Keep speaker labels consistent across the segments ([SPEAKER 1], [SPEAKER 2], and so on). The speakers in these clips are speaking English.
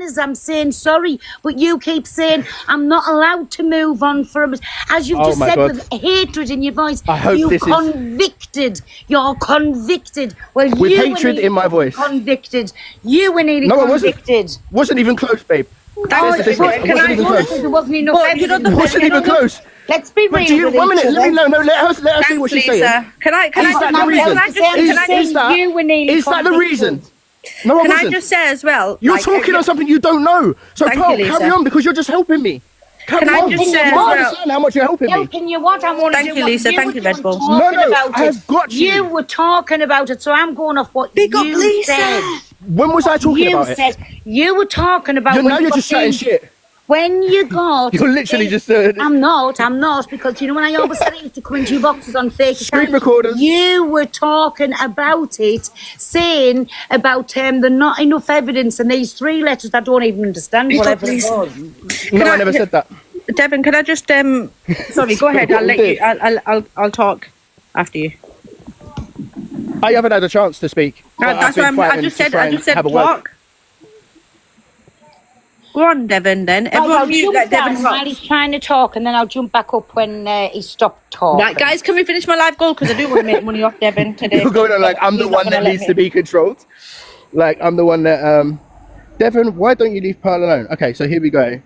[SPEAKER 1] manners. I'm saying sorry, but you keep saying I'm not allowed to move on from it. As you've just said, with hatred in your voice, you're convicted. You're convicted. Well,
[SPEAKER 2] with hatred in my voice.
[SPEAKER 1] Convicted. You were nearly convicted.
[SPEAKER 2] Wasn't even close, babe.
[SPEAKER 1] It wasn't enough.
[SPEAKER 2] It wasn't even close.
[SPEAKER 1] Let's be real.
[SPEAKER 2] 1 minute. Let her see what she's saying.
[SPEAKER 3] Can I just
[SPEAKER 2] is that the reason? No,
[SPEAKER 3] can I just say as well?
[SPEAKER 2] You're talking on something you don't know. So Pearl, carry on because you're just helping me.
[SPEAKER 3] Can I just say as well?
[SPEAKER 2] Understand how much you're helping me.
[SPEAKER 1] Helping you what?
[SPEAKER 3] Thank you, Lisa. Thank you, Red Bull.
[SPEAKER 2] No, I've got you.
[SPEAKER 1] You were talking about it, so I'm going off what you said.
[SPEAKER 2] When was I talking about it?
[SPEAKER 1] You were talking about.
[SPEAKER 2] Now you're just chatting shit.
[SPEAKER 1] When you got...
[SPEAKER 2] You're literally just...
[SPEAKER 1] I'm not, because, you know, when I always said I used to come into boxes on fake...
[SPEAKER 2] Screen recorders.
[SPEAKER 1] You were talking about it, saying about the not enough evidence and these 3 letters. I don't even understand whatever it was.
[SPEAKER 2] No, I never said that.
[SPEAKER 3] Devin, can I just... Sorry, go ahead. I'll let you... I'll talk after you.
[SPEAKER 2] I haven't had a chance to speak.
[SPEAKER 3] That's why I just said talk. Go on, Devin, then.
[SPEAKER 1] I'll jump down while he's trying to talk, and then I'll jump back up when he stopped talking.
[SPEAKER 3] Right, guys, can we finish my live goal? Because I do want to make money off Devin today.
[SPEAKER 2] You're going on like I'm the one that needs to be controlled. Like, I'm the one that... Devin, why don't you leave Pearl alone? Okay, so here we go.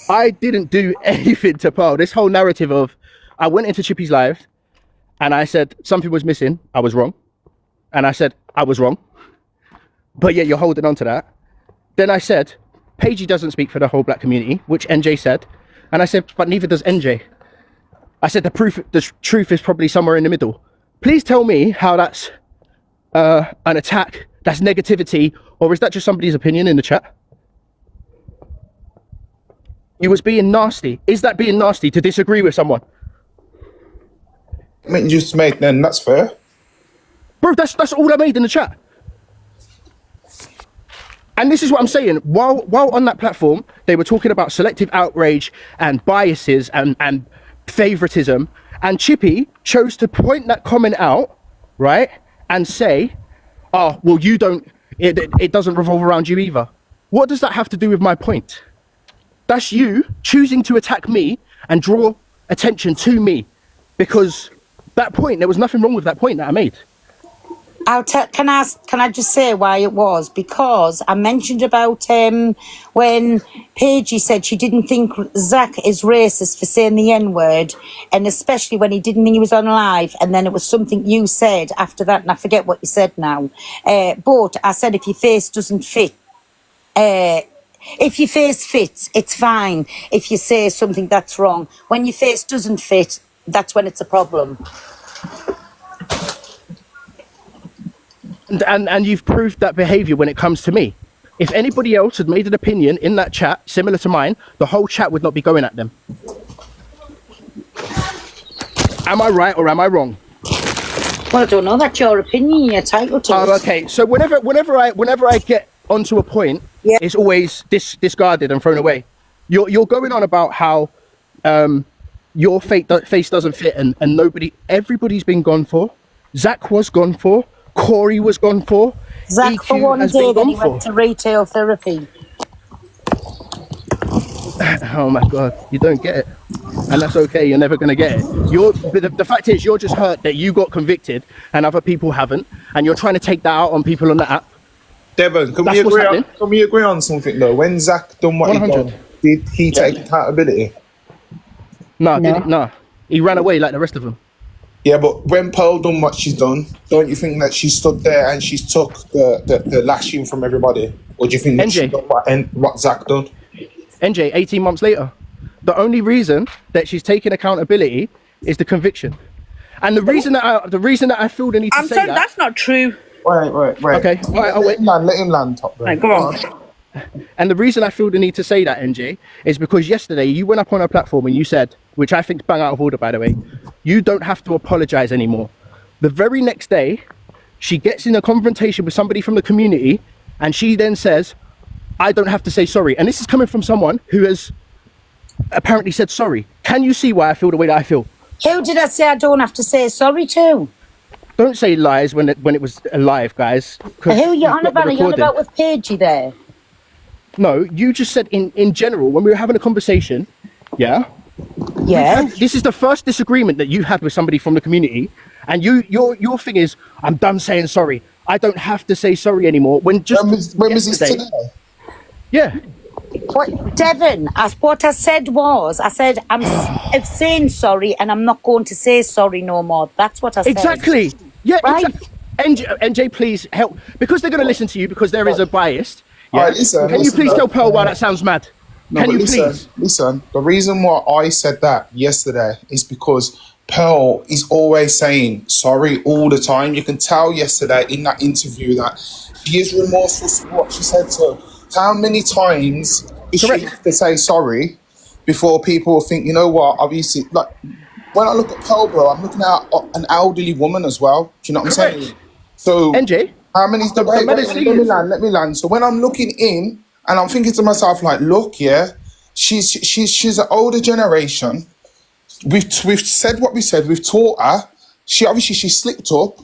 [SPEAKER 2] I didn't do anything to Pearl. This whole narrative of... I went into Chippy's live, and I said something was missing. I was wrong. And I said, I was wrong. But yeah, you're holding on to that. Then I said... Paigey doesn't speak for the whole black community, which NJ said. And I said, but neither does NJ. I said, the truth is probably somewhere in the middle. Please tell me how that's an attack, that's negativity, or is that just somebody's opinion in the chat? You was being nasty. Is that being nasty to disagree with someone?
[SPEAKER 4] I mean, you just made then, that's fair.
[SPEAKER 2] Bro, that's all I made in the chat. And this is what I'm saying. While on that platform, they were talking about selective outrage and biases and favoritism. And Chippy chose to point that comment out, right? And say, oh, well, you don't, it doesn't revolve around you either. What does that have to do with my point? That's you choosing to attack me and draw attention to me. Because that point, there was nothing wrong with that point that I made.
[SPEAKER 1] Can I just say why it was? Because I mentioned about when Paigey said she didn't think Zach is racist for saying the N-word, and especially when he didn't think he was on live, and then it was something you said after that, and I forget what you said now. But I said if your face doesn't fit, if your face fits, it's fine. If you say something that's wrong, when your face doesn't fit, that's when it's a problem.
[SPEAKER 2] And you've proved that behavior when it comes to me. If anybody else had made an opinion in that chat similar to mine, the whole chat would not be going at them. Am I right or am I wrong?
[SPEAKER 1] Well, I don't know. That's your opinion. You're entitled to it.
[SPEAKER 2] Okay. So whenever I get onto a point, it's always discarded and thrown away. You're going on about how your face doesn't fit and everybody's been gone for. Zach was gone for. Corey was gone for.
[SPEAKER 1] Zach
[SPEAKER 2] EQ
[SPEAKER 1] for one day then he went to retail therapy.
[SPEAKER 2] Oh my God, you don't get it. And that's okay, you're never going to get it. But the fact is, you're just hurt that you got convicted and other people haven't. And you're trying to take that out on people on the app.
[SPEAKER 4] Devin, can we agree on something though? When Zach done what 100. He done, did he take accountability?
[SPEAKER 2] No. He ran away like the rest of them.
[SPEAKER 4] Yeah, but when Pearl done what she's done, don't you think that she stood there and she's took the lashing from everybody? Or do you think that she done what Zach done?
[SPEAKER 2] NJ, 18 months later. The only reason that she's taking accountability is the conviction. And the reason that I feel the need to say that...
[SPEAKER 3] that's not true.
[SPEAKER 4] Right.
[SPEAKER 2] Okay, all right, I'll wait.
[SPEAKER 4] Let him land top there.
[SPEAKER 3] Right, go on.
[SPEAKER 2] And the reason I feel the need to say that, NJ, is because yesterday you went up on a platform and you said, which I think is bang out of order, by the way, you don't have to apologize anymore. The very next day, she gets in a confrontation with somebody from the community and she then says, I don't have to say sorry. And this is coming from someone who has apparently said sorry. Can you see why I feel the way that I feel?
[SPEAKER 1] Who did I say I don't have to say sorry to?
[SPEAKER 2] Don't say lies when it was alive, guys.
[SPEAKER 1] Who are you on about? Are you on about with Paigey there?
[SPEAKER 2] No, you just said in general when we were having a conversation. Yeah.
[SPEAKER 1] Yeah.
[SPEAKER 2] This is the first disagreement that you had with somebody from the community, and your thing is, I'm done saying sorry. I don't have to say sorry anymore. When was
[SPEAKER 4] this today?
[SPEAKER 2] Yeah.
[SPEAKER 1] What, Devon, what I said was, I said, I'm saying sorry and I'm not going to say sorry no more. That's what I said.
[SPEAKER 2] Exactly. Yeah,
[SPEAKER 1] right.
[SPEAKER 2] NJ, please help, because they're going to listen to you because there is a bias. Yeah.
[SPEAKER 4] All right, listen,
[SPEAKER 2] Can you please tell Pearl why that sounds mad?
[SPEAKER 4] No,
[SPEAKER 2] Can you
[SPEAKER 4] please? Listen, the reason why I said that yesterday is because Pearl is always saying sorry all the time. You can tell yesterday in that interview that she is remorseful for what she said to her. How many times is she have to say sorry before people think, you know what, obviously, like, when I look at Pearl, bro, I'm looking at an elderly woman as well. Do you know what I'm saying? So,
[SPEAKER 2] NJ,
[SPEAKER 4] how many, let me land. So when I'm looking in and I'm thinking to myself, like, look, yeah, she's an older generation. We've said what we said. We've taught her. She slipped up.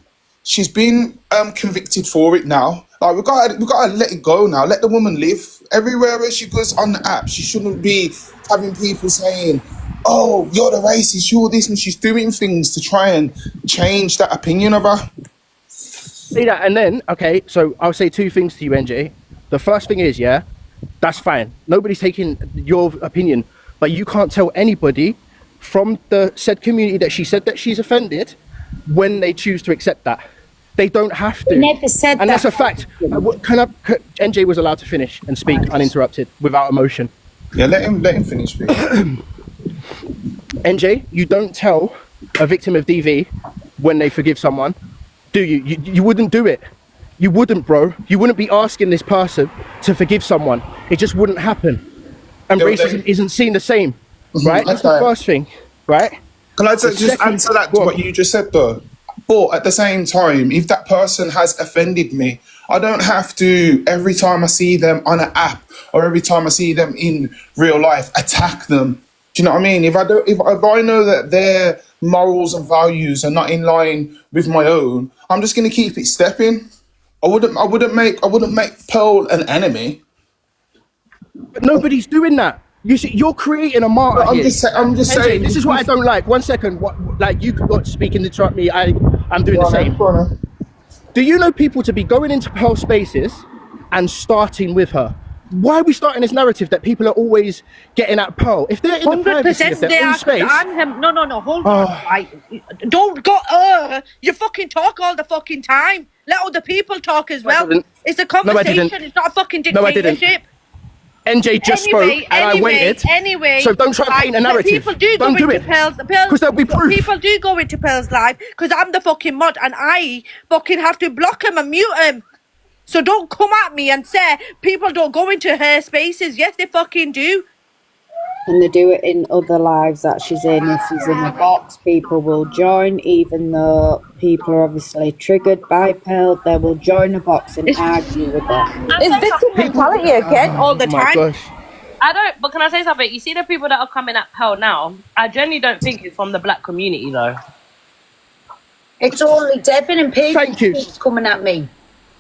[SPEAKER 4] She's been convicted for it now. Like we gotta let it go now. Let the woman live. Everywhere where she goes on the app, she shouldn't be having people saying, "Oh, you're the racist, you're this," and she's doing things to try and change that opinion of her.
[SPEAKER 2] See that, and then okay, so I'll say two things to you, NJ. The first thing is, yeah, that's fine. Nobody's taking your opinion, but you can't tell anybody from the said community that she said that she's offended when they choose to accept that. They don't have to.
[SPEAKER 1] Never said
[SPEAKER 2] and
[SPEAKER 1] that.
[SPEAKER 2] that's a fact. NJ was allowed to finish and speak uninterrupted without emotion.
[SPEAKER 4] Yeah, let him finish.
[SPEAKER 2] NJ, you don't tell a victim of DV when they forgive someone, do you? You wouldn't do it. You wouldn't, bro. You wouldn't be asking this person to forgive someone. It just wouldn't happen. And racism isn't seen the same, right? That's the first thing, right?
[SPEAKER 4] Can I just answer that to what you just said, though? But at the same time, if that person has offended me, I don't have to, every time I see them on an app or every time I see them in real life, attack them. Do you know what I mean? If I know that their morals and values are not in line with my own, I'm just going to keep it stepping. I wouldn't make Pearl an enemy.
[SPEAKER 2] But nobody's doing that. You're creating a martyr here.
[SPEAKER 4] I'm just saying.
[SPEAKER 2] This is what I don't like. 1 second. Like you got to speak and interrupt me. I'm doing the same. Do you know people to be going into Pearl spaces and starting with her? Why are we starting this narrative that people are always getting at Pearl? If they're in the privacy of their own space...
[SPEAKER 3] No, hold on. Don't go, you fucking talk all the fucking time. Let other people talk as well. It's a conversation, it's not a fucking dictatorship.
[SPEAKER 2] NJ just spoke and I waited. So don't try to paint a narrative.
[SPEAKER 3] People do
[SPEAKER 2] don't
[SPEAKER 3] go
[SPEAKER 2] do
[SPEAKER 3] into
[SPEAKER 2] it.
[SPEAKER 3] Pearl's
[SPEAKER 2] there'll be proof.
[SPEAKER 3] People do go into Pearl's live because I'm the fucking mod and I fucking have to block him and mute him. So don't come at me and say people don't go into her spaces. Yes, they fucking do.
[SPEAKER 5] And they do it in other lives that she's in. If she's in a box, people will join, even though people are obviously triggered by Pearl. They will join a box and argue with her.
[SPEAKER 3] It's victim mentality again all the time.
[SPEAKER 2] Gosh.
[SPEAKER 6] I don't, but can I say something? You see the people that are coming at Pearl now, I genuinely don't think it's from the black community though.
[SPEAKER 1] It's only Devon and Paige
[SPEAKER 2] Thank you.
[SPEAKER 1] who's coming at me.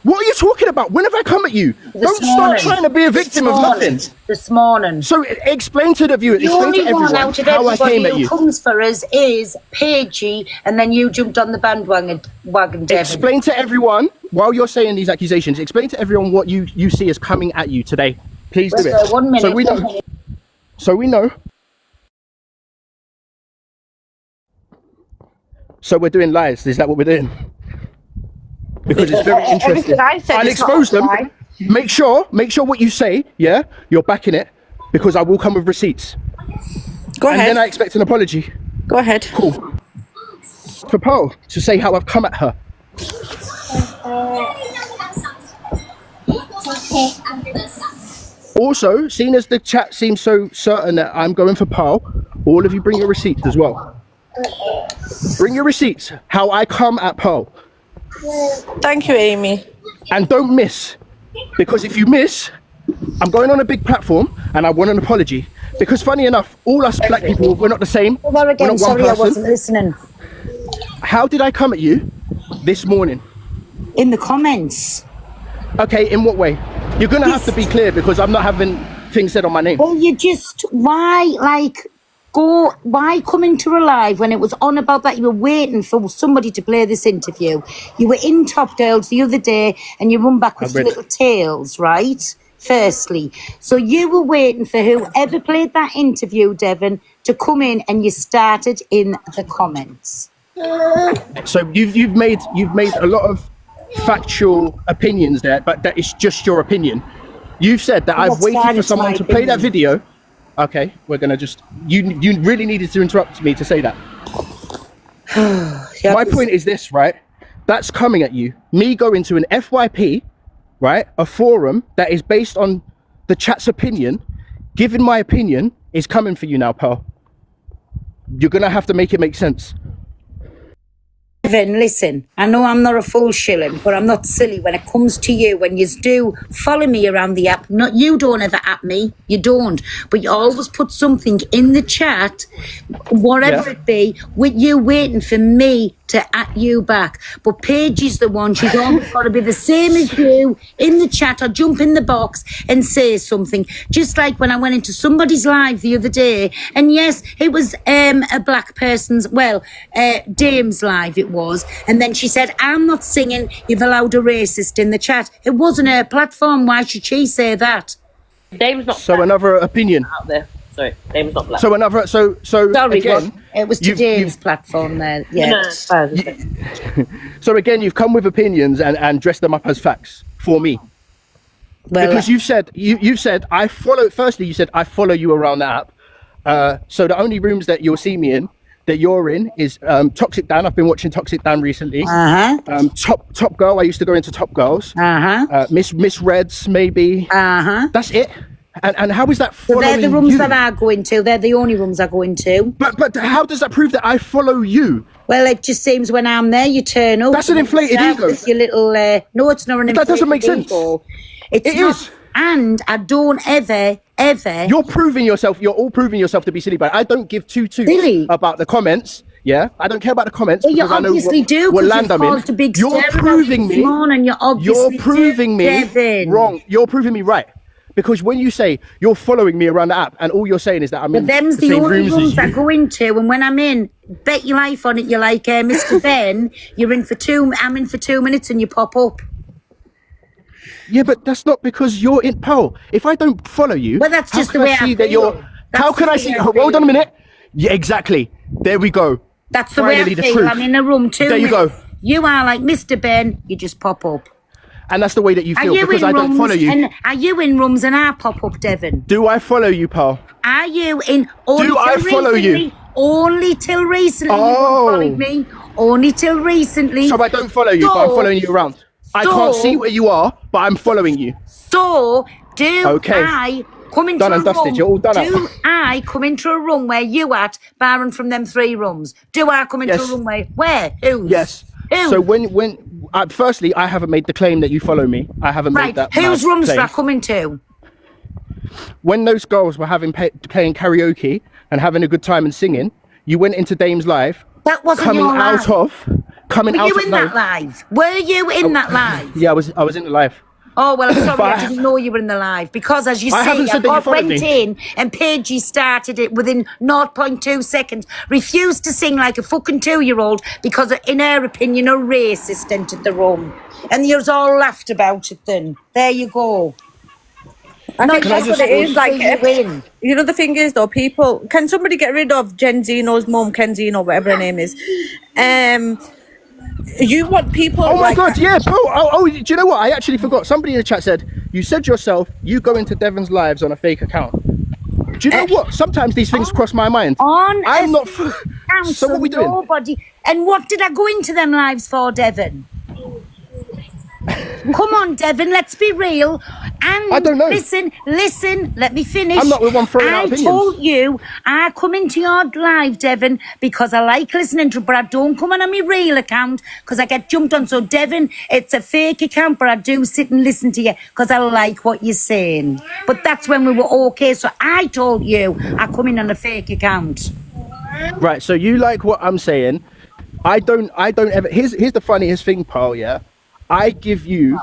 [SPEAKER 2] What are you talking about? When have I come at you? Don't start trying to be a victim of nothing.
[SPEAKER 1] This morning.
[SPEAKER 2] So explain to the viewers,
[SPEAKER 1] The
[SPEAKER 2] explain to
[SPEAKER 1] only one
[SPEAKER 2] everyone
[SPEAKER 1] out of
[SPEAKER 2] how I came
[SPEAKER 1] everybody
[SPEAKER 2] at
[SPEAKER 1] who
[SPEAKER 2] you.
[SPEAKER 1] comes for us is Paigey, and then you jumped on the bandwagon, Devon.
[SPEAKER 2] Explain to everyone, while you're saying these accusations, explain to everyone what you see as coming at you today. Please do it.
[SPEAKER 1] 1 minute.
[SPEAKER 2] So we know. So we're doing lies. Is that what we're doing? Because it's very interesting. I'll expose them. Make sure what you say, yeah, you're backing it, because I will come with receipts.
[SPEAKER 3] Go ahead.
[SPEAKER 2] And then I expect an apology.
[SPEAKER 3] Go ahead.
[SPEAKER 2] Cool. For Pearl to say how I've come at her. Also, seeing as the chat seems so certain that I'm going for Pearl, all of you bring your receipts as well. Bring your receipts, how I come at Pearl.
[SPEAKER 3] Thank you, Amy.
[SPEAKER 2] And don't miss, because if you miss, I'm going on a big platform and I want an apology. Because funny enough, all us black people, we're not the same.
[SPEAKER 1] Well, again,
[SPEAKER 2] we're not
[SPEAKER 1] sorry,
[SPEAKER 2] one
[SPEAKER 1] I
[SPEAKER 2] person.
[SPEAKER 1] wasn't listening.
[SPEAKER 2] How did I come at you this morning?
[SPEAKER 1] In the comments.
[SPEAKER 2] Okay, in what way? You're gonna have to be clear because I'm not having things said on my name.
[SPEAKER 1] Well, why come into a live when it was on about that you were waiting for somebody to play this interview? You were in Top Girls the other day and you run back with little tales, right? Firstly. So you were waiting for whoever played that interview, Devon, to come in, and you started in the comments.
[SPEAKER 2] So you've made a lot of factual opinions there, but that is just your opinion. You've said that I've waited for someone to play that video. Okay, we're gonna just you really needed to interrupt me to say that. My point is this, right? That's coming at you. Me going to an FYP, right? A forum that is based on the chat's opinion, giving my opinion is coming for you now, pal. You're gonna have to make it make sense.
[SPEAKER 1] Evan, listen, I know I'm not a full shilling, but I'm not silly when it comes to you. When you do follow me around the app, not you don't ever at me, you don't, but you always put something in the chat, whatever it be, with you waiting for me to at you back. But Paige is the one, she's always got to be the same as you in the chat or jump in the box and say something. Just like when I went into somebody's live the other day, and yes, it was a black person's, Dame's live it was, and then she said, I'm not singing, you've allowed a racist in the chat. It wasn't her platform, why should she say that?
[SPEAKER 6] Dame's not
[SPEAKER 2] so another opinion
[SPEAKER 6] out there. Sorry, Dame's not black.
[SPEAKER 2] So another
[SPEAKER 1] Sorry,
[SPEAKER 2] again,
[SPEAKER 1] it was today's platform there. Yeah.
[SPEAKER 6] No, it's fine.
[SPEAKER 2] So again, you've come with opinions and dressed them up as facts for me. Well, because you've said I follow. Firstly, you said I follow you around the app. So the only rooms that you'll see me in, that you're in, is Toxic Dan. I've been watching Toxic Dan recently. Top Girl. I used to go into Top Girls. Miss Reds maybe. That's it. And how is that following you?
[SPEAKER 1] So they're the rooms that I go into. They're the only rooms I go into.
[SPEAKER 2] But how does that prove that I follow you?
[SPEAKER 1] Well, it just seems when I'm there, you turn up.
[SPEAKER 2] That's an inflated ego.
[SPEAKER 1] Your little, no, it's not an inflated ego. That doesn't make sense. It is. And I don't ever.
[SPEAKER 2] You're proving yourself. You're all proving yourself to be silly. But I don't give two toots about the comments. Yeah, I don't care about the comments.
[SPEAKER 1] Well, because you obviously do.
[SPEAKER 2] What land I'm in. You're proving me. You're proving me wrong. You're proving me right. Because when you say you're following me around the app and all you're saying is that I'm in
[SPEAKER 1] them's the only rooms I go into, and when I'm in, bet your life on it, you're like, Mr. Ben, I'm in for 2 minutes and you pop up.
[SPEAKER 2] Yeah, but that's not because you're in, pal. If I don't follow you,
[SPEAKER 1] well, that's just the way I feel.
[SPEAKER 2] How can I see? Hold on a minute. Yeah, exactly. There we go.
[SPEAKER 1] That's the way I feel. I'm in a room 2 minutes.
[SPEAKER 2] There you go.
[SPEAKER 1] You are like Mr. Ben, you just pop up.
[SPEAKER 2] And that's the way that you feel because I don't follow you.
[SPEAKER 1] And are you in rooms and I pop up, Devon?
[SPEAKER 2] Do I follow you, pal?
[SPEAKER 1] Are you in?
[SPEAKER 2] Do I follow you?
[SPEAKER 1] Only till recently you followed me. Only till recently.
[SPEAKER 2] So I don't follow you, but I'm following you around. I can't see where you are, but I'm following you.
[SPEAKER 1] So I come into a room?
[SPEAKER 2] You're all done
[SPEAKER 1] do I come into a room where you at, barring from them 3 rooms? Do I come into a room where? Who?
[SPEAKER 2] Yes. Who? So when firstly, I haven't made the claim that you follow me. I haven't made that.
[SPEAKER 1] Whose rooms did I come into?
[SPEAKER 2] When those girls were playing karaoke and having a good time and singing, you went into Dame's live.
[SPEAKER 1] That wasn't
[SPEAKER 2] coming
[SPEAKER 1] your live.
[SPEAKER 2] Were
[SPEAKER 1] you in that live? Were you in that live?
[SPEAKER 2] Yeah, I was in the live.
[SPEAKER 1] Oh, well, I'm sorry, I didn't know you were in the live. Because, as you say, I went in and Paige started it within 0.2 seconds. Refused to sing like a fucking 2-year-old because, in her opinion, a racist entered the room. And you all laughed about it then. There you go.
[SPEAKER 3] I think that's what it is. Like, you know, the thing is, though, people... Can somebody get rid of Jen Zeno's mum, Ken Zeno, whatever her name is? You want people...
[SPEAKER 2] Oh my God, yeah, bro. Oh, do you know what? I actually forgot. Somebody in the chat said, you said yourself, you go into Devon's lives on a fake account. Do you know what? Sometimes these things cross my mind. I'm not... So what are we doing?
[SPEAKER 1] Nobody. And what did I go into them lives for, Devon? Come on, Devon, let's be real. And
[SPEAKER 2] I don't know.
[SPEAKER 1] Listen, let me finish.
[SPEAKER 2] I'm not the one throwing out opinions.
[SPEAKER 1] I told you, I come into your live, Devon, because I like listening to it, but I don't come on my real account because I get jumped on. So, Devon, it's a fake account, but I do sit and listen to you because I like what you're saying. But that's when we were okay. So I told you I come in on a fake account.
[SPEAKER 2] Right, so you like what I'm saying. I don't ever... Here's the funniest thing, pal, yeah? I give you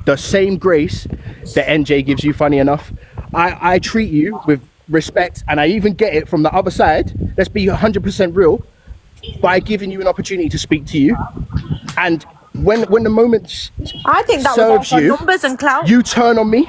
[SPEAKER 2] the same grace that NJ gives you, funny enough. I treat you with respect, and I even get it from the other side. Let's be 100% real, by giving you an opportunity to speak to you. And when the moment
[SPEAKER 3] I think that was
[SPEAKER 2] serves
[SPEAKER 3] all for
[SPEAKER 2] you,
[SPEAKER 3] numbers and clout.
[SPEAKER 2] you turn on me.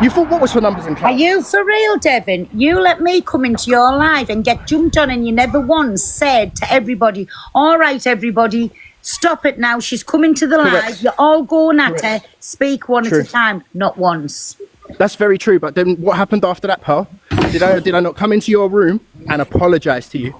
[SPEAKER 2] You thought what was for numbers and
[SPEAKER 1] Are
[SPEAKER 2] clout?
[SPEAKER 1] you for real, Devin? You let me come into your life and get jumped on, and you never once said to everybody, all right, everybody, stop it now. She's coming to the
[SPEAKER 2] Correct.
[SPEAKER 1] live. You're all going at her.
[SPEAKER 2] Correct.
[SPEAKER 1] Speak one
[SPEAKER 2] True.
[SPEAKER 1] at a time. Not once.
[SPEAKER 2] That's very true. But then what happened after that, pal? Did I not come into your room and apologize to you?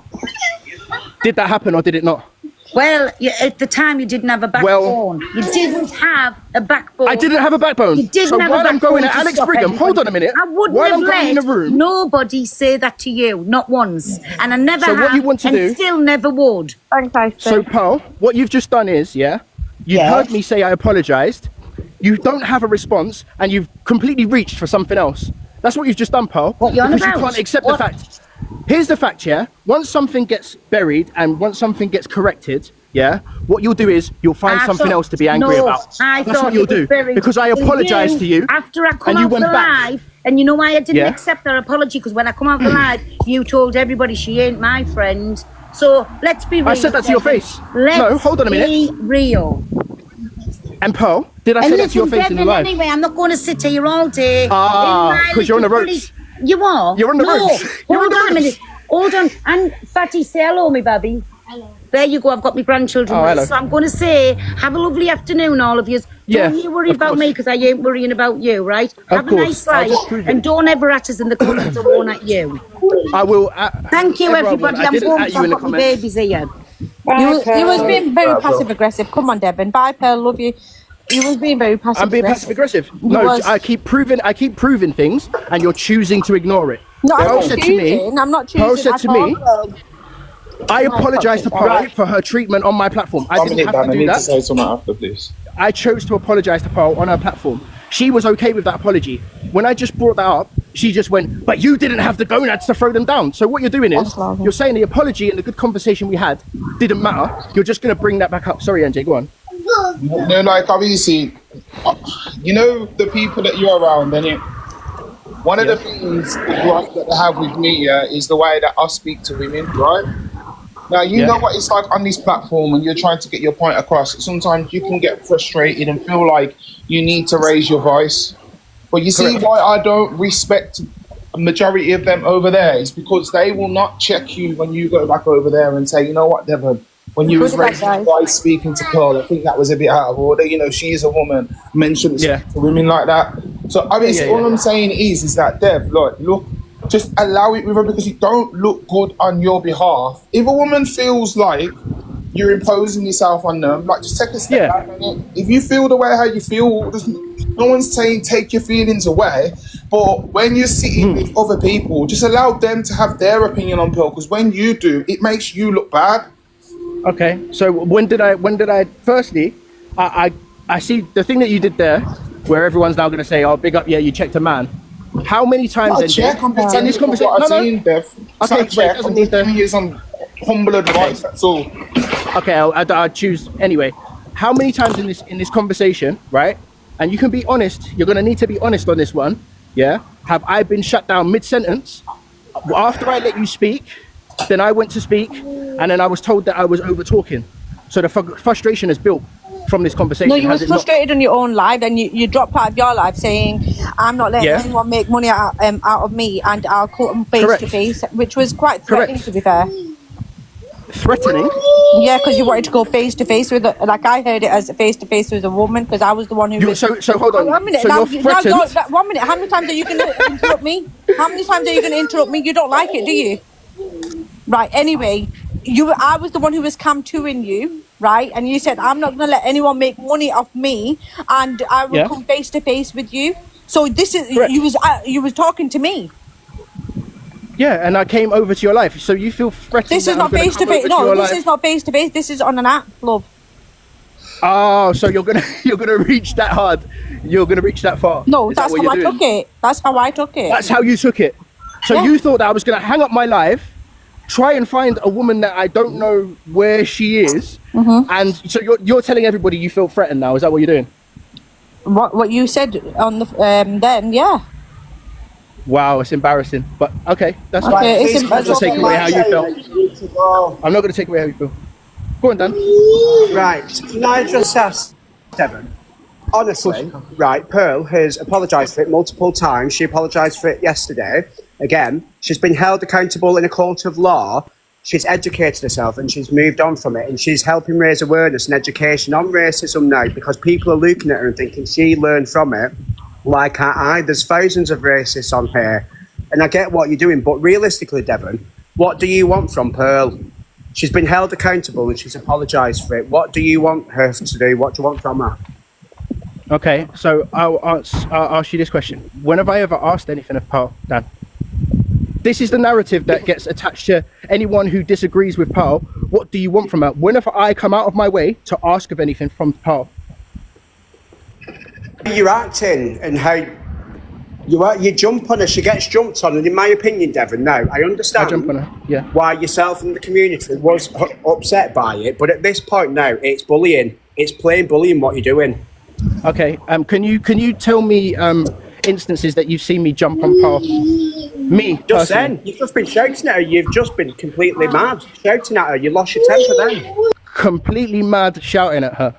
[SPEAKER 2] Did that happen or did it not?
[SPEAKER 1] Well, at the time, you didn't have a backbone. You didn't have a backbone.
[SPEAKER 2] I didn't have a backbone.
[SPEAKER 1] You didn't
[SPEAKER 2] so
[SPEAKER 1] have
[SPEAKER 2] while
[SPEAKER 1] a
[SPEAKER 2] I'm
[SPEAKER 1] backbone
[SPEAKER 2] going at
[SPEAKER 1] to
[SPEAKER 2] Alex
[SPEAKER 1] stop
[SPEAKER 2] Brigham, hold on a
[SPEAKER 1] everybody.
[SPEAKER 2] minute.
[SPEAKER 1] I wouldn't
[SPEAKER 2] While
[SPEAKER 1] have
[SPEAKER 2] I'm going in the
[SPEAKER 1] let
[SPEAKER 2] room,
[SPEAKER 1] nobody say that to you, not once. And I never
[SPEAKER 2] So
[SPEAKER 1] have,
[SPEAKER 2] what you want to
[SPEAKER 1] and
[SPEAKER 2] do-
[SPEAKER 1] still never would.
[SPEAKER 3] Thanks, Ice.
[SPEAKER 2] so pal, what you've just done is, you heard me say I apologized. You don't have a response, and you've completely reached for something else. That's what you've just done, pal.
[SPEAKER 1] What you on
[SPEAKER 2] because
[SPEAKER 1] about?
[SPEAKER 2] you can't accept
[SPEAKER 1] What?
[SPEAKER 2] the fact. Here's the fact, once something gets buried and once something gets corrected, what you'll do is you'll find
[SPEAKER 1] I
[SPEAKER 2] something
[SPEAKER 1] thought-
[SPEAKER 2] else to be angry
[SPEAKER 1] no,
[SPEAKER 2] about.
[SPEAKER 1] I
[SPEAKER 2] That's
[SPEAKER 1] thought
[SPEAKER 2] what you'll
[SPEAKER 1] it was
[SPEAKER 2] do.
[SPEAKER 1] very-
[SPEAKER 2] Because I
[SPEAKER 1] Well,
[SPEAKER 2] apologized to you.
[SPEAKER 1] after I come
[SPEAKER 2] and you
[SPEAKER 1] out the
[SPEAKER 2] went back.
[SPEAKER 1] live, and you know why I didn't
[SPEAKER 2] Yeah.
[SPEAKER 1] accept their apology? Because when I come out the live, you told everybody she ain't my friend. So let's be real.
[SPEAKER 2] I said that to your
[SPEAKER 1] Devin.
[SPEAKER 2] face.
[SPEAKER 1] Let's
[SPEAKER 2] No, hold on a minute.
[SPEAKER 1] Be real.
[SPEAKER 2] And Pearl, did I
[SPEAKER 1] And
[SPEAKER 2] say that to your
[SPEAKER 1] listen,
[SPEAKER 2] face in the
[SPEAKER 1] Devin,
[SPEAKER 2] live?
[SPEAKER 1] anyway, I'm not going to sit here all day.
[SPEAKER 2] Ah,
[SPEAKER 1] in my
[SPEAKER 2] 'cause you're on the
[SPEAKER 1] little
[SPEAKER 2] ropes.
[SPEAKER 1] You are?
[SPEAKER 2] You're on the
[SPEAKER 1] no.
[SPEAKER 2] ropes. You're
[SPEAKER 1] Hold
[SPEAKER 2] on the
[SPEAKER 1] on a
[SPEAKER 2] ropes.
[SPEAKER 1] minute. Hold on. And Fatty, say hello, me baby.
[SPEAKER 7] Hello.
[SPEAKER 1] There you go. I've got my grandchildren.
[SPEAKER 2] Oh,
[SPEAKER 1] with
[SPEAKER 2] hello.
[SPEAKER 1] us. So I'm going to say, have a lovely afternoon, all of you.
[SPEAKER 2] Yeah,
[SPEAKER 1] Don't you worry
[SPEAKER 2] of
[SPEAKER 1] about
[SPEAKER 2] course.
[SPEAKER 1] me, because I ain't worrying about you, right? Have a
[SPEAKER 2] course.
[SPEAKER 1] nice
[SPEAKER 2] I'll
[SPEAKER 1] life.
[SPEAKER 2] just prove it.
[SPEAKER 1] And don't ever at us in the comments. I won't at you.
[SPEAKER 2] I will.
[SPEAKER 1] Thank you,
[SPEAKER 2] everyone,
[SPEAKER 1] everybody.
[SPEAKER 2] I
[SPEAKER 1] I'm
[SPEAKER 2] didn't
[SPEAKER 1] going
[SPEAKER 2] at
[SPEAKER 1] because
[SPEAKER 2] you in
[SPEAKER 1] I've
[SPEAKER 2] the
[SPEAKER 1] got my
[SPEAKER 2] comments.
[SPEAKER 1] babies here.
[SPEAKER 3] You was being very
[SPEAKER 4] Right, bro.
[SPEAKER 3] passive aggressive. Come on, Devin. Bye, Pearl. Love you. You was being very passive
[SPEAKER 2] I'm being
[SPEAKER 3] aggressive.
[SPEAKER 2] passive aggressive.
[SPEAKER 3] You
[SPEAKER 2] No,
[SPEAKER 3] was.
[SPEAKER 2] I keep proving things, and you're choosing to ignore it.
[SPEAKER 3] No, I'm
[SPEAKER 2] Pearl
[SPEAKER 3] not
[SPEAKER 2] said to me.
[SPEAKER 3] choosing. I'm not choosing
[SPEAKER 2] Pearl said
[SPEAKER 3] at
[SPEAKER 2] to
[SPEAKER 3] all.
[SPEAKER 2] me, I apologise to Pearl
[SPEAKER 3] Right.
[SPEAKER 2] for her treatment on my platform. I didn't
[SPEAKER 4] Dominic,
[SPEAKER 2] have
[SPEAKER 4] Dan,
[SPEAKER 2] to
[SPEAKER 4] I
[SPEAKER 2] do
[SPEAKER 4] need to
[SPEAKER 2] that.
[SPEAKER 4] say something after, please.
[SPEAKER 2] I chose to apologise to Pearl on her platform. She was okay with that apology. When I just brought that up, she just went, but you didn't have the gonads to throw them down. So what you're doing is,
[SPEAKER 3] That's lovely.
[SPEAKER 2] you're saying the apology and the good conversation we had didn't matter. You're just going to bring that back up. Sorry, NJ, go on.
[SPEAKER 4] No, like obviously, you know the people that you're around, and one of the things that they have with me is the way that I speak to women, right? Now, you know what it's like on this platform when you're trying to get your point across. Sometimes you can get frustrated and feel like you need to raise your voice. But you see
[SPEAKER 2] Correct.
[SPEAKER 4] why I don't respect a majority of them over there is because they will not check you when you go back over there and say, you know what, Devon, when you was
[SPEAKER 3] Good
[SPEAKER 4] raising
[SPEAKER 3] guys.
[SPEAKER 4] your voice speaking to Pearl, I think that was a bit out of order. You know, she is a woman. Mention
[SPEAKER 2] Yeah.
[SPEAKER 4] to women like that. So obviously, all I'm saying is that Dev, look, just allow it with her because it don't look good on your behalf. If a woman feels like you're imposing yourself on them, like just take a step back on it. If you feel the way how you feel, no one's saying take your feelings away. But when you're sitting with other people, just allow them to have their opinion on Pearl because when you do, it makes you look bad.
[SPEAKER 2] Okay, so when did I firstly, I see the thing that you did there, where everyone's now going to say, oh, big up, yeah, you checked a man. How many times
[SPEAKER 4] Not a check, I'm just telling
[SPEAKER 2] in this
[SPEAKER 4] you
[SPEAKER 2] conversation?
[SPEAKER 4] what I've
[SPEAKER 2] No, no.
[SPEAKER 4] seen, Dev. It's
[SPEAKER 2] Okay,
[SPEAKER 4] not a check,
[SPEAKER 2] but it doesn't
[SPEAKER 4] I'm
[SPEAKER 2] need
[SPEAKER 4] just
[SPEAKER 2] to-
[SPEAKER 4] giving you some humble advice, that's all.
[SPEAKER 2] Okay, I'll choose anyway. How many times in this conversation, right? And you can be honest. You're gonna need to be honest on this one. Yeah. Have I been shut down mid-sentence after I let you speak? Then I went to speak, and then I was told that I was over talking. So the frustration is built from this conversation.
[SPEAKER 3] No, you
[SPEAKER 2] has
[SPEAKER 3] was
[SPEAKER 2] it not?
[SPEAKER 3] frustrated on your own live, and you dropped out of your live saying, "I'm not letting
[SPEAKER 2] Yeah.
[SPEAKER 3] anyone make money out of me, and I'll call them face
[SPEAKER 2] Correct.
[SPEAKER 3] to face," which was quite threatening,
[SPEAKER 2] Correct.
[SPEAKER 3] to be fair.
[SPEAKER 2] Threatening.
[SPEAKER 3] Yeah, because you wanted to go face to face with, like I heard it as face to face with a woman, because I was the one who.
[SPEAKER 2] So hold on.
[SPEAKER 3] 1 minute.
[SPEAKER 2] So
[SPEAKER 3] Now,
[SPEAKER 2] you're threatened.
[SPEAKER 3] 1 minute. How many times are you going to interrupt me? How many times are you going to interrupt me? You don't like it, do you? Right. Anyway, I was the one who was cam-2ing you, right? And you said, I'm not going to let anyone make money off me, and I will
[SPEAKER 2] Yeah.
[SPEAKER 3] come face to face with you. So this is
[SPEAKER 2] Correct.
[SPEAKER 3] you was talking to me.
[SPEAKER 2] Yeah, and I came over to your life. So you feel threatened.
[SPEAKER 3] This
[SPEAKER 2] that
[SPEAKER 3] is
[SPEAKER 2] I'm
[SPEAKER 3] not
[SPEAKER 2] gonna
[SPEAKER 3] face to
[SPEAKER 2] come
[SPEAKER 3] face.
[SPEAKER 2] over
[SPEAKER 3] No,
[SPEAKER 2] your
[SPEAKER 3] this
[SPEAKER 2] life?
[SPEAKER 3] is not face to face. This is on an app, love.
[SPEAKER 2] Oh, so you're gonna reach that hard. You're gonna reach that far.
[SPEAKER 3] No,
[SPEAKER 2] Is that
[SPEAKER 3] that's
[SPEAKER 2] what
[SPEAKER 3] how I
[SPEAKER 2] you're doing?
[SPEAKER 3] took it. That's how I took it.
[SPEAKER 2] That's how you took it. So
[SPEAKER 3] Yeah.
[SPEAKER 2] you thought that I was gonna hang up my live, try and find a woman that I don't know where she is,
[SPEAKER 3] Mm-hmm.
[SPEAKER 2] and so you're telling everybody you feel threatened now. Is that what you're doing?
[SPEAKER 3] What you said on the then, yeah.
[SPEAKER 2] Wow, it's embarrassing. But okay, that's
[SPEAKER 3] Okay,
[SPEAKER 2] fine.
[SPEAKER 3] it's
[SPEAKER 2] I'm not going to take away how you felt. I'm not going to take away how you feel. Go on, Dan.
[SPEAKER 7] Right, can I just ask Devon? Honestly, right, Pearl has apologised for it multiple times. She apologised for it yesterday. Again, she's been held accountable in a court of law. She's educated herself and she's moved on from it. And she's helping raise awareness and education on racism now because people are looking at her and thinking she learned from it. Why can't I? There's thousands of racists on here. And I get what you're doing. But realistically, Devon, what do you want from Pearl? She's been held accountable and she's apologised for it. What do you want her to do? What do you want from her?
[SPEAKER 2] Okay, so I'll ask you this question. When have I ever asked anything of Pearl, Dan? This is the narrative that gets attached to anyone who disagrees with Pearl. What do you want from her? When have I come out of my way to ask of anything from Pearl?
[SPEAKER 7] You're acting and how you jump on her, she gets jumped on, and in my opinion, Devon, now I understand
[SPEAKER 2] I jump on her, yeah.
[SPEAKER 7] why yourself and the community was upset by it, but at this point now, it's bullying. It's plain bullying what you're doing.
[SPEAKER 2] Okay, can you tell me instances that you've seen me jump on Pearl? Me,
[SPEAKER 7] Just
[SPEAKER 2] personally.
[SPEAKER 7] then, you've just been shouting at her. You've just been completely mad shouting at her. You lost your temper then.
[SPEAKER 2] Completely mad shouting at her.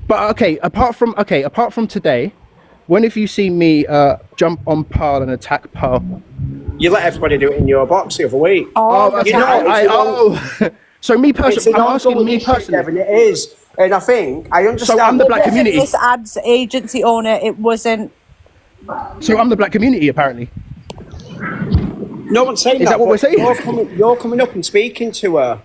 [SPEAKER 2] But okay, apart from today, when have you seen me jump on Pearl and attack Pearl?
[SPEAKER 7] You let everybody do it in your box the other week.
[SPEAKER 2] So me personally, I'm asking me personally.
[SPEAKER 7] Devon, it is. And I think, I understand.
[SPEAKER 2] So I'm the black community.
[SPEAKER 3] This ads agency owner, it wasn't.
[SPEAKER 2] So I'm the black community, apparently.
[SPEAKER 7] No one's saying that.
[SPEAKER 2] Is that what we're saying?
[SPEAKER 7] You're coming up and speaking to her.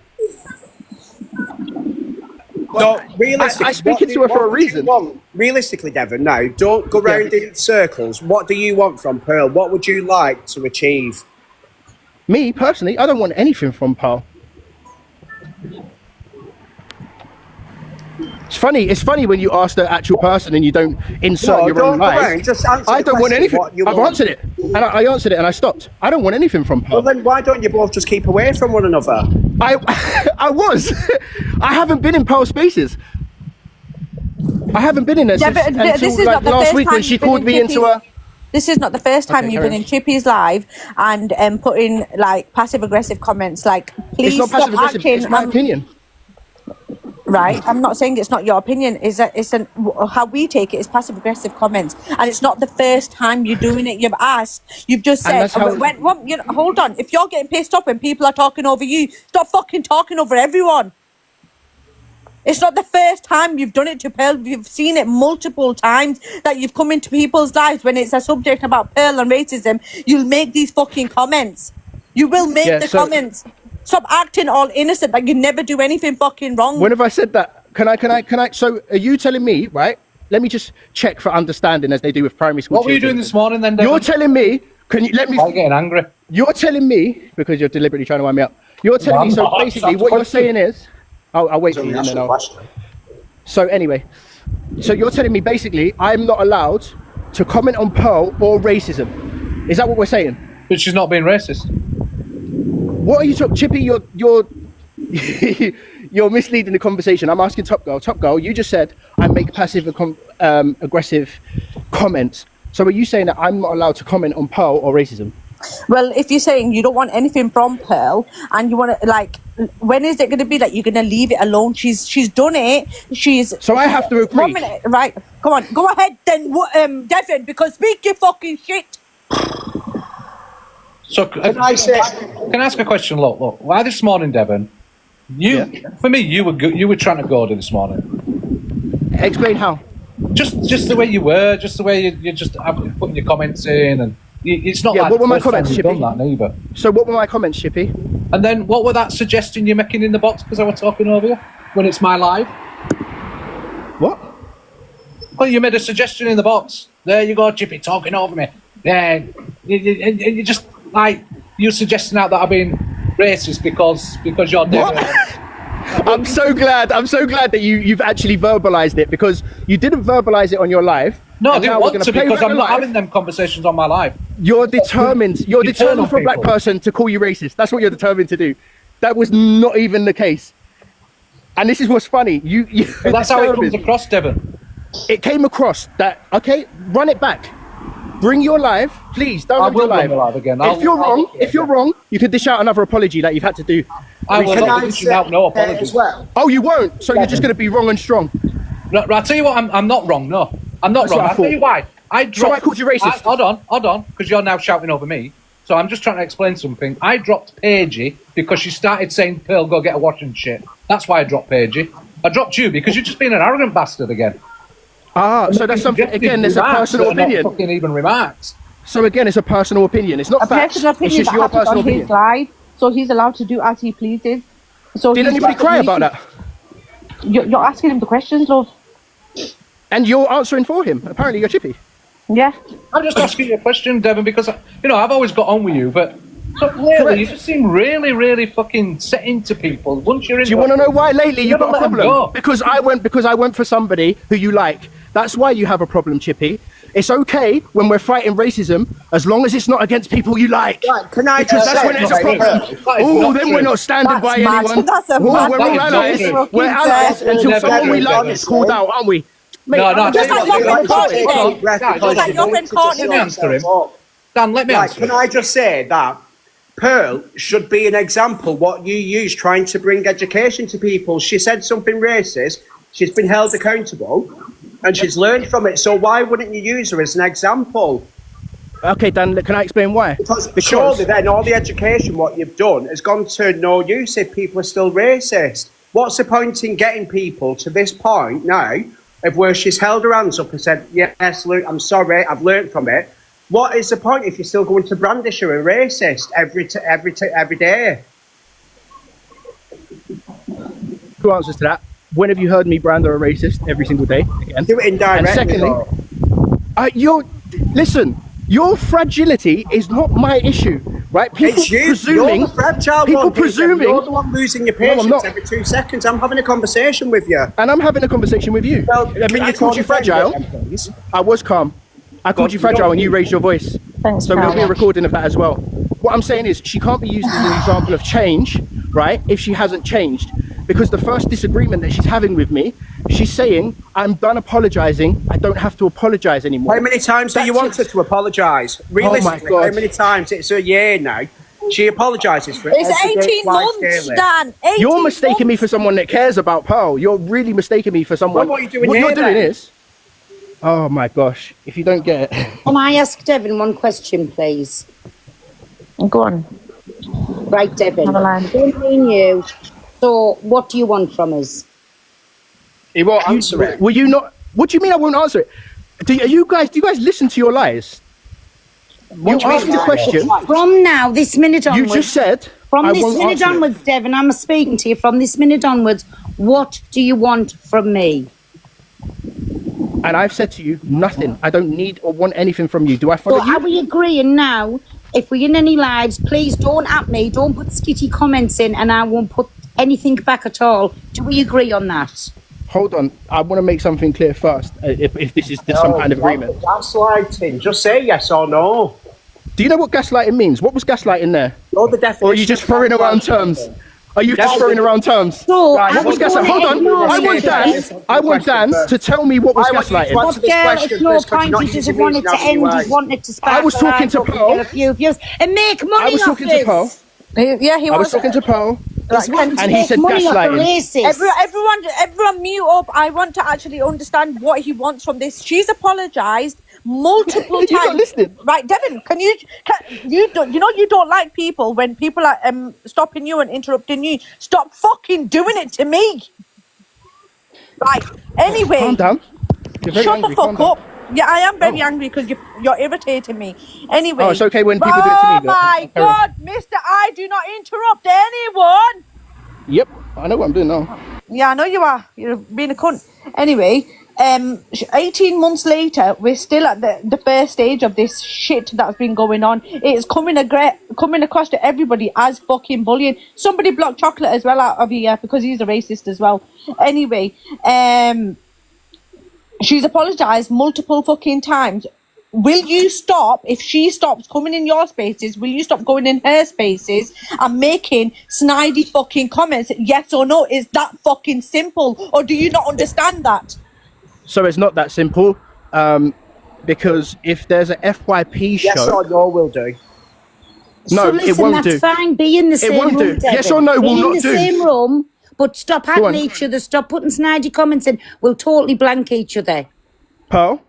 [SPEAKER 7] No, realistically,
[SPEAKER 2] I speaking to her for a reason.
[SPEAKER 7] Realistically, Devon, now, don't go round in circles. What do you want from Pearl? What would you like to achieve?
[SPEAKER 2] Me, personally, I don't want anything from Pearl. It's funny when you ask the actual person and you don't insert your own life. I don't want anything. I've answered it. And I answered it and I stopped. I don't want anything from Pearl.
[SPEAKER 7] Well, then why don't you both just keep away from one another?
[SPEAKER 2] I was. I haven't been in Pearl spaces. I haven't been in there since until like last week when she called me into a...
[SPEAKER 3] This is not the first time you've been in Chippy's live and putting like passive aggressive comments like, please
[SPEAKER 2] it's not passive aggressive, it's my opinion.
[SPEAKER 3] Right, I'm not saying it's not your opinion. How we take it is passive aggressive comments, and it's not the first time you're doing it. You've asked, you've just said. Hold on. If you're getting pissed off when people are talking over you, stop fucking talking over everyone. It's not the first time you've done it to Pearl. You've seen it multiple times that you've come into people's lives when it's a subject about Pearl and racism. You'll make these fucking comments. You will make comments. Stop acting all innocent like you never do anything fucking wrong.
[SPEAKER 2] When have I said that? Can I? So are you telling me, right? Let me just check for understanding as they do with primary school
[SPEAKER 8] What were you doing this morning then, Devon?
[SPEAKER 2] You're telling me, can you let me...
[SPEAKER 8] I'm getting angry.
[SPEAKER 2] You're telling me, because you're deliberately trying to wind me up. You're telling me, so basically what you're saying is... I'll wait for you and then I'll... So anyway, so you're telling me basically I'm not allowed to comment on Pearl or racism. Is that what we're saying?
[SPEAKER 8] But she's not being racist.
[SPEAKER 2] What are you talking, Chippy? You're you're misleading the conversation. I'm asking Top Girl. Top Girl, you just said I make passive aggressive comments. So are you saying that I'm not allowed to comment on Pearl or racism?
[SPEAKER 3] Well, if you're saying you don't want anything from Pearl and you want to, like, when is it going to be that you're going to leave it alone? She's done it.
[SPEAKER 2] So I have to agree.
[SPEAKER 3] 1 minute, right? Come on, go ahead then, Devon, because speak your fucking shit.
[SPEAKER 8] So can I ask a question? Look. Why this morning, Devon? For me, you were trying to go to this morning.
[SPEAKER 2] Explain how.
[SPEAKER 8] Just the way you were, just the way you're just putting your comments in, and it's not like
[SPEAKER 2] what were my comments,
[SPEAKER 8] Chippy? Done that neither.
[SPEAKER 2] So what were my comments, Chippy?
[SPEAKER 8] And then what were that suggestion you're making in the box because I was talking over you when it's my live?
[SPEAKER 2] What?
[SPEAKER 8] Well, you made a suggestion in the box. There you go, Chippy, talking over me. Yeah, you just like you're suggesting out that I've been racist because you're Devon.
[SPEAKER 2] I'm so glad that you've actually verbalized it, because you didn't verbalize it on your live.
[SPEAKER 8] No, I didn't want to, because I'm not having them conversations on my live.
[SPEAKER 2] You're determined for a black person to call you racist. That's what you're determined to do. That was not even the case. And this is what's funny.
[SPEAKER 8] Well, that's how it comes across, Devon.
[SPEAKER 2] it came across that, okay, run it back. Bring your live, please. Don't
[SPEAKER 8] I
[SPEAKER 2] run your
[SPEAKER 8] will run
[SPEAKER 2] live.
[SPEAKER 8] the live again.
[SPEAKER 2] If you're wrong, you can dish out another apology like you've had to do.
[SPEAKER 8] I will
[SPEAKER 7] Can
[SPEAKER 8] not
[SPEAKER 7] I
[SPEAKER 8] be dishing out no
[SPEAKER 7] say
[SPEAKER 8] apologies.
[SPEAKER 7] as well?
[SPEAKER 2] Oh, you won't. So you're just going to be wrong and strong.
[SPEAKER 8] Right, I'll tell you what, I'm not wrong, no. I'm not
[SPEAKER 2] That's
[SPEAKER 8] wrong.
[SPEAKER 2] what I
[SPEAKER 8] I'll tell you
[SPEAKER 2] thought.
[SPEAKER 8] why. I dropped,
[SPEAKER 2] called you racist?
[SPEAKER 8] Hold on, because you're now shouting over me. So I'm just trying to explain something. I dropped Paigey because she started saying, Pearl, go get a wash and shit. That's why I dropped Paigey. I dropped you because you're just being an arrogant bastard again.
[SPEAKER 2] So that's something, again, there's a personal opinion.
[SPEAKER 8] Fucking even remarks.
[SPEAKER 2] So again, it's a personal opinion. It's not
[SPEAKER 3] A
[SPEAKER 2] facts.
[SPEAKER 3] personal
[SPEAKER 2] It's
[SPEAKER 3] opinion
[SPEAKER 2] just
[SPEAKER 3] that
[SPEAKER 2] your
[SPEAKER 3] happens
[SPEAKER 2] personal
[SPEAKER 3] on his
[SPEAKER 2] opinion.
[SPEAKER 3] live, so he's allowed to do as he pleases. So
[SPEAKER 2] Did
[SPEAKER 3] he's
[SPEAKER 2] anybody
[SPEAKER 3] got
[SPEAKER 2] cry
[SPEAKER 3] permission-
[SPEAKER 2] about that?
[SPEAKER 3] You're asking him the questions, love.
[SPEAKER 2] And you're answering for him. Apparently you're chippy.
[SPEAKER 3] Yeah.
[SPEAKER 8] I'm just asking you a question, Devon, because, you know, I've always got on with you, but so lately you just seem really, really fucking set into people. Once you're in,
[SPEAKER 2] Do you want to know why lately you've
[SPEAKER 8] never
[SPEAKER 2] got a
[SPEAKER 8] let 'em
[SPEAKER 2] problem?
[SPEAKER 8] go.
[SPEAKER 2] Because I went for somebody who you like. That's why you have a problem, Chippy. It's okay when we're fighting racism, as long as it's not against people you like.
[SPEAKER 7] Right, can I
[SPEAKER 2] Because
[SPEAKER 7] just
[SPEAKER 2] that's
[SPEAKER 7] say,
[SPEAKER 2] when it's a
[SPEAKER 7] right,
[SPEAKER 2] problem.
[SPEAKER 8] That is
[SPEAKER 2] Oh,
[SPEAKER 8] not
[SPEAKER 2] then
[SPEAKER 8] true.
[SPEAKER 2] we're not standing by
[SPEAKER 3] That's mad.
[SPEAKER 2] anyone.
[SPEAKER 3] That's a
[SPEAKER 2] Oh,
[SPEAKER 3] mad-
[SPEAKER 2] we're
[SPEAKER 8] that
[SPEAKER 2] all
[SPEAKER 8] is not
[SPEAKER 2] allies.
[SPEAKER 8] true.
[SPEAKER 2] We're allies until
[SPEAKER 8] Never
[SPEAKER 2] someone we
[SPEAKER 8] true,
[SPEAKER 2] like
[SPEAKER 8] Devon.
[SPEAKER 2] gets called out, aren't we? Mate,
[SPEAKER 8] No, no,
[SPEAKER 2] I'm
[SPEAKER 3] Just
[SPEAKER 2] saying
[SPEAKER 3] like
[SPEAKER 2] that
[SPEAKER 3] your
[SPEAKER 2] we're
[SPEAKER 3] friend
[SPEAKER 2] not
[SPEAKER 3] Courtney
[SPEAKER 2] saying-
[SPEAKER 3] did.
[SPEAKER 8] Guys,
[SPEAKER 3] Just like your friend Courtney
[SPEAKER 8] let me answer him. Dan, let me
[SPEAKER 7] Right,
[SPEAKER 8] answer
[SPEAKER 7] can
[SPEAKER 8] him.
[SPEAKER 7] I just say that Pearl should be an example what you use trying to bring education to people. She said something racist, she's been held accountable, and she's learned from it. So why wouldn't you use her as an example?
[SPEAKER 2] Okay, Dan, can I explain why?
[SPEAKER 7] Because surely then all the education what you've done has gone to no use if people are still racist. What's the point in getting people to this point now of where she's held her hands up and said, yes, look, I'm sorry, I've learned from it. What is the point if you're still going to brandish her a racist every day?
[SPEAKER 2] Two answers to that. When have you heard me brand her a racist? Every single day. Again.
[SPEAKER 7] Do it indirectly.
[SPEAKER 2] And secondly, listen, your fragility is not my issue, right? People
[SPEAKER 7] It's you.
[SPEAKER 2] presuming,
[SPEAKER 7] You're the fragile
[SPEAKER 2] people
[SPEAKER 7] one, Peter.
[SPEAKER 2] presuming,
[SPEAKER 7] You're the one losing your
[SPEAKER 2] No, I'm
[SPEAKER 7] patience
[SPEAKER 2] not.
[SPEAKER 7] every 2 seconds. I'm having a conversation with you.
[SPEAKER 2] and I'm having a conversation with you.
[SPEAKER 7] Well,
[SPEAKER 2] I mean, I called you fragile.
[SPEAKER 7] please?
[SPEAKER 2] I was calm. I called you fragile and you raised your voice.
[SPEAKER 3] Thanks,
[SPEAKER 2] So there'll be a
[SPEAKER 3] Carla.
[SPEAKER 2] recording of that as well. What I'm saying is she can't be used as an example of change, right, if she hasn't changed. Because the first disagreement that she's having with me, she's saying, I'm done apologising, I don't have to apologise anymore.
[SPEAKER 7] How many times do you
[SPEAKER 2] That's
[SPEAKER 7] want her
[SPEAKER 2] it.
[SPEAKER 7] to apologise? Realistically,
[SPEAKER 2] God.
[SPEAKER 7] how many times? It's a year now. She apologises for it.
[SPEAKER 3] It's
[SPEAKER 7] every day,
[SPEAKER 3] 18
[SPEAKER 7] twice
[SPEAKER 3] months,
[SPEAKER 7] daily.
[SPEAKER 3] Dan. 18
[SPEAKER 2] You're mistaking me
[SPEAKER 3] months.
[SPEAKER 2] for someone that cares about Pearl. You're really mistaking me for someone.
[SPEAKER 7] Well, what are you doing
[SPEAKER 2] What
[SPEAKER 7] here,
[SPEAKER 2] you're doing
[SPEAKER 7] then?
[SPEAKER 2] is, oh my gosh, if you don't get it.
[SPEAKER 1] Can I ask Devon one question, please?
[SPEAKER 3] Go on.
[SPEAKER 1] Right, Devon.
[SPEAKER 3] Have a line.
[SPEAKER 1] Between me and you. So, what do you want from us?
[SPEAKER 7] He won't answer it.
[SPEAKER 2] Will you not? What do you mean I won't answer it? Do you guys listen to your lies? You asked me the question.
[SPEAKER 1] From now, this minute
[SPEAKER 2] You
[SPEAKER 1] onwards.
[SPEAKER 2] just said
[SPEAKER 1] From
[SPEAKER 2] I
[SPEAKER 1] this
[SPEAKER 2] won't
[SPEAKER 1] minute
[SPEAKER 2] answer it.
[SPEAKER 1] onwards, Devon, I'm speaking to you. From this minute onwards, what do you want from me?
[SPEAKER 2] And I've said to you nothing. I don't need or want anything from you. Do I follow
[SPEAKER 1] So, are
[SPEAKER 2] you?
[SPEAKER 1] we agreeing now? If we're in any lives, please don't at me. Don't put skitty comments in, and I won't put anything back at all. Do we agree on that?
[SPEAKER 2] Hold on. I want to make something clear first. If this is some kind of agreement.
[SPEAKER 7] Gaslighting. Just say yes or no.
[SPEAKER 2] Do you know what gaslighting means? What was gaslighting there?
[SPEAKER 7] Know the definition.
[SPEAKER 2] Or are you just
[SPEAKER 7] of
[SPEAKER 2] throwing around
[SPEAKER 7] gaslighting.
[SPEAKER 2] terms? Are you just throwing around terms?
[SPEAKER 1] So,
[SPEAKER 7] Right,
[SPEAKER 1] I'm
[SPEAKER 2] What was
[SPEAKER 1] gonna
[SPEAKER 2] gaslighting? Hold on.
[SPEAKER 1] ignore
[SPEAKER 2] I want
[SPEAKER 1] you.
[SPEAKER 2] Dan to tell me what was
[SPEAKER 7] I want you to
[SPEAKER 2] gaslighting.
[SPEAKER 7] answer this
[SPEAKER 1] Girl,
[SPEAKER 7] question
[SPEAKER 1] it's no
[SPEAKER 7] first, 'cause you're
[SPEAKER 1] point.
[SPEAKER 7] not
[SPEAKER 1] He doesn't
[SPEAKER 7] using
[SPEAKER 1] want
[SPEAKER 7] me
[SPEAKER 1] it to
[SPEAKER 7] as an
[SPEAKER 1] end.
[SPEAKER 7] argument.
[SPEAKER 1] He's wanting it to spark.
[SPEAKER 2] I was talking to Pearl.
[SPEAKER 1] Get a few views and make money
[SPEAKER 2] I was
[SPEAKER 1] off
[SPEAKER 2] talking to
[SPEAKER 1] this.
[SPEAKER 2] Pearl.
[SPEAKER 3] Yeah, he
[SPEAKER 2] I was
[SPEAKER 3] wants
[SPEAKER 2] talking to Pearl.
[SPEAKER 1] He's wanting to
[SPEAKER 2] And he
[SPEAKER 1] make
[SPEAKER 2] said
[SPEAKER 1] money off the
[SPEAKER 2] gaslighting.
[SPEAKER 1] racist.
[SPEAKER 3] Everyone mute up. I want to actually understand what he wants from this. She's apologized multiple
[SPEAKER 2] You're not
[SPEAKER 3] times.
[SPEAKER 2] listening.
[SPEAKER 3] Right, Devon, you don't like people when people are stopping you and interrupting you. Stop fucking doing it to me. Right. Anyway,
[SPEAKER 2] Calm down. You're very
[SPEAKER 3] shut
[SPEAKER 2] angry.
[SPEAKER 3] the
[SPEAKER 2] Calm
[SPEAKER 3] fuck
[SPEAKER 2] down.
[SPEAKER 3] up. Yeah, I am very angry because you're irritating me. Anyway.
[SPEAKER 2] Oh, it's okay when people do it to me,
[SPEAKER 3] Oh
[SPEAKER 2] girl.
[SPEAKER 3] my
[SPEAKER 2] Carry on.
[SPEAKER 3] God, Mister, I do not interrupt anyone.
[SPEAKER 2] Yep. I know what I'm doing now.
[SPEAKER 3] Yeah, I know you are. You're being a cunt. Anyway, 18 months later, we're still at the first stage of this shit that's been going on. It's coming across to everybody as fucking bullying. Somebody blocked Chocolate as well out of here because he's a racist as well. Anyway, she's apologized multiple fucking times. Will you stop, if she stops coming in your spaces, will you stop going in her spaces and making snidey fucking comments? Yes or no? Is that fucking simple? Or do you not understand that?
[SPEAKER 2] So it's not that simple. Because if there's a FYP show,
[SPEAKER 7] Yes or no will do.
[SPEAKER 2] no,
[SPEAKER 1] so listen,
[SPEAKER 2] it won't
[SPEAKER 1] that's
[SPEAKER 2] do.
[SPEAKER 1] fine. Be in the same
[SPEAKER 2] won't
[SPEAKER 1] room.
[SPEAKER 2] do.
[SPEAKER 1] Devin.
[SPEAKER 2] Yes or no
[SPEAKER 1] Be
[SPEAKER 2] will
[SPEAKER 1] in
[SPEAKER 2] not
[SPEAKER 1] the
[SPEAKER 2] do.
[SPEAKER 1] same room, but stop
[SPEAKER 2] Go
[SPEAKER 1] hitting
[SPEAKER 2] on.
[SPEAKER 1] each other. Stop putting snidey comments in. We'll totally blank each other.
[SPEAKER 2] Pearl,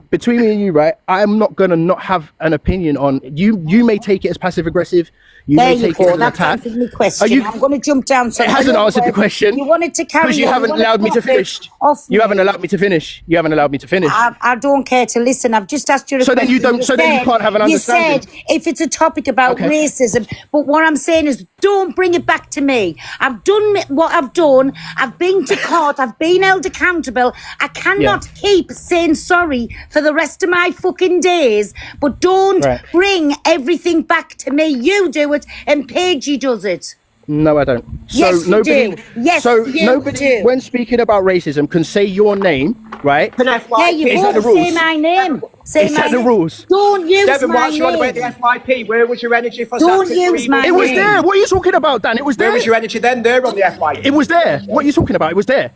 [SPEAKER 2] between me and you, right? I'm not gonna not have an opinion on you. You may take it as passive aggressive. You
[SPEAKER 1] There
[SPEAKER 2] may
[SPEAKER 1] you
[SPEAKER 2] take it
[SPEAKER 1] go.
[SPEAKER 2] as an
[SPEAKER 1] That's
[SPEAKER 2] attack.
[SPEAKER 1] answered my question.
[SPEAKER 2] Are you-
[SPEAKER 1] I'm going to jump down. So
[SPEAKER 2] It hasn't answered the question.
[SPEAKER 1] You wanted to carry
[SPEAKER 2] Because you
[SPEAKER 1] on.
[SPEAKER 2] haven't
[SPEAKER 1] wanted
[SPEAKER 2] allowed me to
[SPEAKER 1] profit
[SPEAKER 2] finish.
[SPEAKER 1] off
[SPEAKER 2] You
[SPEAKER 1] me.
[SPEAKER 2] haven't allowed me to finish. You haven't allowed me to finish.
[SPEAKER 1] I don't care to listen. I've just asked you a
[SPEAKER 2] So then
[SPEAKER 1] question.
[SPEAKER 2] you don't- so then you can't have an understanding.
[SPEAKER 1] You said if it's a topic about
[SPEAKER 2] Okay.
[SPEAKER 1] racism, but what I'm saying is don't bring it back to me. I've done what I've done. I've been to court. I've been held accountable. I cannot keep saying sorry for the rest of my fucking days, but don't
[SPEAKER 2] Right.
[SPEAKER 1] bring everything back to me. You do it and Paigey does it.
[SPEAKER 2] No, I don't. So
[SPEAKER 1] Yes, you
[SPEAKER 2] nobody.
[SPEAKER 1] do. Yes,
[SPEAKER 2] so
[SPEAKER 1] you
[SPEAKER 2] nobody,
[SPEAKER 1] do.
[SPEAKER 2] when speaking about racism, can say your name, right?
[SPEAKER 7] Can
[SPEAKER 1] Yeah,
[SPEAKER 7] FYP?
[SPEAKER 1] you
[SPEAKER 2] Is that the
[SPEAKER 1] won't say
[SPEAKER 2] rules?
[SPEAKER 1] my name. Say
[SPEAKER 2] Is
[SPEAKER 1] my
[SPEAKER 2] that the
[SPEAKER 1] name.
[SPEAKER 2] rules?
[SPEAKER 1] Don't use
[SPEAKER 7] Devin,
[SPEAKER 1] my
[SPEAKER 7] whilst you're on about the
[SPEAKER 1] name.
[SPEAKER 7] FYP, where was your energy for
[SPEAKER 1] Don't
[SPEAKER 7] Saturday
[SPEAKER 1] use my
[SPEAKER 2] It was
[SPEAKER 1] name.
[SPEAKER 2] there. What are you talking about, Dan? It was
[SPEAKER 7] Where
[SPEAKER 2] there.
[SPEAKER 7] was your energy then? There on the FYP.
[SPEAKER 2] It was there. What are you talking about? It was there.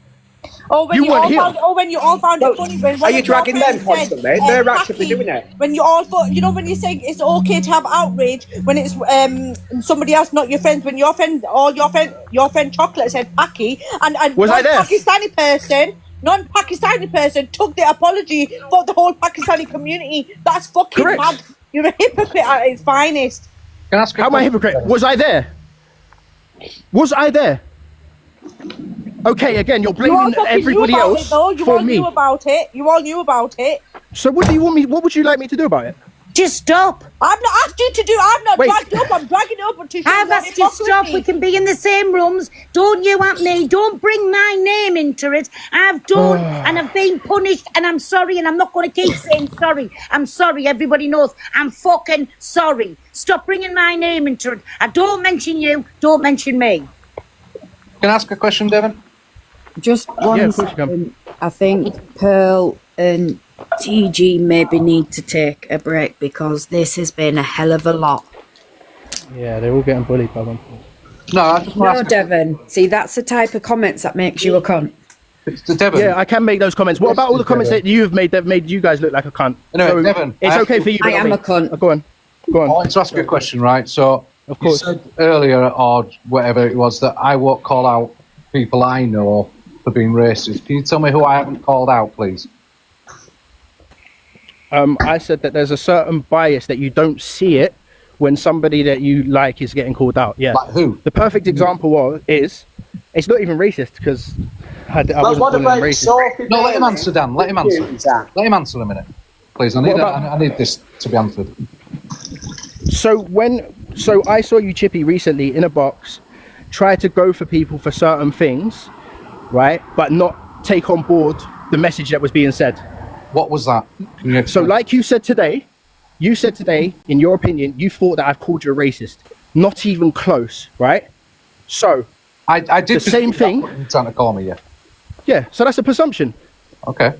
[SPEAKER 3] Or when
[SPEAKER 2] You
[SPEAKER 3] you,
[SPEAKER 2] weren't
[SPEAKER 3] all
[SPEAKER 2] here.
[SPEAKER 3] found, or when you all found it funny. When
[SPEAKER 7] Are
[SPEAKER 3] one
[SPEAKER 7] you
[SPEAKER 3] of your
[SPEAKER 7] dragging them
[SPEAKER 3] friends said,
[SPEAKER 7] constantly? They're actively
[SPEAKER 3] Paki,
[SPEAKER 7] doing it.
[SPEAKER 3] When you all thought, you know, when you say it's okay to have outrage when it's somebody else, not your friends. When your friend or your friend Chocolate said Paki, and
[SPEAKER 2] Was I there?
[SPEAKER 3] non-Pakistani person. Non-Pakistani person took the apology for the whole Pakistani community. That's fucking
[SPEAKER 2] Correct.
[SPEAKER 3] mad. You're a hypocrite at its finest.
[SPEAKER 8] Can I ask a
[SPEAKER 2] How am I a
[SPEAKER 8] question?
[SPEAKER 2] hypocrite? Was I there? Was I there? Okay, again, you're
[SPEAKER 3] You all
[SPEAKER 2] blaming
[SPEAKER 3] fucking
[SPEAKER 2] everybody
[SPEAKER 3] knew about
[SPEAKER 2] else
[SPEAKER 3] it, though. You
[SPEAKER 2] for
[SPEAKER 3] all
[SPEAKER 2] me.
[SPEAKER 3] knew about it. You all knew about it.
[SPEAKER 2] So what do you want me? What would you like me to do about it?
[SPEAKER 1] Just stop.
[SPEAKER 3] I've not asked you to do. I've not
[SPEAKER 2] Wait.
[SPEAKER 3] dragged up. I'm dragging it up to show
[SPEAKER 1] I've
[SPEAKER 3] your
[SPEAKER 1] asked you to stop. We
[SPEAKER 3] hypocrisy.
[SPEAKER 1] can be in the same rooms. Don't you at me. Don't bring my name into it. I've done and I've been punished and I'm sorry and I'm not going to keep saying sorry. I'm sorry. Everybody knows. I'm fucking sorry. Stop bringing my name into it. I don't mention you. Don't mention me.
[SPEAKER 8] Can I ask a question, Devin?
[SPEAKER 5] Just one
[SPEAKER 2] Yeah, of course you can.
[SPEAKER 5] second. I think Pearl and TG maybe need to take a break because this has been a hell of a lot.
[SPEAKER 2] Yeah, they're all getting bullied by one point.
[SPEAKER 8] No, I just
[SPEAKER 5] No,
[SPEAKER 8] want to ask
[SPEAKER 5] Devin. See, that's the type of comments that makes you a cunt.
[SPEAKER 8] to Devin.
[SPEAKER 2] Yeah, I can make those comments. What
[SPEAKER 8] Yes,
[SPEAKER 2] about all the comments
[SPEAKER 8] Devin.
[SPEAKER 2] that you have made that have made you guys look like a cunt?
[SPEAKER 8] Anyway, Devin,
[SPEAKER 2] it's
[SPEAKER 8] I have
[SPEAKER 2] okay
[SPEAKER 8] to-
[SPEAKER 2] for you. but
[SPEAKER 5] I
[SPEAKER 2] not
[SPEAKER 5] am
[SPEAKER 2] me.
[SPEAKER 5] a cunt.
[SPEAKER 2] Oh, go on. Go
[SPEAKER 8] I
[SPEAKER 2] on.
[SPEAKER 8] wanted to ask you a question, right? So,
[SPEAKER 2] Of course.
[SPEAKER 8] you said earlier, or whatever it was, that I won't call out people I know for being racist. Can you tell me who I haven't called out, please?
[SPEAKER 2] I said that there's a certain bias that you don't see it when somebody that you like is getting called out. Yeah.
[SPEAKER 8] Like who?
[SPEAKER 2] The perfect example is it's not even racist because I wasn't
[SPEAKER 7] What
[SPEAKER 2] calling them
[SPEAKER 7] about
[SPEAKER 2] racist.
[SPEAKER 7] Sophie
[SPEAKER 8] No, let him
[SPEAKER 7] Bailey?
[SPEAKER 8] answer, Dan. Let him answer. Let him answer a minute, please. I need,
[SPEAKER 2] What about-
[SPEAKER 8] I need this to be answered.
[SPEAKER 2] So I saw you, Chippy, recently in a box, try to go for people for certain things, right? But not take on board the message that was being said.
[SPEAKER 8] What was that? Can you
[SPEAKER 2] So
[SPEAKER 8] explain?
[SPEAKER 2] like you said today, in your opinion, you thought that I've called you a racist. Not even close, right? So,
[SPEAKER 8] I did
[SPEAKER 2] the same
[SPEAKER 8] that's
[SPEAKER 2] thing.
[SPEAKER 8] what you're trying to call me, yeah.
[SPEAKER 2] yeah, so that's a presumption.
[SPEAKER 8] Okay.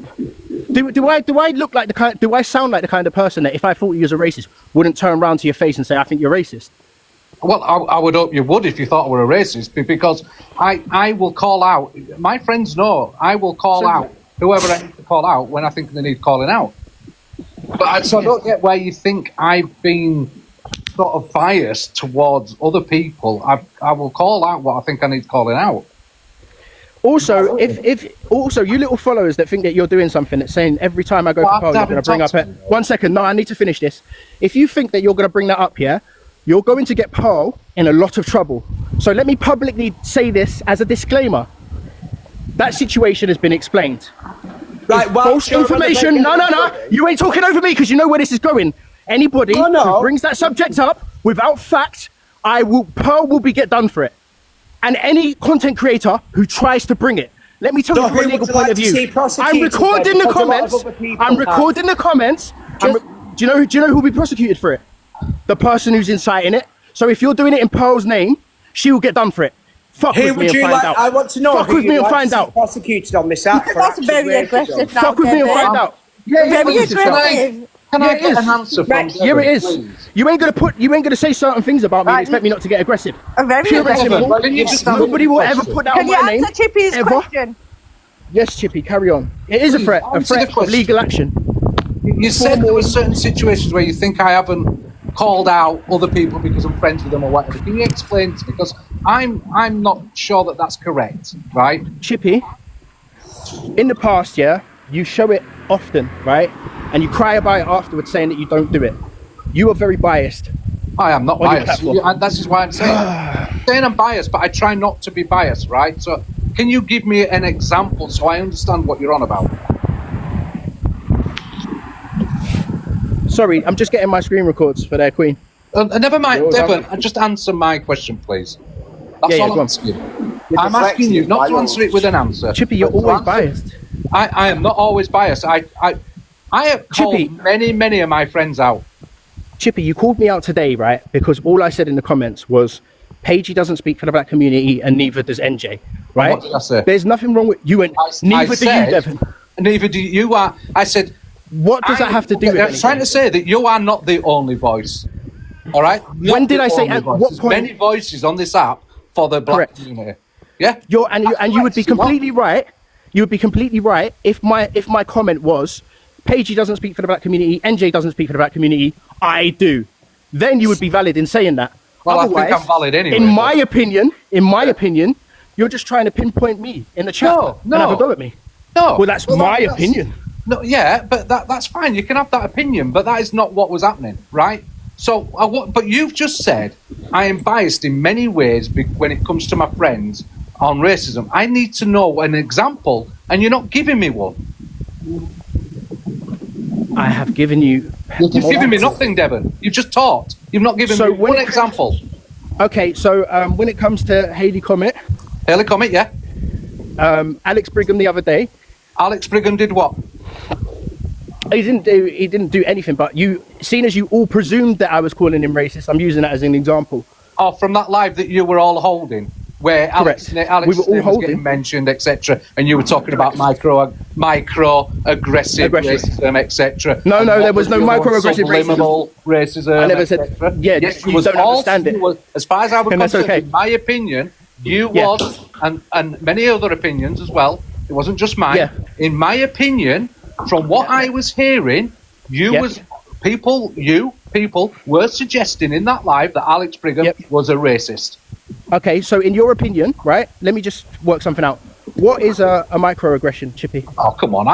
[SPEAKER 2] Do I look like the kind? Do I sound like the kind of person that if I thought you was a racist, wouldn't turn around to your face and say, "I think you're racist"?
[SPEAKER 8] Well, I would hope you would if you thought I were a racist, because I will call out. My friends know I will call out whoever I need to call out when I think they need calling out. But I don't get where you think I've been sort of biased towards other people. I will call out what I think I need calling out.
[SPEAKER 2] Also, if also you little followers that think that you're doing something that's saying every time I go
[SPEAKER 8] Well,
[SPEAKER 2] for poll, you're going to bring up
[SPEAKER 8] talk
[SPEAKER 2] it.
[SPEAKER 8] to me.
[SPEAKER 2] 1 second, no, I need to finish this. If you think that you're going to bring that up here, you're going to get Pearl in a lot of trouble. So let me publicly say this as a disclaimer. That situation has been explained.
[SPEAKER 7] Right,
[SPEAKER 2] If
[SPEAKER 7] well,
[SPEAKER 2] false
[SPEAKER 7] sure,
[SPEAKER 2] information. No. You ain't talking over me because you know where this is going. Anybody
[SPEAKER 7] no.
[SPEAKER 2] who brings that subject up without fact, Pearl will get done for it. And any content creator who tries to bring it. Let me tell you
[SPEAKER 7] So
[SPEAKER 2] from a
[SPEAKER 7] who
[SPEAKER 2] legal
[SPEAKER 7] would you
[SPEAKER 2] point
[SPEAKER 7] like
[SPEAKER 2] of
[SPEAKER 7] to
[SPEAKER 2] view.
[SPEAKER 7] see prosecuted
[SPEAKER 2] I'm recording
[SPEAKER 7] then?
[SPEAKER 2] the
[SPEAKER 7] Because a lot of
[SPEAKER 2] comments.
[SPEAKER 7] other people
[SPEAKER 2] I'm recording the comments. Do you know who will be prosecuted for it? The person who's inciting it. So if you're doing it in Pearl's name, she will get done for it. Fuck
[SPEAKER 7] Who
[SPEAKER 2] with me
[SPEAKER 7] would
[SPEAKER 2] and
[SPEAKER 7] you
[SPEAKER 2] find
[SPEAKER 7] like?
[SPEAKER 2] out.
[SPEAKER 7] I want to know.
[SPEAKER 2] Fuck
[SPEAKER 7] who
[SPEAKER 2] with
[SPEAKER 7] you'd
[SPEAKER 2] me and
[SPEAKER 7] like to
[SPEAKER 2] find
[SPEAKER 7] see
[SPEAKER 2] out.
[SPEAKER 7] prosecuted on this act. for
[SPEAKER 3] That's
[SPEAKER 7] active
[SPEAKER 3] very
[SPEAKER 7] racism.
[SPEAKER 3] aggressive now.
[SPEAKER 2] Fuck with me and
[SPEAKER 3] Devin.
[SPEAKER 2] find out. Yeah,
[SPEAKER 3] Very
[SPEAKER 2] it is.
[SPEAKER 3] aggressive.
[SPEAKER 8] Can
[SPEAKER 2] Yeah,
[SPEAKER 8] I
[SPEAKER 2] it
[SPEAKER 8] get
[SPEAKER 2] is.
[SPEAKER 8] an answer from
[SPEAKER 5] Right.
[SPEAKER 8] Devin,
[SPEAKER 2] Yeah, it is.
[SPEAKER 8] please?
[SPEAKER 2] You ain't gonna say certain things about me and
[SPEAKER 3] Right.
[SPEAKER 2] expect me not to get aggressive.
[SPEAKER 3] Very
[SPEAKER 2] Pure and
[SPEAKER 3] aggressive.
[SPEAKER 2] simple.
[SPEAKER 8] Can you just answer
[SPEAKER 2] Nobody
[SPEAKER 8] the
[SPEAKER 2] will ever
[SPEAKER 8] question?
[SPEAKER 2] put that
[SPEAKER 3] Can
[SPEAKER 2] on
[SPEAKER 3] you
[SPEAKER 2] my name.
[SPEAKER 3] answer Chippy's
[SPEAKER 2] Ever.
[SPEAKER 3] question?
[SPEAKER 2] Yes, Chippy, carry on. It is a threat of legal action.
[SPEAKER 8] You said there were certain situations where you think I haven't called out other people because I'm friends with them or whatever. Can you explain to me? Because I'm not sure that that's correct, right?
[SPEAKER 2] Chippy, in the past, yeah, you show it often, right? And you cry about it afterwards saying that you don't do it. You are very biased.
[SPEAKER 8] I am not
[SPEAKER 2] on your
[SPEAKER 8] biased.
[SPEAKER 2] platform.
[SPEAKER 8] That's just why I'm saying I'm biased, but I try not to be biased, right? So can you give me an example so I understand what you're on about?
[SPEAKER 2] Sorry, I'm just getting my screen records for their queen.
[SPEAKER 8] Never mind, Devon, just answer my question, please. That's all I'm asking. I'm asking you not to answer it with an answer.
[SPEAKER 2] Chippy, you're always biased.
[SPEAKER 8] I am not always biased. I have called many of my friends out.
[SPEAKER 2] Chippy, you called me out today, right? Because all I said in the comments was, Paigey doesn't speak for the black community and neither does NJ, right?
[SPEAKER 8] What did I say?
[SPEAKER 2] There's nothing wrong with you and neither do you, Devon.
[SPEAKER 8] Neither do you. I said...
[SPEAKER 2] What does that have to do with anything?
[SPEAKER 8] I'm trying to say that you are not the only voice. All right?
[SPEAKER 2] When did I say at what point?
[SPEAKER 8] There's many voices on this app for the black community. Yeah?
[SPEAKER 2] You would be completely right. You would be completely right if my comment was, Paigey doesn't speak for the black community, NJ doesn't speak for the black community, I do. Then you would be valid in saying that.
[SPEAKER 8] Well,
[SPEAKER 2] otherwise,
[SPEAKER 8] I think I'm valid anyway.
[SPEAKER 2] In my opinion, you're just trying to pinpoint me in the chat and have a go at me.
[SPEAKER 8] No.
[SPEAKER 2] Well, that's my opinion.
[SPEAKER 8] No, yeah, but that's fine. You can have that opinion, but that is not what was happening, right? So, but you've just said I am biased in many ways when it comes to my friends on racism. I need to know an example, and you're not giving me one.
[SPEAKER 2] I have given you...
[SPEAKER 8] You've given me nothing, Devon. You've just talked. You've not given me one example.
[SPEAKER 2] Okay, so when it comes to Haley Comet...
[SPEAKER 8] Haley Comet, yeah.
[SPEAKER 2] Alex Brigham the other day...
[SPEAKER 8] Alex Brigham did what?
[SPEAKER 2] He didn't do anything, but seeing as you all presumed that I was calling him racist, I'm using that as an example.
[SPEAKER 8] Oh, from that live that you were all holding, where Alex we were all was getting mentioned, etc., and you were talking about micro aggressive racism, etc.
[SPEAKER 2] No, there was no microaggressive racism.
[SPEAKER 8] I
[SPEAKER 2] never said. Yeah, yes, you don't understand it.
[SPEAKER 8] As far as I was concerned, in my opinion, you was, and many other opinions as well. It wasn't just mine. Yeah. In my opinion, from what I was hearing, people were suggesting in that live that Alex Brigham was a racist.
[SPEAKER 2] Okay, so in your opinion, right? Let me just work something out. What is a microaggression, Chippy?
[SPEAKER 8] Oh, come on!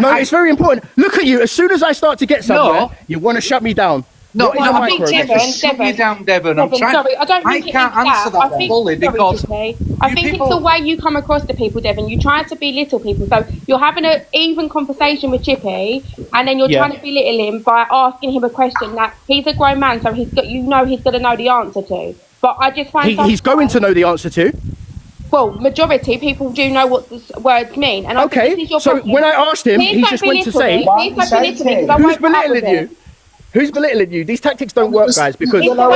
[SPEAKER 2] No, it's very important. Look at you. As soon as I start to get somewhere, you want to shut me down.
[SPEAKER 6] No, I think
[SPEAKER 8] Shut me down, Devon.
[SPEAKER 6] Sorry, I don't think
[SPEAKER 8] can't answer that fully because
[SPEAKER 6] I think it's the way you come across to people, Devon. You try to belittle people, so you're having an even conversation with Chippy, and then you're trying to belittle him by asking him a question that he's a grown man, so he's got he's got to know the answer to. But I just find
[SPEAKER 2] he's going to know the answer to.
[SPEAKER 6] Well, majority people do know what the words mean, and I think this is your problem.
[SPEAKER 2] When I asked him, he just went to say, "Who's belittling you? Who's belittling you? These tactics don't work, guys, because
[SPEAKER 6] it's the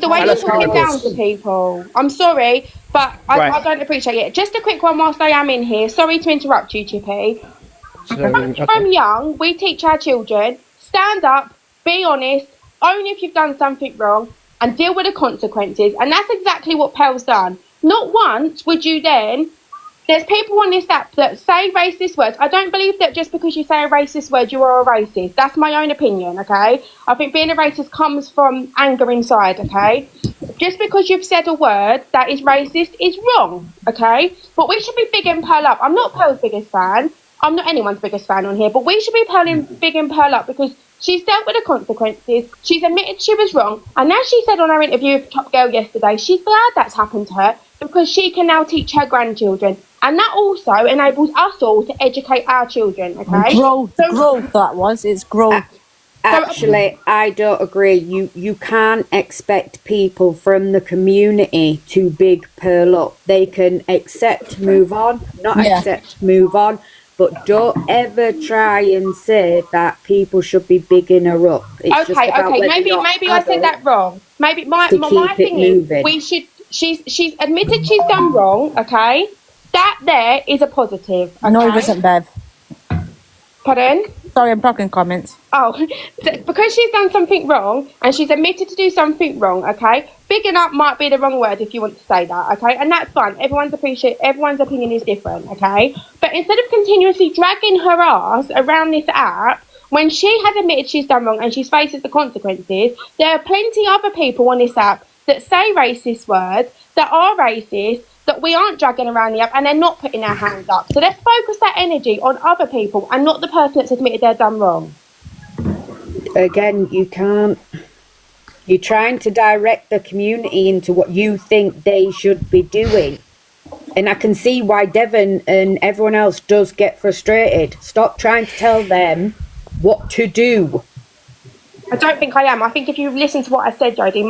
[SPEAKER 6] way you're talking down to people. I'm sorry, but I don't appreciate it. Just a quick one whilst I am in here. Sorry to interrupt you, Chippy. From young, we teach our children, stand up, be honest, own if you've done something wrong, and deal with the consequences. And that's exactly what Pel's done. Not once would you then... There's people on this app that say racist words. I don't believe that just because you say a racist word, you are a racist. That's my own opinion, okay? I think being a racist comes from anger inside, okay? Just because you've said a word that is racist is wrong, okay? But we should be bigging Pearl up. I'm not Pearl's biggest fan. I'm not anyone's biggest fan on here. But we should be bigging Pearl up because she's dealt with the consequences. She's admitted she was wrong. And as she said on her interview with Top Girl yesterday, she's glad that's happened to her because she can now teach her grandchildren. And that also enables us all to educate our children, okay?
[SPEAKER 3] Growth, that was. It's growth.
[SPEAKER 5] Actually, I don't agree. You can't expect people from the community to big Pearl up. They can accept, move on, not accept, move on. But don't ever try and say that people should be bigging her up. It's
[SPEAKER 6] okay. Maybe I said that wrong. Maybe my thing is she's admitted she's done wrong, okay? That there is a positive. Okay?
[SPEAKER 3] No, it wasn't, Bev.
[SPEAKER 6] Pardon?
[SPEAKER 3] Sorry, I'm talking comments.
[SPEAKER 6] Oh, so because she's done something wrong and she's admitted to do something wrong, okay? Bigging up might be the wrong word if you want to say that, okay? And that's fine. Everyone's opinion is different, okay? But instead of continuously dragging her ass around this app, when she has admitted she's done wrong and she faces the consequences, there are plenty other people on this app that say racist words, that are racist, that we aren't dragging around the app, and they're not putting their hands up. So let's focus that energy on other people and not the person that's admitted they're done wrong.
[SPEAKER 5] Again, you can't. You're trying to direct the community into what you think they should be doing. And I can see why Devon and everyone else does get frustrated. Stop trying to tell them what to do.
[SPEAKER 6] I don't think I am. I think if you listen to what I said, Jodie,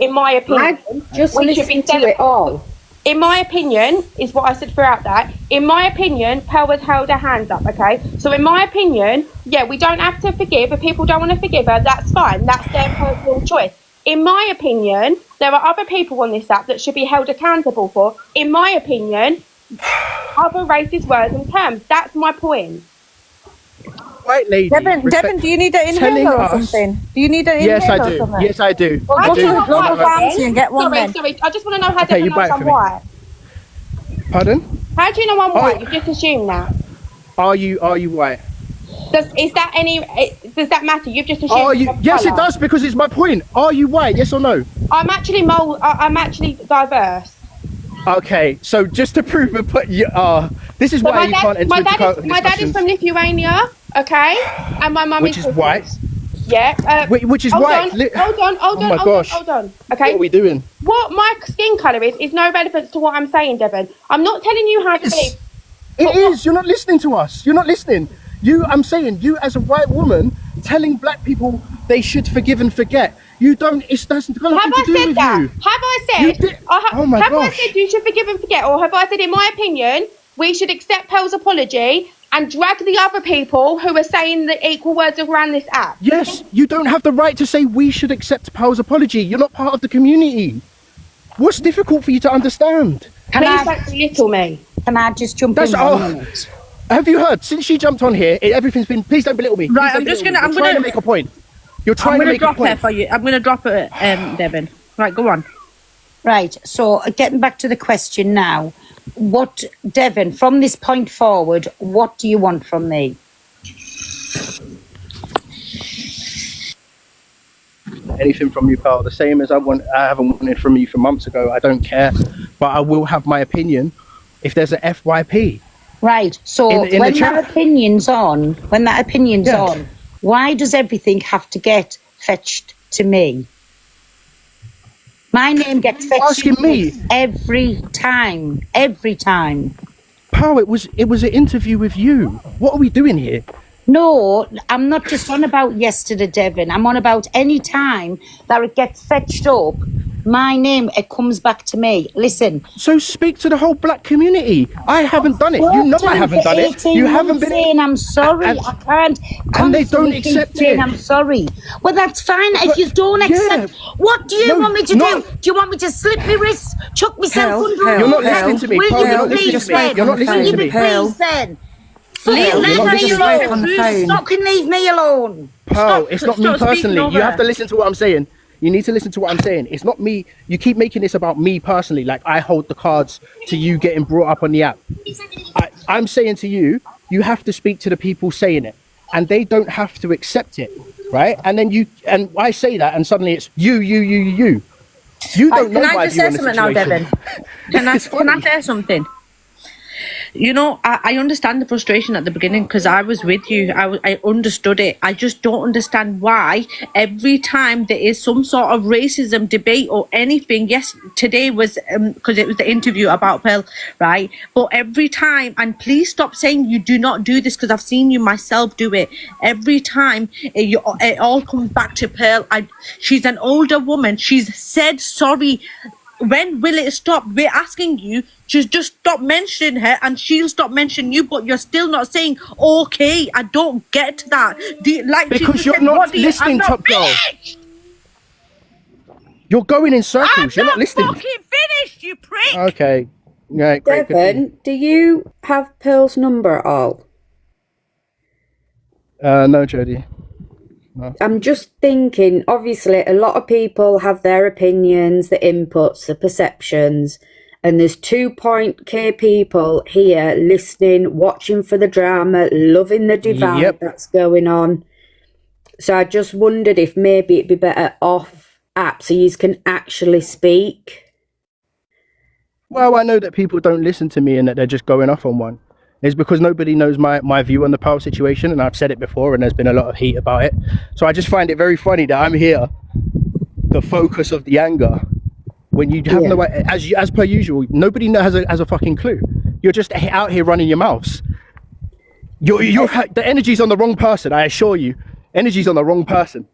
[SPEAKER 6] in my opinion,
[SPEAKER 5] I just listen to it all.
[SPEAKER 6] In my opinion, is what I said throughout that. In my opinion, Pearl has held her hands up, okay? So in my opinion, yeah, we don't have to forgive. If people don't want to forgive her, that's fine. That's their personal choice. In my opinion, there are other people on this app that should be held accountable for, in my opinion, other racist words and terms. That's my point.
[SPEAKER 2] White lady.
[SPEAKER 3] Devon, do you need an inhaler or something? Do you need an inhaler or something?
[SPEAKER 2] Yes, I do.
[SPEAKER 3] Well, go to the global pharmacy and get one then.
[SPEAKER 6] Sorry, I just want to know how Devon knows I'm white.
[SPEAKER 2] Pardon?
[SPEAKER 6] How do you know I'm white? You've just assumed that.
[SPEAKER 2] Are you white?
[SPEAKER 6] Does that matter? You've just assumed.
[SPEAKER 2] Are you? Yes, it does, because it's my point. Are you white? Yes or no?
[SPEAKER 6] I'm actually diverse.
[SPEAKER 2] Okay, so just to prove a point, this is why you can't enter into discussions.
[SPEAKER 6] My dad is from Lithuania, okay, and my mum
[SPEAKER 2] which is white.
[SPEAKER 6] Yeah.
[SPEAKER 2] Which is white.
[SPEAKER 6] Hold on. Okay.
[SPEAKER 2] What are we doing?
[SPEAKER 6] What my skin colour is no relevance to what I'm saying, Devon. I'm not telling you how to be.
[SPEAKER 2] It is. You're not listening to us. You're not listening. I'm saying, you as a white woman telling black people they should forgive and forget. You don't. That's got nothing to do with you.
[SPEAKER 6] Have I said?
[SPEAKER 2] Oh my
[SPEAKER 6] have
[SPEAKER 2] gosh.
[SPEAKER 6] I said you should forgive and forget, or have I said, in my opinion, we should accept Pearl's apology and drag the other people who are saying the equal words around this app?
[SPEAKER 2] Yes, you don't have the right to say we should accept Pearl's apology. You're not part of the community. What's difficult for you to understand?
[SPEAKER 6] Please don't belittle me.
[SPEAKER 1] Can I just jump in 1 minute?
[SPEAKER 2] Have you heard? Since she jumped on here, everything's been. Please don't belittle me.
[SPEAKER 3] Right,
[SPEAKER 2] I'm trying to make a point. You're trying to make a point.
[SPEAKER 3] I'm going to drop it for you. I'm going to drop it, Devon. Right, go on.
[SPEAKER 1] Right, so getting back to the question now, Devon, from this point forward, what do you want from me?
[SPEAKER 2] Anything from you, Pearl. The same as I haven't wanted from you from months ago. I don't care, but I will have my opinion if there's a FYP.
[SPEAKER 1] Right, so when that opinion's on, why does everything have to get fetched to me? My name gets fetched
[SPEAKER 2] asking me
[SPEAKER 1] every time.
[SPEAKER 2] Pal, it was an interview with you. What are we doing here?
[SPEAKER 1] No, I'm not just on about yesterday, Devon. I'm on about any time that it gets fetched up. My name, it comes back to me. Listen.
[SPEAKER 2] So speak to the whole black community. I haven't done it. You know I haven't done it. You haven't been
[SPEAKER 1] saying I'm sorry. I can't.
[SPEAKER 2] And they don't accept it.
[SPEAKER 1] I'm sorry. Well, that's fine. If you don't accept, what do you want me to do? Do you want me to slip my wrists, chuck myself under?
[SPEAKER 2] You're not listening to me.
[SPEAKER 1] Will you be pleased then?
[SPEAKER 2] You're not listening to me.
[SPEAKER 1] Please then. Leave me alone. Stop and leave me alone.
[SPEAKER 2] Pearl, it's not me personally. You have to listen to what I'm saying. You need to listen to what I'm saying. It's not me. You keep making this about me personally, like I hold the cards to you getting brought up on the app. I'm saying to you, you have to speak to the people saying it, and they don't have to accept it, right? And then I say that, and suddenly it's you. You don't know my view on the situation. Can I just say something now, Devon?
[SPEAKER 3] Can I say something? You know, I understand the frustration at the beginning because I was with you. I understood it. I just don't understand why every time there is some sort of racism debate or anything. Yes, today was because it was the interview about Pearl, right? But every time, and please stop saying you do not do this because I've seen you myself do it. Every time it all comes back to Pearl. She's an older woman. She's said sorry. When will it stop? We're asking you to just stop mentioning her and she'll stop mentioning you, but you're still not saying, okay, I don't get that.
[SPEAKER 2] Because you're not listening, Top Girl. You're going in circles. You're not listening.
[SPEAKER 3] I'm not fucking finished, you prick.
[SPEAKER 2] Okay. Yeah, great.
[SPEAKER 5] Devon, do you have Pearl's number at all?
[SPEAKER 2] No, Jodie.
[SPEAKER 5] I'm just thinking, obviously, a lot of people have their opinions, the inputs, the perceptions, and there's 2.k people here listening, watching for the drama, loving the divide that's going on. So I just wondered if maybe it'd be better off app so you can actually speak.
[SPEAKER 2] Well, I know that people don't listen to me and that they're just going off on one. It's because nobody knows my view on the Pearl situation, and I've said it before, and there's been a lot of heat about it. So I just find it very funny that I'm here, the focus of the anger, when you have no, as per usual, nobody has a fucking clue. You're just out here running your mouths. The energy's on the wrong person. I assure you, energy's on the wrong person.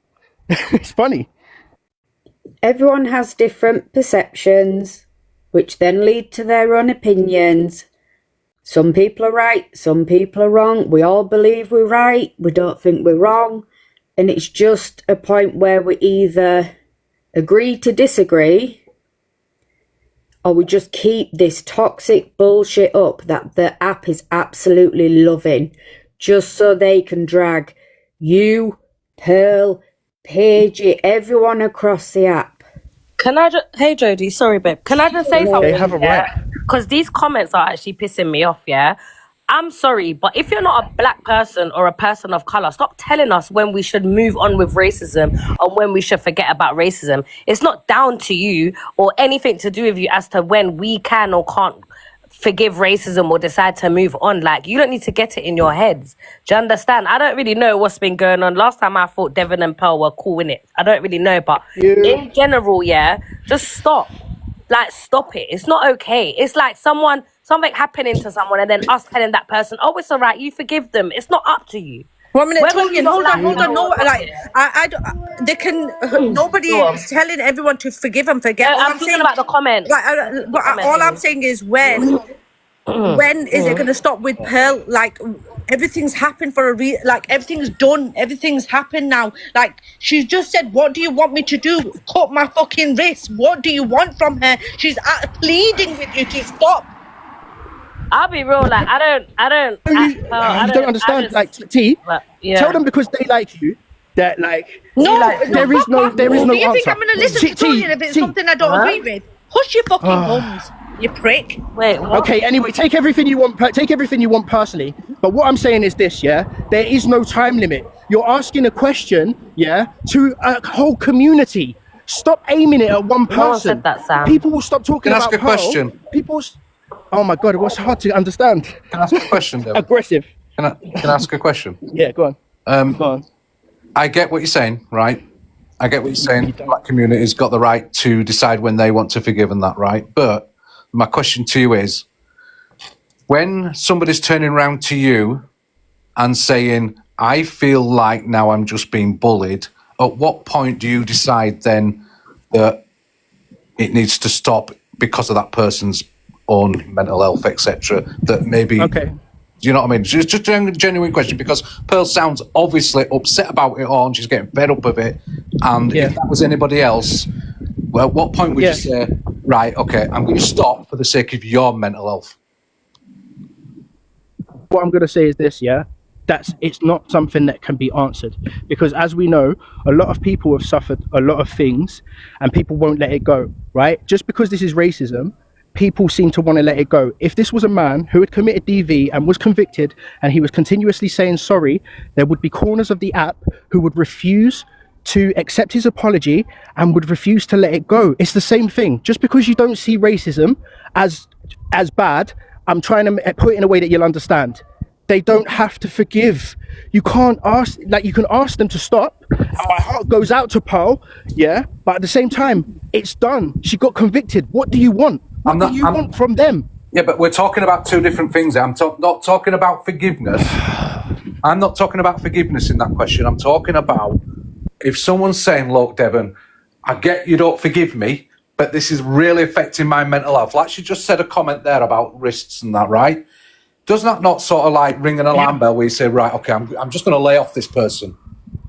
[SPEAKER 2] It's funny.
[SPEAKER 5] Everyone has different perceptions, which then lead to their own opinions. Some people are right, some people are wrong. We all believe we're right, we don't think we're wrong. And it's just a point where we either agree to disagree, or we just keep this toxic bullshit up that the app is absolutely loving, just so they can drag you, Pearl, Paige, everyone across the app.
[SPEAKER 9] Can I just... Hey, Jodie, sorry, babe. Can I just say something?
[SPEAKER 2] They have a right.
[SPEAKER 9] Because these comments are actually pissing me off, yeah? I'm sorry, but if you're not a black person or a person of colour, stop telling us when we should move on with racism or when we should forget about racism. It's not down to you or anything to do with you as to when we can or can't forgive racism or decide to move on. Like, you don't need to get it in your heads. Do you understand? I don't really know what's been going on. Last time I thought Devon and Pearl were cool, innit? I don't really know, but in general, yeah, just stop. Like, stop it. It's not okay. It's like something happening to someone and then us telling that person, oh, it's all right, you forgive them. It's not up to you.
[SPEAKER 3] 1 minute, Tony, hold on. No, like, they can. Nobody is telling everyone to forgive and forget.
[SPEAKER 9] No, I'm talking about the comments.
[SPEAKER 3] Like, all I'm saying is when is it going to stop with Pearl? Like, everything's happened for a like, everything's done. Everything's happened now. Like, she's just said, what do you want me to do? Cut my fucking wrist. What do you want from her? She's pleading with you to stop.
[SPEAKER 9] I'll be real, like, I don't understand,
[SPEAKER 2] like, tell them because they like you, that, like,
[SPEAKER 3] no,
[SPEAKER 2] there is no
[SPEAKER 3] do you
[SPEAKER 2] answer.
[SPEAKER 3] think I'm going to listen to Julian if it's something I don't agree with? Hush your fucking mums, you prick.
[SPEAKER 9] Wait, what?
[SPEAKER 2] Okay, anyway, take everything you want personally, but what I'm saying is this, yeah, there is no time limit. You're asking a question, yeah, to a whole community. Stop aiming it at one person.
[SPEAKER 9] No one said that, Sam.
[SPEAKER 2] People will stop talking about
[SPEAKER 8] Can I ask a question?
[SPEAKER 2] Oh my God, it was hard to understand.
[SPEAKER 8] Can I ask a question, Devon?
[SPEAKER 2] Aggressive.
[SPEAKER 8] Can I ask a question?
[SPEAKER 2] Yeah, go on. Go on.
[SPEAKER 8] I get what you're saying, right? I get what you're saying. The black community's got the right to decide when they want to forgive and that, right? But my question to you is, when somebody's turning around to you and saying, I feel like now I'm just being bullied, at what point do you decide then that it needs to stop because of that person's own mental health, etc.? That maybe, do you know what I mean? Just a genuine question, because Pearl sounds obviously upset about it all and she's getting fed up with it. And if that was anybody else, well, at what point would you say, right, okay, I'm going to stop for the sake of your mental health?
[SPEAKER 2] What I'm going to say is this, it's not something that can be answered, because as we know, a lot of people have suffered a lot of things and people won't let it go, right? Just because this is racism, people seem to want to let it go. If this was a man who had committed DV and was convicted and he was continuously saying sorry, there would be corners of the app who would refuse to accept his apology and would refuse to let it go. It's the same thing. Just because you don't see racism as bad, I'm trying to put it in a way that you'll understand. They don't have to forgive. You can't ask, like, you can ask them to stop. And my heart goes out to Pearl, but at the same time, it's done. She got convicted. What do you want? What do you want from them?
[SPEAKER 8] Yeah, but we're talking about two different things. I'm not talking about forgiveness. I'm not talking about forgiveness in that question. I'm talking about if someone's saying, look, Devon, I get you don't forgive me, but this is really affecting my mental health. Like she just said a comment there about wrists and that, right? Does that not sort of like ring an alarm bell where you say, right, okay, I'm just going to lay off this person.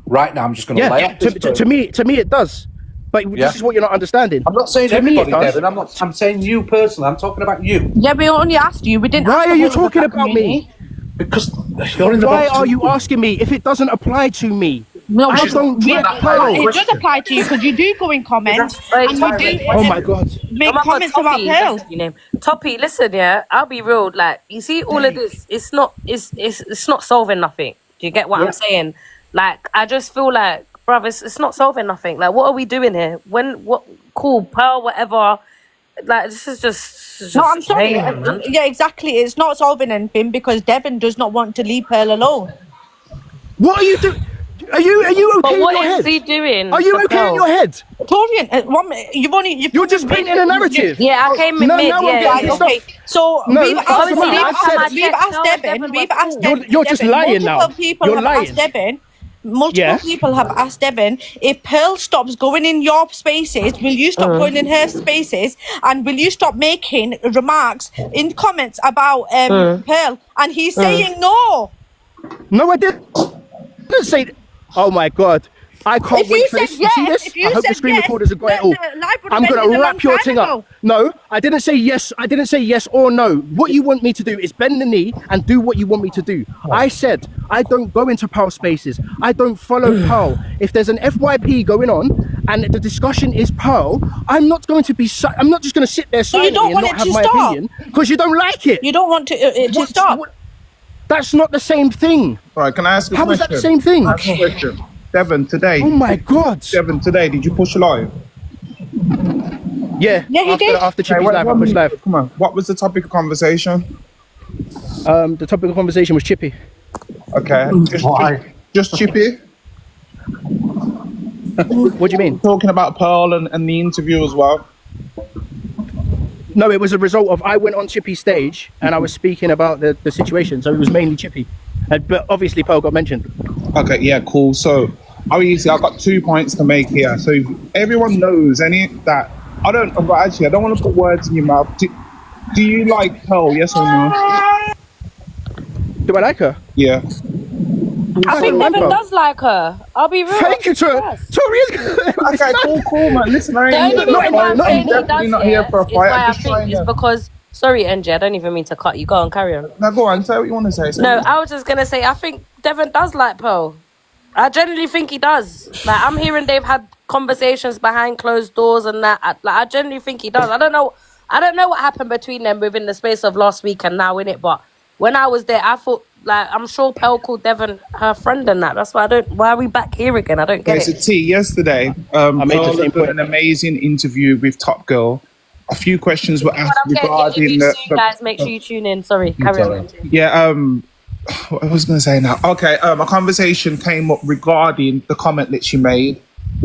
[SPEAKER 8] Right now, I'm just going to lay off this person.
[SPEAKER 2] To me, it does. But this is what you're not understanding.
[SPEAKER 8] I'm not saying everybody, Devon. I'm saying you personally. I'm talking about you.
[SPEAKER 3] Yeah, we only asked you. We didn't.
[SPEAKER 2] Why are you talking about me?
[SPEAKER 8] Because You're in the
[SPEAKER 2] Why
[SPEAKER 8] box.
[SPEAKER 2] are you asking me if it doesn't apply to me?
[SPEAKER 3] No,
[SPEAKER 2] I
[SPEAKER 3] but
[SPEAKER 2] don't like Pearl.
[SPEAKER 3] it does apply to you because you do go in comments
[SPEAKER 9] Wait,
[SPEAKER 3] and you
[SPEAKER 9] sorry.
[SPEAKER 3] do
[SPEAKER 2] Oh my God.
[SPEAKER 3] make
[SPEAKER 9] I'm up for
[SPEAKER 3] comments about
[SPEAKER 9] Toppy.
[SPEAKER 3] Pearl.
[SPEAKER 9] You know, Toppy. Listen, yeah, I'll be real. Like, you see, all of this, it's not solving nothing. Do you get what I'm saying? Like, I just feel like, bruv, it's not solving nothing. Like, what are we doing here? Cool, Pearl, whatever. Like, this is just
[SPEAKER 3] No, I'm sorry.
[SPEAKER 9] draining, man.
[SPEAKER 3] Yeah, exactly. It's not solving anything because Devon does not want to leave Pearl alone.
[SPEAKER 2] What are you doing? Are you
[SPEAKER 9] But
[SPEAKER 2] okay in
[SPEAKER 9] what
[SPEAKER 2] your
[SPEAKER 9] is
[SPEAKER 2] head?
[SPEAKER 9] he doing?
[SPEAKER 2] Are you
[SPEAKER 9] for
[SPEAKER 2] okay in
[SPEAKER 9] Pearl?
[SPEAKER 2] your head?
[SPEAKER 3] Torian,
[SPEAKER 2] You're just painting a narrative.
[SPEAKER 9] Yeah, I came in
[SPEAKER 2] No,
[SPEAKER 9] mid.
[SPEAKER 2] now I'm
[SPEAKER 9] Yeah,
[SPEAKER 2] getting
[SPEAKER 3] Right,
[SPEAKER 2] pissed
[SPEAKER 3] okay.
[SPEAKER 2] off.
[SPEAKER 3] So
[SPEAKER 2] No,
[SPEAKER 3] we've
[SPEAKER 2] that's
[SPEAKER 3] asked,
[SPEAKER 2] the matter. I've said-
[SPEAKER 3] we've asked Devon,
[SPEAKER 2] You're just
[SPEAKER 3] Devon,
[SPEAKER 2] lying now.
[SPEAKER 3] multiple people
[SPEAKER 2] You're
[SPEAKER 3] have
[SPEAKER 2] lying.
[SPEAKER 3] asked Devon. Multiple
[SPEAKER 2] Yeah.
[SPEAKER 3] people have asked Devon, if Pearl stops going in your spaces, will you stop going in her spaces? And will you stop making remarks in comments about Pearl? And he's saying no.
[SPEAKER 2] No, I didn't say. Oh my God. I can't
[SPEAKER 3] If you
[SPEAKER 2] wait for
[SPEAKER 3] said
[SPEAKER 2] this. You see
[SPEAKER 3] yes,
[SPEAKER 2] this?
[SPEAKER 3] if you
[SPEAKER 2] I hope the
[SPEAKER 3] said
[SPEAKER 2] screen
[SPEAKER 3] yes,
[SPEAKER 2] recorders have got it all.
[SPEAKER 3] the live would have
[SPEAKER 2] I'm
[SPEAKER 3] ended
[SPEAKER 2] going
[SPEAKER 3] a
[SPEAKER 2] to
[SPEAKER 3] long
[SPEAKER 2] wrap your
[SPEAKER 3] time
[SPEAKER 2] thing
[SPEAKER 3] ago.
[SPEAKER 2] up. No, I didn't say yes. I didn't say yes or no. What you want me to do is bend the knee and do what you want me to do. I said I don't go into Pearl spaces. I don't follow Pearl. If there's an FYP going on and the discussion is Pearl, I'm not going to be. I'm not just going to sit there
[SPEAKER 3] So you
[SPEAKER 2] silently
[SPEAKER 3] don't
[SPEAKER 2] and
[SPEAKER 3] want
[SPEAKER 2] not
[SPEAKER 3] it
[SPEAKER 2] have
[SPEAKER 3] to
[SPEAKER 2] my
[SPEAKER 3] stop?
[SPEAKER 2] opinion because you don't like it.
[SPEAKER 3] You don't want it to stop?
[SPEAKER 2] That's not the same thing.
[SPEAKER 4] All right, can I ask a
[SPEAKER 2] How
[SPEAKER 4] question?
[SPEAKER 2] is that the same thing?
[SPEAKER 4] Question. Devon, today.
[SPEAKER 2] Oh my God.
[SPEAKER 4] Devon, today, did you push live?
[SPEAKER 2] Yeah.
[SPEAKER 3] Yeah, he did.
[SPEAKER 2] After
[SPEAKER 4] Okay,
[SPEAKER 2] Chippy's
[SPEAKER 4] wait,
[SPEAKER 2] live, I
[SPEAKER 4] 1
[SPEAKER 2] pushed
[SPEAKER 4] minute.
[SPEAKER 2] live.
[SPEAKER 4] Come on. What was the topic of conversation?
[SPEAKER 2] The topic of conversation was Chippy.
[SPEAKER 4] Okay. Just Chippy?
[SPEAKER 2] What do you mean?
[SPEAKER 4] Talking about Pearl and the interview as well.
[SPEAKER 2] No, it was a result of I went on Chippy's stage and I was speaking about the situation, so it was mainly Chippy. But obviously Pearl got mentioned.
[SPEAKER 4] Okay, yeah, cool. So obviously I've got 2 points to make here. So everyone knows that I don't want to put words in your mouth. Do you like Pearl, yes or no?
[SPEAKER 2] Do I like her?
[SPEAKER 4] Yeah.
[SPEAKER 9] I think Devon does like her. I'll be real.
[SPEAKER 2] Thank you, Tori. Tori is
[SPEAKER 4] Okay, cool, man. Listen, I
[SPEAKER 9] The
[SPEAKER 4] ain't
[SPEAKER 9] only reason why I'm saying he
[SPEAKER 4] definitely
[SPEAKER 9] does
[SPEAKER 4] not here for a
[SPEAKER 9] is
[SPEAKER 4] fight.
[SPEAKER 9] why
[SPEAKER 4] I'm
[SPEAKER 9] I
[SPEAKER 4] just
[SPEAKER 9] think
[SPEAKER 4] trying
[SPEAKER 9] is
[SPEAKER 4] to...
[SPEAKER 9] because. Sorry, NJ, I don't even mean to cut you. Go on, carry on.
[SPEAKER 4] Now go on, say what you want to say.
[SPEAKER 9] No, I was just gonna say I think Devon does like Pearl. I genuinely think he does. Like, I'm hearing they've had conversations behind closed doors and that. I genuinely think he does. I don't know what happened between them within the space of last week and now, in it. But when I was there, I thought, like, I'm sure Pearl called Devon her friend and that. That's why why are we back here again? I don't get
[SPEAKER 4] Okay,
[SPEAKER 9] it.
[SPEAKER 4] so T, yesterday,
[SPEAKER 2] I made the
[SPEAKER 4] Pearl
[SPEAKER 2] same
[SPEAKER 4] had done
[SPEAKER 2] point.
[SPEAKER 4] an amazing interview with Top Girl. A few questions were asked
[SPEAKER 9] I'm getting
[SPEAKER 4] regarding
[SPEAKER 9] interviews soon, guys. Make sure you tune in. Sorry, carry on.
[SPEAKER 4] Yeah, what I was going to say now. Okay, a conversation came up regarding the comment that she made.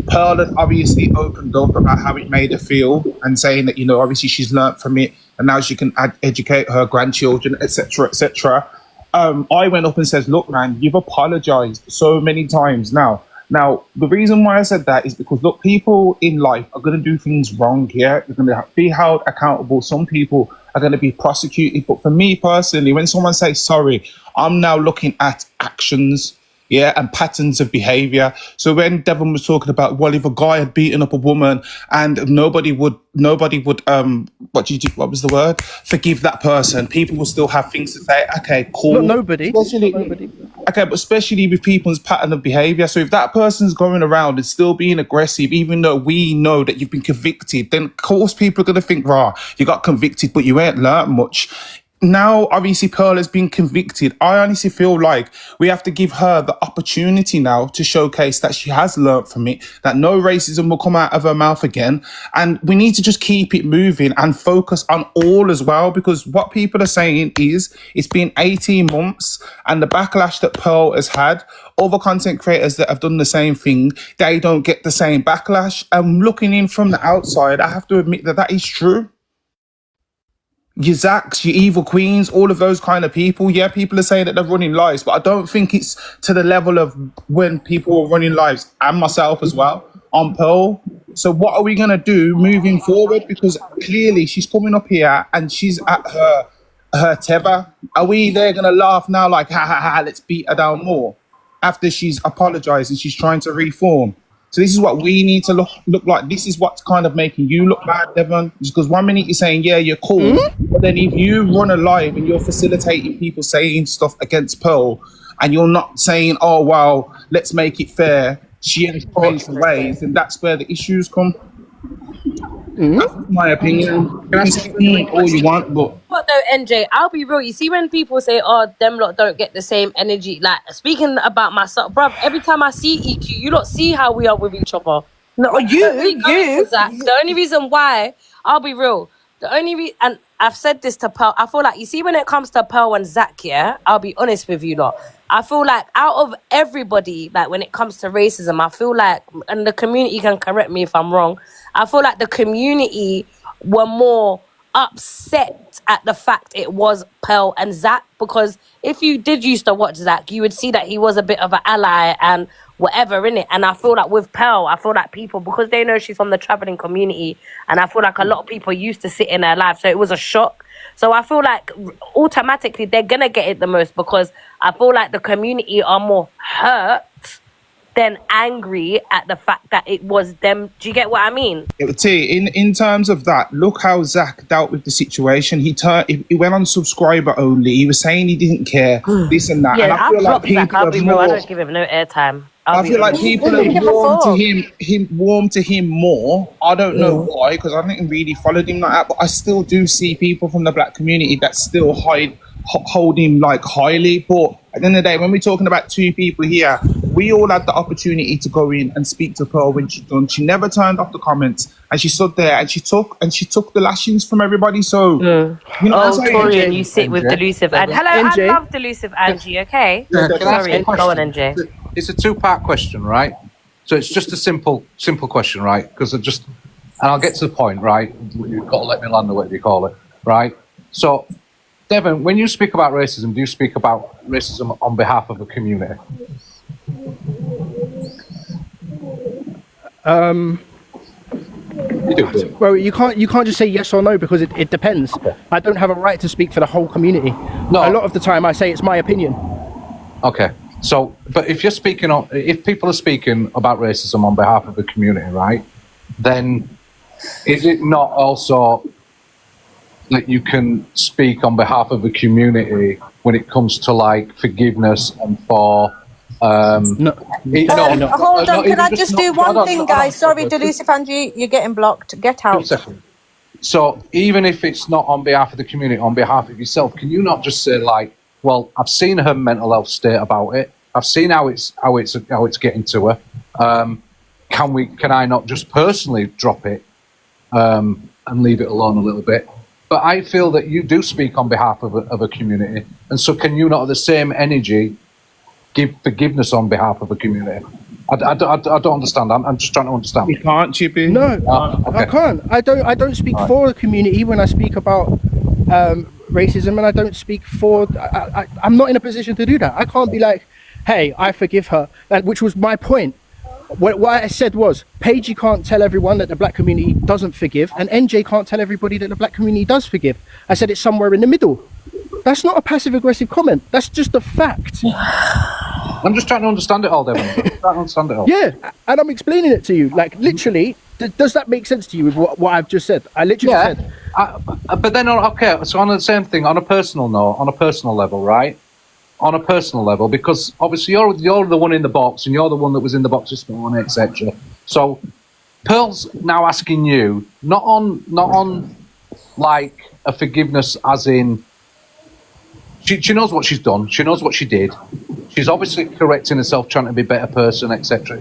[SPEAKER 4] Pearl had obviously opened up about how it made her feel and saying that, obviously she's learnt from it and now she can educate her grandchildren, etc., etc. I went up and said, look, man, you've apologized so many times now. Now, the reason why I said that is because, look, people in life are going to do things wrong here. They're going to be held accountable. Some people are going to be prosecuted. But for me personally, when someone says sorry, I'm now looking at actions, and patterns of behavior. So when Devon was talking about, well, if a guy had beaten up a woman and nobody would what was the word? Forgive that person. People will still have things to say. Okay, cool.
[SPEAKER 2] Not nobody.
[SPEAKER 4] Okay, but especially with people's pattern of behavior. So if that person's going around and still being aggressive, even though we know that you've been convicted, then of course people are going to think, rah, you got convicted, but you ain't learnt much. Now, obviously, Pearl has been convicted. I honestly feel like we have to give her the opportunity now to showcase that she has learnt from it, that no racism will come out of her mouth again. And we need to just keep it moving and focus on all as well, because what people are saying is it's been 18 months and the backlash that Pearl has had, other content creators that have done the same thing, they don't get the same backlash. And looking in from the outside, I have to admit that is true. Your Zacks, your Evil Queens, all of those kind of people. Yeah, people are saying that they're running lives, but I don't think it's to the level of when people are running lives, and myself as well, on Pearl. So what are we going to do moving forward? Because clearly she's coming up here and she's at her tether. Are we there going to laugh now like, ha, ha, ha, let's beat her down more? After she's apologised and she's trying to reform. So this is what we need to look like. This is what's kind of making you look bad, Devon. Because 1 minute you're saying, yeah, you're cool. But then if you run a live and you're facilitating people saying stuff against Pearl, and you're not saying, oh, wow, let's make it fair, she has changed the ways, and that's where the issues come. That's my opinion. You can say all you want, but
[SPEAKER 9] What though, NJ? I'll be real. You see, when people say, "Oh, them lot don't get the same energy," like speaking about myself, bruv. Every time I see EQ, you lot see how we are with each other.
[SPEAKER 3] No, you.
[SPEAKER 9] The only reason why, I'll be real. The only reason, and I've said this to Pearl. I feel like, you see, when it comes to Pearl and Zach, yeah, I'll be honest with you lot. I feel like out of everybody, like when it comes to racism, I feel like, and the community can correct me if I'm wrong, I feel like the community were more upset at the fact it was Pearl and Zach, because if you did used to watch Zach, you would see that he was a bit of an ally and whatever in it. And I feel like with Pearl, I feel like people, because they know she's from the traveling community, and I feel like a lot of people used to sit in her life, so it was a shock. So I feel like automatically they're gonna get it the most, because I feel like the community are more hurt than angry at the fact that it was them. Do you get what I mean?
[SPEAKER 4] In terms of that, look how Zach dealt with the situation. He went on subscriber only. He was saying he didn't care, this and that.
[SPEAKER 9] Yeah,
[SPEAKER 4] and I feel like people
[SPEAKER 9] Zach, I'll be real,
[SPEAKER 4] more,
[SPEAKER 9] I don't give him no airtime.
[SPEAKER 4] I feel like people are warm to him more. I don't know why, because I didn't really follow him like that, but I still do see people from the black community that still hold him like highly. But at the end of the day, when we're talking about two people here, we all had the opportunity to go in and speak to Pearl when she's done. She never turned off the comments, and she stood there and she took the lashings from everybody. So you know what I'm saying?
[SPEAKER 9] Torian, you sit with delusive and hello,
[SPEAKER 2] NJ.
[SPEAKER 9] I love delusive Angie. Okay,
[SPEAKER 8] Can I ask
[SPEAKER 9] sorry,
[SPEAKER 8] a question?
[SPEAKER 9] go on, NJ.
[SPEAKER 8] It's a two-part question, right? So it's just a simple question, right? Because and I'll get to the point, right? You've got to let me land, or whatever you call it, right? So, Devon, when you speak about racism, do you speak about racism on behalf of a community? You do.
[SPEAKER 2] Well, you can't just say yes or no, because it depends. I don't have a right to speak for the whole community.
[SPEAKER 8] No.
[SPEAKER 2] A lot of the time I say it's my opinion.
[SPEAKER 8] Okay. So, but if people are speaking about racism on behalf of the community, right, then is it not also that you can speak on behalf of the community when it comes to like forgiveness and for
[SPEAKER 3] Hold on, can I just do one thing, guys? Sorry, Delusive Angie, you're getting blocked. Get out.
[SPEAKER 8] So even if it's not on behalf of the community, on behalf of yourself, can you not just say like, well, I've seen her mental health state about it. I've seen how it's getting to her. Can I not just personally drop it and leave it alone a little bit? But I feel that you do speak on behalf of a community, and so can you not, with the same energy, give forgiveness on behalf of a community? I don't understand. I'm just trying to understand.
[SPEAKER 4] You can't, Chippy.
[SPEAKER 2] No,
[SPEAKER 8] okay.
[SPEAKER 2] I can't. I don't speak for the community when I speak about racism, and I don't speak for. I'm not in a position to do that. I can't be like, hey, I forgive her, which was my point. What I said was, Paige can't tell everyone that the black community doesn't forgive, and NJ can't tell everybody that the black community does forgive. I said it's somewhere in the middle. That's not a passive-aggressive comment. That's just a fact.
[SPEAKER 8] I'm just trying to understand it all, Devon. I'm trying to understand it all.
[SPEAKER 2] Yeah, and I'm explaining it to you. Like, literally, does that make sense to you with what I've just said? I literally said.
[SPEAKER 8] But then, okay, so on the same thing, on a personal note, on a personal level, right? On a personal level, because obviously you're the one in the box, and you're the one that was in the box this morning, etc. So Pearl's now asking you, not on like a forgiveness, as in she knows what she's done, she knows what she did, she's obviously correcting herself, trying to be a better person, etc.,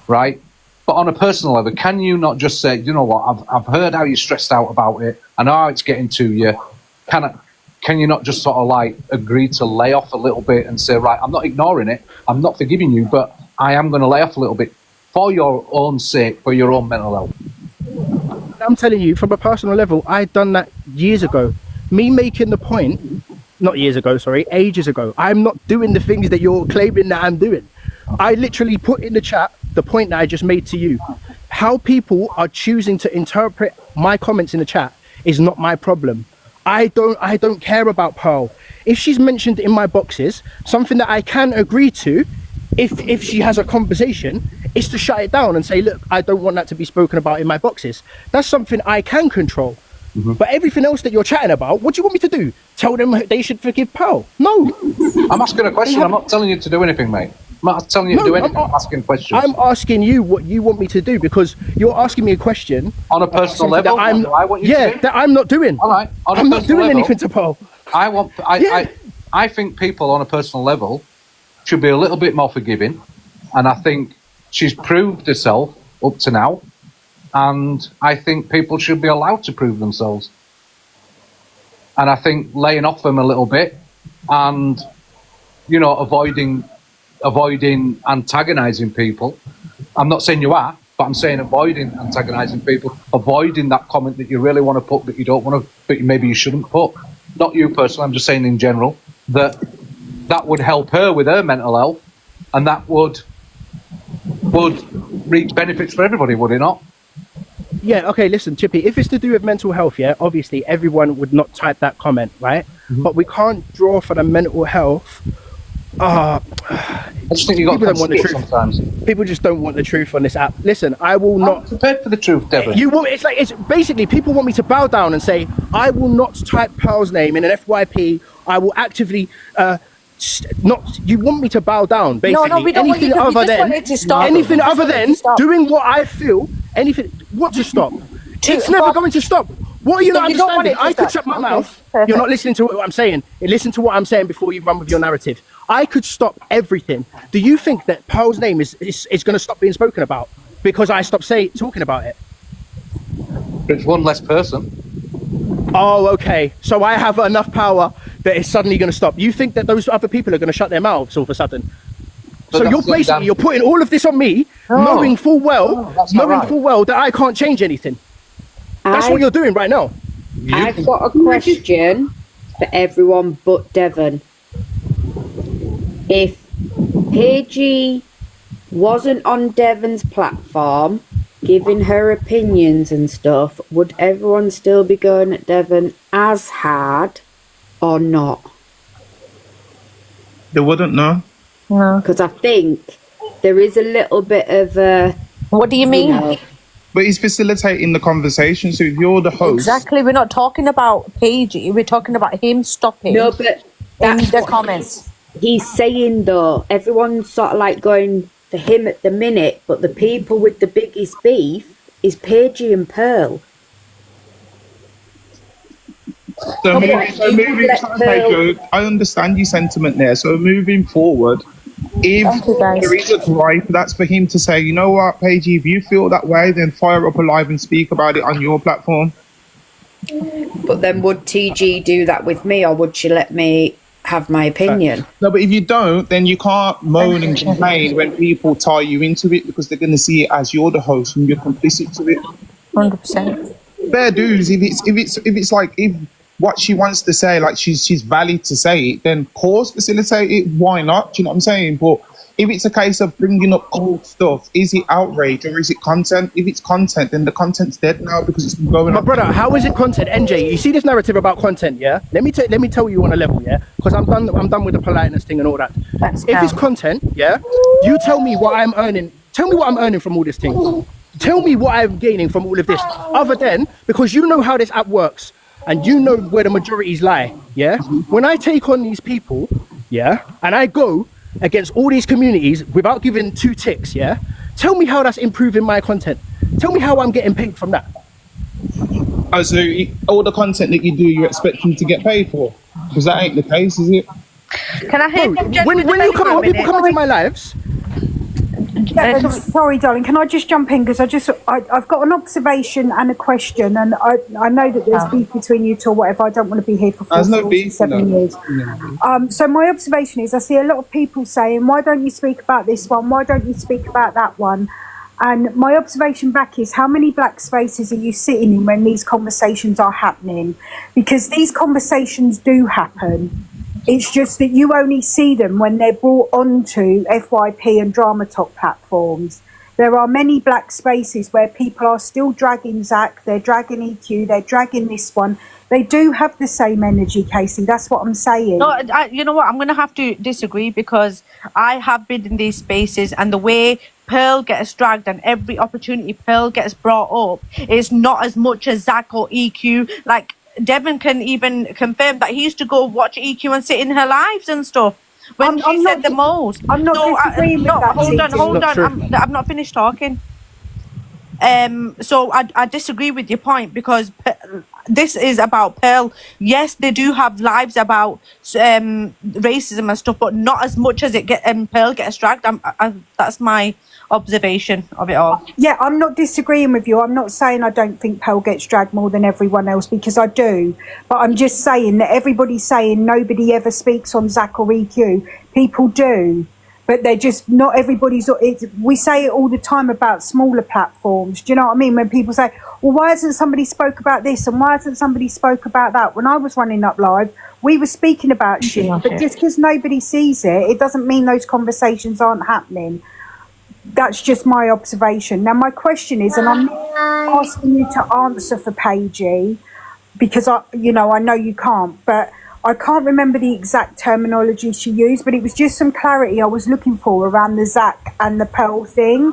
[SPEAKER 8] right? But on a personal level, can you not just say, you know what, I've heard how you're stressed out about it, I know how it's getting to you, can you not just sort of like agree to lay off a little bit and say, right, I'm not ignoring it, I'm not forgiving you, but I am going to lay off a little bit for your own sake, for your own mental health?
[SPEAKER 2] I'm telling you, from a personal level, I'd done that years ago. Me making the point, not years ago, sorry, ages ago. I'm not doing the things that you're claiming that I'm doing. I literally put in the chat the point that I just made to you. How people are choosing to interpret my comments in the chat is not my problem. I don't care about Pearl. If she's mentioned in my boxes something that I can agree to, if she has a conversation, is to shut it down and say, look, I don't want that to be spoken about in my boxes. That's something I can control. But everything else that you're chatting about, what do you want me to do? Tell them they should forgive Pearl? No.
[SPEAKER 8] I'm asking a question. I'm not telling you to do anything, mate. I'm not telling you to do anything. I'm asking questions.
[SPEAKER 2] I'm asking you what you want me to do, because you're asking me a question
[SPEAKER 8] on a personal level. That
[SPEAKER 2] I'm not doing.
[SPEAKER 8] All right.
[SPEAKER 2] I'm not doing anything to Pearl.
[SPEAKER 8] I think people on a personal level should be a little bit more forgiving, and I think she's proved herself up to now, and I think people should be allowed to prove themselves. And I think laying off them a little bit, and avoiding antagonising people. I'm not saying you are, but I'm saying avoiding antagonising people, avoiding that comment that you really want to put but you don't want to, but maybe you shouldn't put. Not you personally, I'm just saying in general, that would help her with her mental health, and that would reap benefits for everybody, would it not?
[SPEAKER 2] Yeah, okay, listen, Chippy, if it's to do with mental health, yeah, obviously everyone would not type that comment, right? But we can't draw for the mental health. I
[SPEAKER 8] just think you got to want the truth sometimes.
[SPEAKER 2] People just don't want the truth on this app. Listen, I will not.
[SPEAKER 8] I'm prepared for the truth, Devon.
[SPEAKER 2] It's basically people want me to bow down and say I will not type Pearl's name in an FYP. I will actively not. You want me to bow down, basically.
[SPEAKER 3] No, we don't want you to.
[SPEAKER 2] Anything other than doing what I feel. Anything. What to stop? It's never going to stop. What are you not understanding? I could shut my mouth. Perfect. You're not listening to what I'm saying. Listen to what I'm saying before you run with your narrative. I could stop everything. Do you think that Pearl's name is going to stop being spoken about because I stop talking about it?
[SPEAKER 8] It's one less person.
[SPEAKER 2] Oh, okay. So I have enough power that it's suddenly going to stop. You think that those other people are going to shut their mouths all of a sudden? But so you're putting all of this on me, knowing full well that I can't change anything. That's what you're doing right now.
[SPEAKER 5] I've got a question for everyone but Devon. If Paigey wasn't on Devon's platform giving her opinions and stuff, would everyone still be going at Devon as hard or not?
[SPEAKER 4] They wouldn't know.
[SPEAKER 5] No. Because I think there is a little bit of a...
[SPEAKER 3] What do you mean?
[SPEAKER 4] But he's facilitating the conversation, so if you're the host...
[SPEAKER 3] Exactly, we're not talking about Paigey, we're talking about him stopping
[SPEAKER 5] in the
[SPEAKER 3] comments.
[SPEAKER 5] He's saying, though, everyone's sort of like going for him at the minute, but the people with the biggest beef is Paigey and Pearl.
[SPEAKER 4] So I understand your sentiment there. So moving forward, if there is a gripe, that's for him to say, you know what, Paigey, if you feel that way, then fire up a live and speak about it on your platform.
[SPEAKER 5] But then would TG do that with me, or would she let me have my opinion?
[SPEAKER 4] No, but if you don't, then you can't moan and complain when people tie you into it, because they're going to see it as you're the host and you're complicit to it.
[SPEAKER 3] 100%.
[SPEAKER 4] Fair dues. If what she wants to say, like she's valid to say it, then cause facilitate it. Why not? Do you know what I'm saying? But if it's a case of bringing up old stuff, is it outrage or is it content? If it's content, then the content's dead now because it's been going on.
[SPEAKER 2] Brother, how is it content? NJ, you see this narrative about content, yeah? Let me tell you on a level, yeah? Because I'm done with the politeness thing and all that. If it's content, yeah, you tell me what I'm earning. Tell me what I'm earning from all this thing. Tell me what I'm gaining from all of this. Other than, because you know how this app works and you know where the majorities lie, yeah? When I take on these people, yeah, and I go against all these communities without giving two ticks, yeah? Tell me how that's improving my content. Tell me how I'm getting paid from that.
[SPEAKER 4] Oh, so all the content that you do, you're expecting to get paid for? Because that ain't the case, is it?
[SPEAKER 3] Can I hear from Jen?
[SPEAKER 2] When people come into my lives...
[SPEAKER 10] Sorry, darling. Can I just jump in? Because I've got an observation and a question, and I know that there's beef between you two or whatever. I don't want to be here for 7 years. So my observation is I see a lot of people saying, why don't you speak about this one? Why don't you speak about that one? And my observation back is, how many black spaces are you sitting in when these conversations are happening? Because these conversations do happen. It's just that you only see them when they're brought onto FYP and Drama Talk platforms. There are many black spaces where people are still dragging Zach, they're dragging EQ, they're dragging this one. They do have the same energy, Casey. That's what I'm saying.
[SPEAKER 3] No, you know what? I'm going to have to disagree because I have been in these spaces, and the way Pearl gets dragged and every opportunity Pearl gets brought up is not as much as Zach or EQ. Like, Devon can even confirm that he used to go watch EQ and sit in her lives and stuff. When she said the most.
[SPEAKER 10] I'm not disagreeing with that.
[SPEAKER 3] Hold on. I'm not finished talking. So I disagree with your point because this is about Pearl. Yes, they do have lives about racism and stuff, but not as much as Pearl gets dragged. That's my observation of it all.
[SPEAKER 10] Yeah, I'm not disagreeing with you. I'm not saying I don't think Pearl gets dragged more than everyone else, because I do. But I'm just saying that everybody's saying nobody ever speaks on Zach or EQ. People do. But they're just not everybody's. We say it all the time about smaller platforms. Do you know what I mean? When people say, well, why hasn't somebody spoke about this and why hasn't somebody spoke about that? When I was running Up Live, we were speaking about shit. But just because nobody sees it, it doesn't mean those conversations aren't happening. That's just my observation. Now, my question is, and I'm not asking you to answer for Paigey, because I know you can't, but I can't remember the exact terminology she used, but it was just some clarity I was looking for around the Zach and the Pearl thing.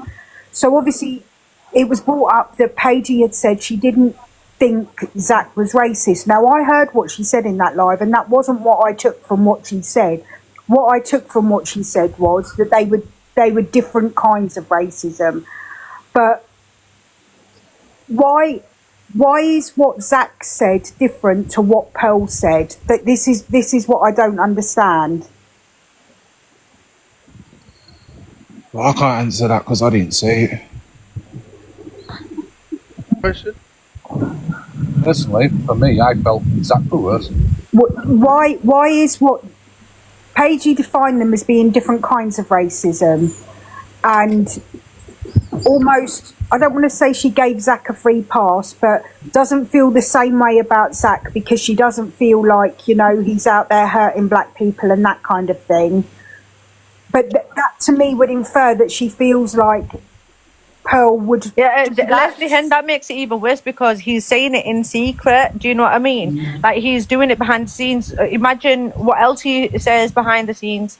[SPEAKER 10] So obviously it was brought up that Paigey had said she didn't think Zach was racist. Now, I heard what she said in that live, and that wasn't what I took from what she said. What I took from what she said was that they were different kinds of racism. But why is what Zach said different to what Pearl said? That this is what I don't understand.
[SPEAKER 11] Well, I can't answer that because I didn't see it.
[SPEAKER 2] Question?
[SPEAKER 8] Personally, for me, I felt Zach was worse.
[SPEAKER 10] Why is what Paigey defined them as being different kinds of racism, and almost, I don't want to say she gave Zach a free pass, but doesn't feel the same way about Zach because she doesn't feel like, he's out there hurting black people and that kind of thing. But that to me would infer that she feels like Pearl would.
[SPEAKER 3] Yeah, Leslie Hen, that makes it even worse because he's saying it in secret. Do you know what I mean? Like, he's doing it behind the scenes. Imagine what else he says behind the scenes.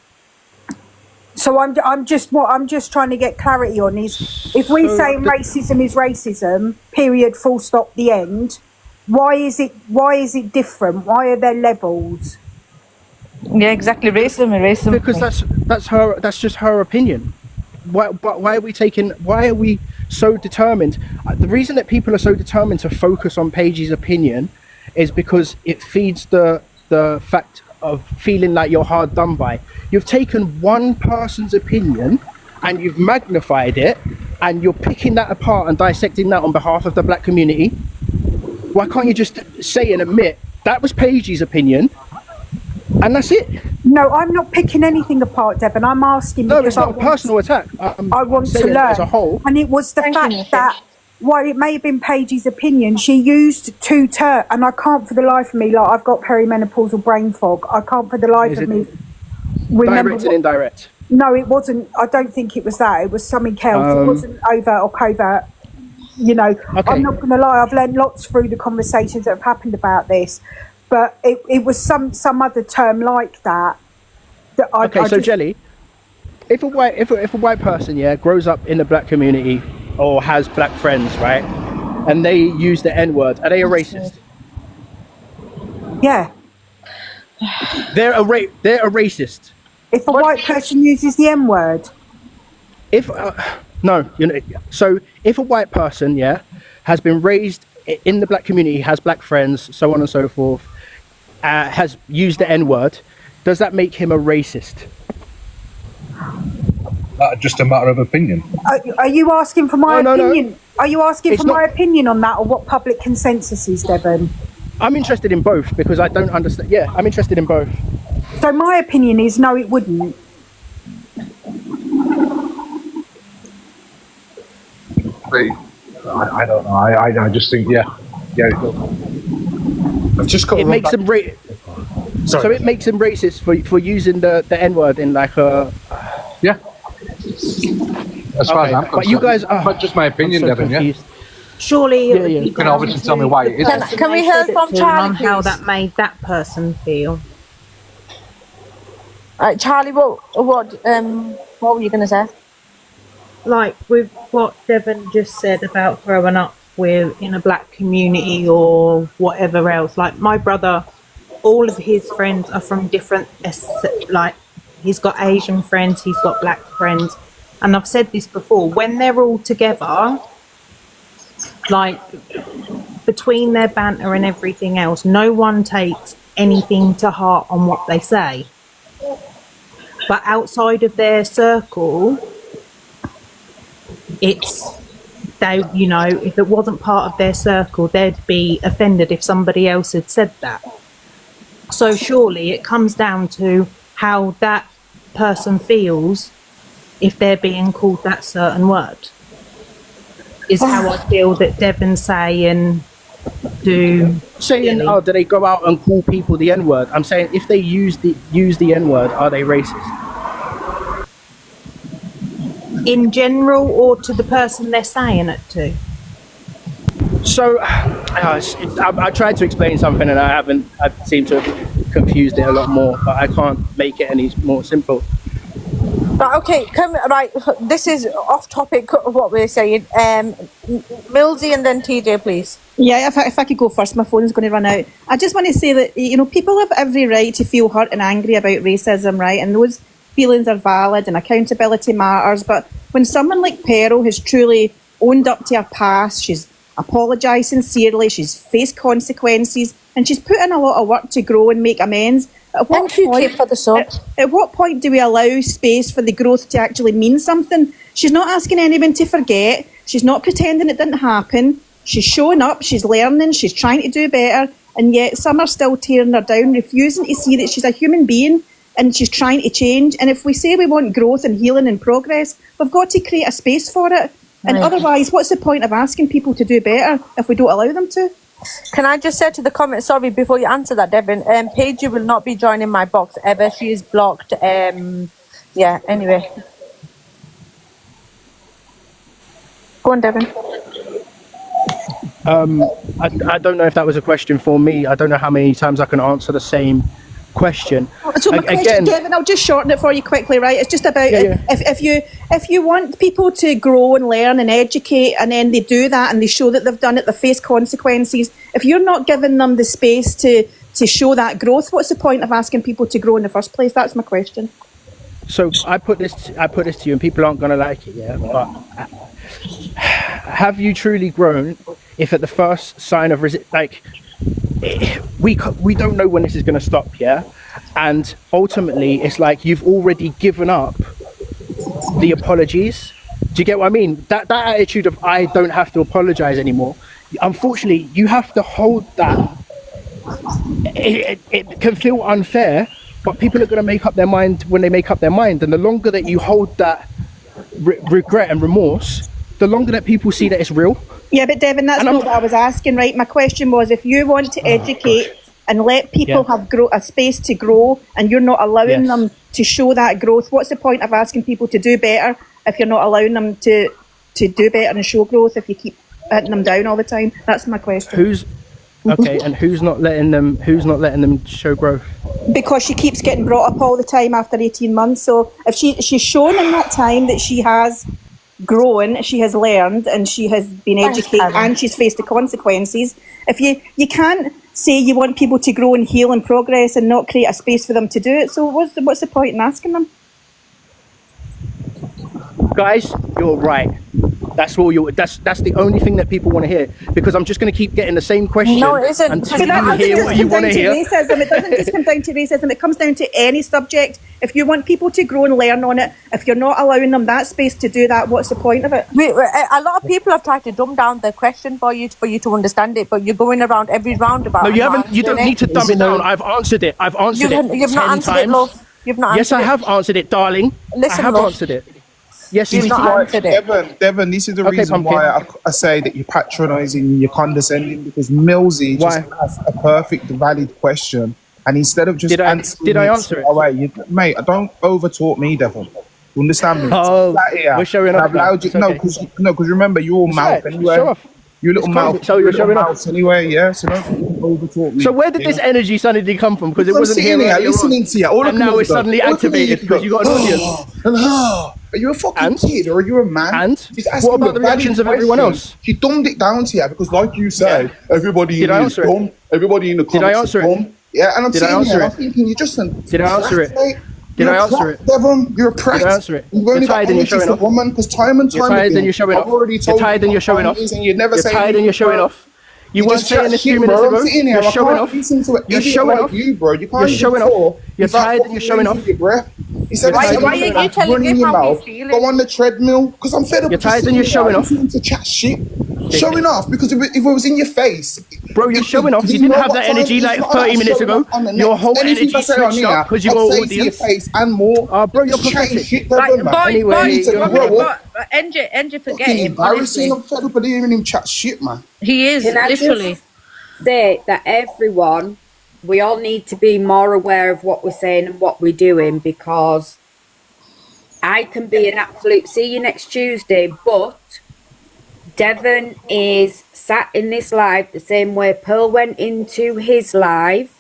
[SPEAKER 10] So I'm just trying to get clarity on is, if we say racism is racism, period, full stop, the end. Why is it different? Why are there levels?
[SPEAKER 3] Yeah, exactly. Racism is racism.
[SPEAKER 2] Because that's just her opinion. Why are we so determined? The reason that people are so determined to focus on Paigey's opinion is because it feeds the fact of feeling like you're hard done by. You've taken one person's opinion and you've magnified it, and you're picking that apart and dissecting that on behalf of the black community. Why can't you just say and admit that was Paigey's opinion and that's it?
[SPEAKER 10] No, I'm not picking anything apart, Devon. I'm asking
[SPEAKER 2] no,
[SPEAKER 10] because
[SPEAKER 2] it's not a personal attack.
[SPEAKER 10] I want to learn
[SPEAKER 2] as a whole.
[SPEAKER 10] And it was the fact that while it may have been Paigey's opinion, she used two terms, and I can't for the life of me, like, I've got perimenopausal brain fog. I can't for the life of me remember.
[SPEAKER 2] Direct and indirect?
[SPEAKER 10] No, it wasn't. I don't think it was that. It was something else. It wasn't overt or covert. Okay. I'm not going to lie. I've learned lots through the conversations that have happened about this, but it was some other term like that.
[SPEAKER 2] Jelly, if a white person grows up in the black community or has black friends, right, and they use the N-word, are they a racist?
[SPEAKER 10] Yeah.
[SPEAKER 2] They're a racist.
[SPEAKER 10] If a white person uses the N-word?
[SPEAKER 2] So if a white person, has been raised in the black community, has black friends, so on and so forth, has used the N-word, does that make him a racist?
[SPEAKER 8] Just a matter of opinion.
[SPEAKER 10] Are you asking for my opinion?
[SPEAKER 2] No.
[SPEAKER 10] Are you asking for my opinion on that, or what public consensus is, Devon?
[SPEAKER 2] I'm interested in both because I don't understand. Yeah, I'm interested in both.
[SPEAKER 10] So my opinion is no, it wouldn't.
[SPEAKER 8] I don't know. I just think
[SPEAKER 11] I've just got.
[SPEAKER 2] It makes them So it makes them racist for using the N-word in like a.
[SPEAKER 8] Yeah. as far as I'm concerned.
[SPEAKER 2] But you guys are...
[SPEAKER 8] But just my opinion,
[SPEAKER 2] so
[SPEAKER 8] Devin,
[SPEAKER 2] confused.
[SPEAKER 12] Surely it would be
[SPEAKER 8] You can obviously tell me why it is.
[SPEAKER 3] Can we hear from Charlie,
[SPEAKER 12] on how
[SPEAKER 3] please?
[SPEAKER 12] that made that person feel?
[SPEAKER 3] Right, Charlie, what were you going to say?
[SPEAKER 12] Like with what Devon just said about growing up in a black community or whatever else. Like my brother, all of his friends are from different, like he's got Asian friends, he's got black friends. And I've said this before, when they're all together, like between their banter and everything else, no one takes anything to heart on what they say. But outside of their circle, if it wasn't part of their circle, they'd be offended if somebody else had said that. So surely it comes down to how that person feels if they're being called that certain word. Is how I feel that Devon's saying do In general, or to the person they're saying it to?
[SPEAKER 2] So I tried to explain something and I seem to have confused it a lot more, but I can't make it any more simple.
[SPEAKER 3] Right, okay, this is off topic what we're saying. Millsy and then TJ, please.
[SPEAKER 13] Yeah, if I could go first, my phone's going to run out. I just want to say that, people have every right to feel hurt and angry about racism, right? And those feelings are valid and accountability matters. But when someone like Pearl has truly owned up to her past, she's apologised sincerely, she's faced consequences, and she's put in a lot of work to grow and make amends.
[SPEAKER 3] Thank you, Kate, for the sub.
[SPEAKER 13] At what point do we allow space for the growth to actually mean something? She's not asking anyone to forget. She's not pretending it didn't happen. She's showing up, she's learning, she's trying to do better, and yet some are still tearing her down, refusing to see that she's a human being and she's trying to change. And if we say we want growth and healing and progress, we've got to create a space for it. And otherwise, what's the point of asking people to do better if we don't allow them to?
[SPEAKER 3] Can I just say to the comment, sorry, before you answer that, Devin, Paige, you will not be joining my box ever. She is blocked. Yeah, anyway. Go on, Devin.
[SPEAKER 2] I don't know if that was a question for me. I don't know how many times I can answer the same question.
[SPEAKER 13] So my question, Devin, I'll just shorten it for you quickly, right? It's just about if you want people to grow and learn and educate, and then they do that and they show that they've done it, they face consequences. If you're not giving them the space to show that growth, what's the point of asking people to grow in the first place? That's my question.
[SPEAKER 2] So I put this to you, and people aren't going to like it, yeah. But have you truly grown if at the first sign of we don't know when this is going to stop, yeah? And ultimately, it's like you've already given up the apologies. Do you get what I mean? That attitude of I don't have to apologize anymore. Unfortunately, you have to hold that. It can feel unfair, but people are going to make up their mind when they make up their mind. And the longer that you hold that regret and remorse, the longer that people see that it's real.
[SPEAKER 13] Yeah, but Devin, that's not what I was asking, right? My question was, if you want to educate and let people have a space to grow, and you're not allowing them to show that growth, what's the point of asking people to do better if you're not allowing them to do better and show growth, if you keep hitting them down all the time? That's my question.
[SPEAKER 2] And who's not letting them show growth?
[SPEAKER 13] Because she keeps getting brought up all the time after 18 months. So if she's shown in that time that she has grown, she has learned, and she has been educated, and she's faced the consequences. If you can't say you want people to grow and heal and progress and not create a space for them to do it, so what's the point in asking them?
[SPEAKER 2] Guys, you're right. That's the only thing that people want to hear, because I'm just going to keep getting the same question.
[SPEAKER 3] No, it isn't.
[SPEAKER 2] Until you hear what you want to hear.
[SPEAKER 13] Racism. It doesn't just come down to racism. It comes down to any subject. If you want people to grow and learn on it, if you're not allowing them that space to do that, what's the point of it?
[SPEAKER 3] A lot of people have tried to dumb down the question for you to understand it, but you're going around every roundabout.
[SPEAKER 2] No, you haven't. You don't need to dumb it down. I've answered it.
[SPEAKER 3] You've not answered it, love. You've not answered it.
[SPEAKER 2] Yes, I have answered it, darling.
[SPEAKER 3] Listen,
[SPEAKER 2] I have
[SPEAKER 3] love.
[SPEAKER 2] answered it. Yes,
[SPEAKER 3] You've not answered it.
[SPEAKER 4] Devin, this is the reason why I say that you're patronising, you're condescending, because Millsy just asked a perfect, valid question, and instead of just
[SPEAKER 2] did I answer it?
[SPEAKER 4] Away, mate, don't over talk me, Devin. Understand me?
[SPEAKER 2] Oh, we're showing off.
[SPEAKER 4] I've allowed you. No, because remember, you're all mouth
[SPEAKER 2] right.
[SPEAKER 4] anyway.
[SPEAKER 2] Show off.
[SPEAKER 4] You little mouth.
[SPEAKER 2] So you're showing off
[SPEAKER 4] anyway. Yeah. So don't over talk me.
[SPEAKER 2] So where did this energy suddenly come from? Because it wasn't here
[SPEAKER 4] listening to you. All
[SPEAKER 2] and now it's suddenly activated because you got an audience.
[SPEAKER 4] Are you a fucking kid or are you a man?
[SPEAKER 2] And what about the reactions of everyone else?
[SPEAKER 4] She dumbed it down to you because, like you said, everybody in the dumb. Everybody in the comments.
[SPEAKER 2] Did I answer it?
[SPEAKER 4] Yeah, and I'm sitting here. I'm thinking you just.
[SPEAKER 2] Did I answer it? Did I answer it?
[SPEAKER 4] Devon, you're a prat.
[SPEAKER 2] Did I answer it?
[SPEAKER 4] You've only got energy for woman because time and time
[SPEAKER 2] again, you're tired and you're showing off. You're tired and you're showing off. You weren't saying this a few minutes ago. You're showing off. You're showing off. You're showing off. You're tired and you're showing off.
[SPEAKER 4] He said,
[SPEAKER 3] why are you telling me how he's feeling?
[SPEAKER 4] Go on the treadmill because I'm fed up.
[SPEAKER 2] You're tired and you're showing off.
[SPEAKER 4] To chat shit. Showing off because if it was in your face,
[SPEAKER 2] bro, you're showing off. You didn't have that energy like 30 minutes ago. Your whole energy switched up because you got audience.
[SPEAKER 4] Your face and more.
[SPEAKER 2] Bro, you're pathetic.
[SPEAKER 3] Anyway, NJ, forget him.
[SPEAKER 4] Embarrassing. I'm fed up of hearing him chat shit, man.
[SPEAKER 3] He is literally.
[SPEAKER 5] Say that everyone, we all need to be more aware of what we're saying and what we're doing, because I can be an absolute see you next Tuesday, but Devon is sat in this live the same way Pearl went into his live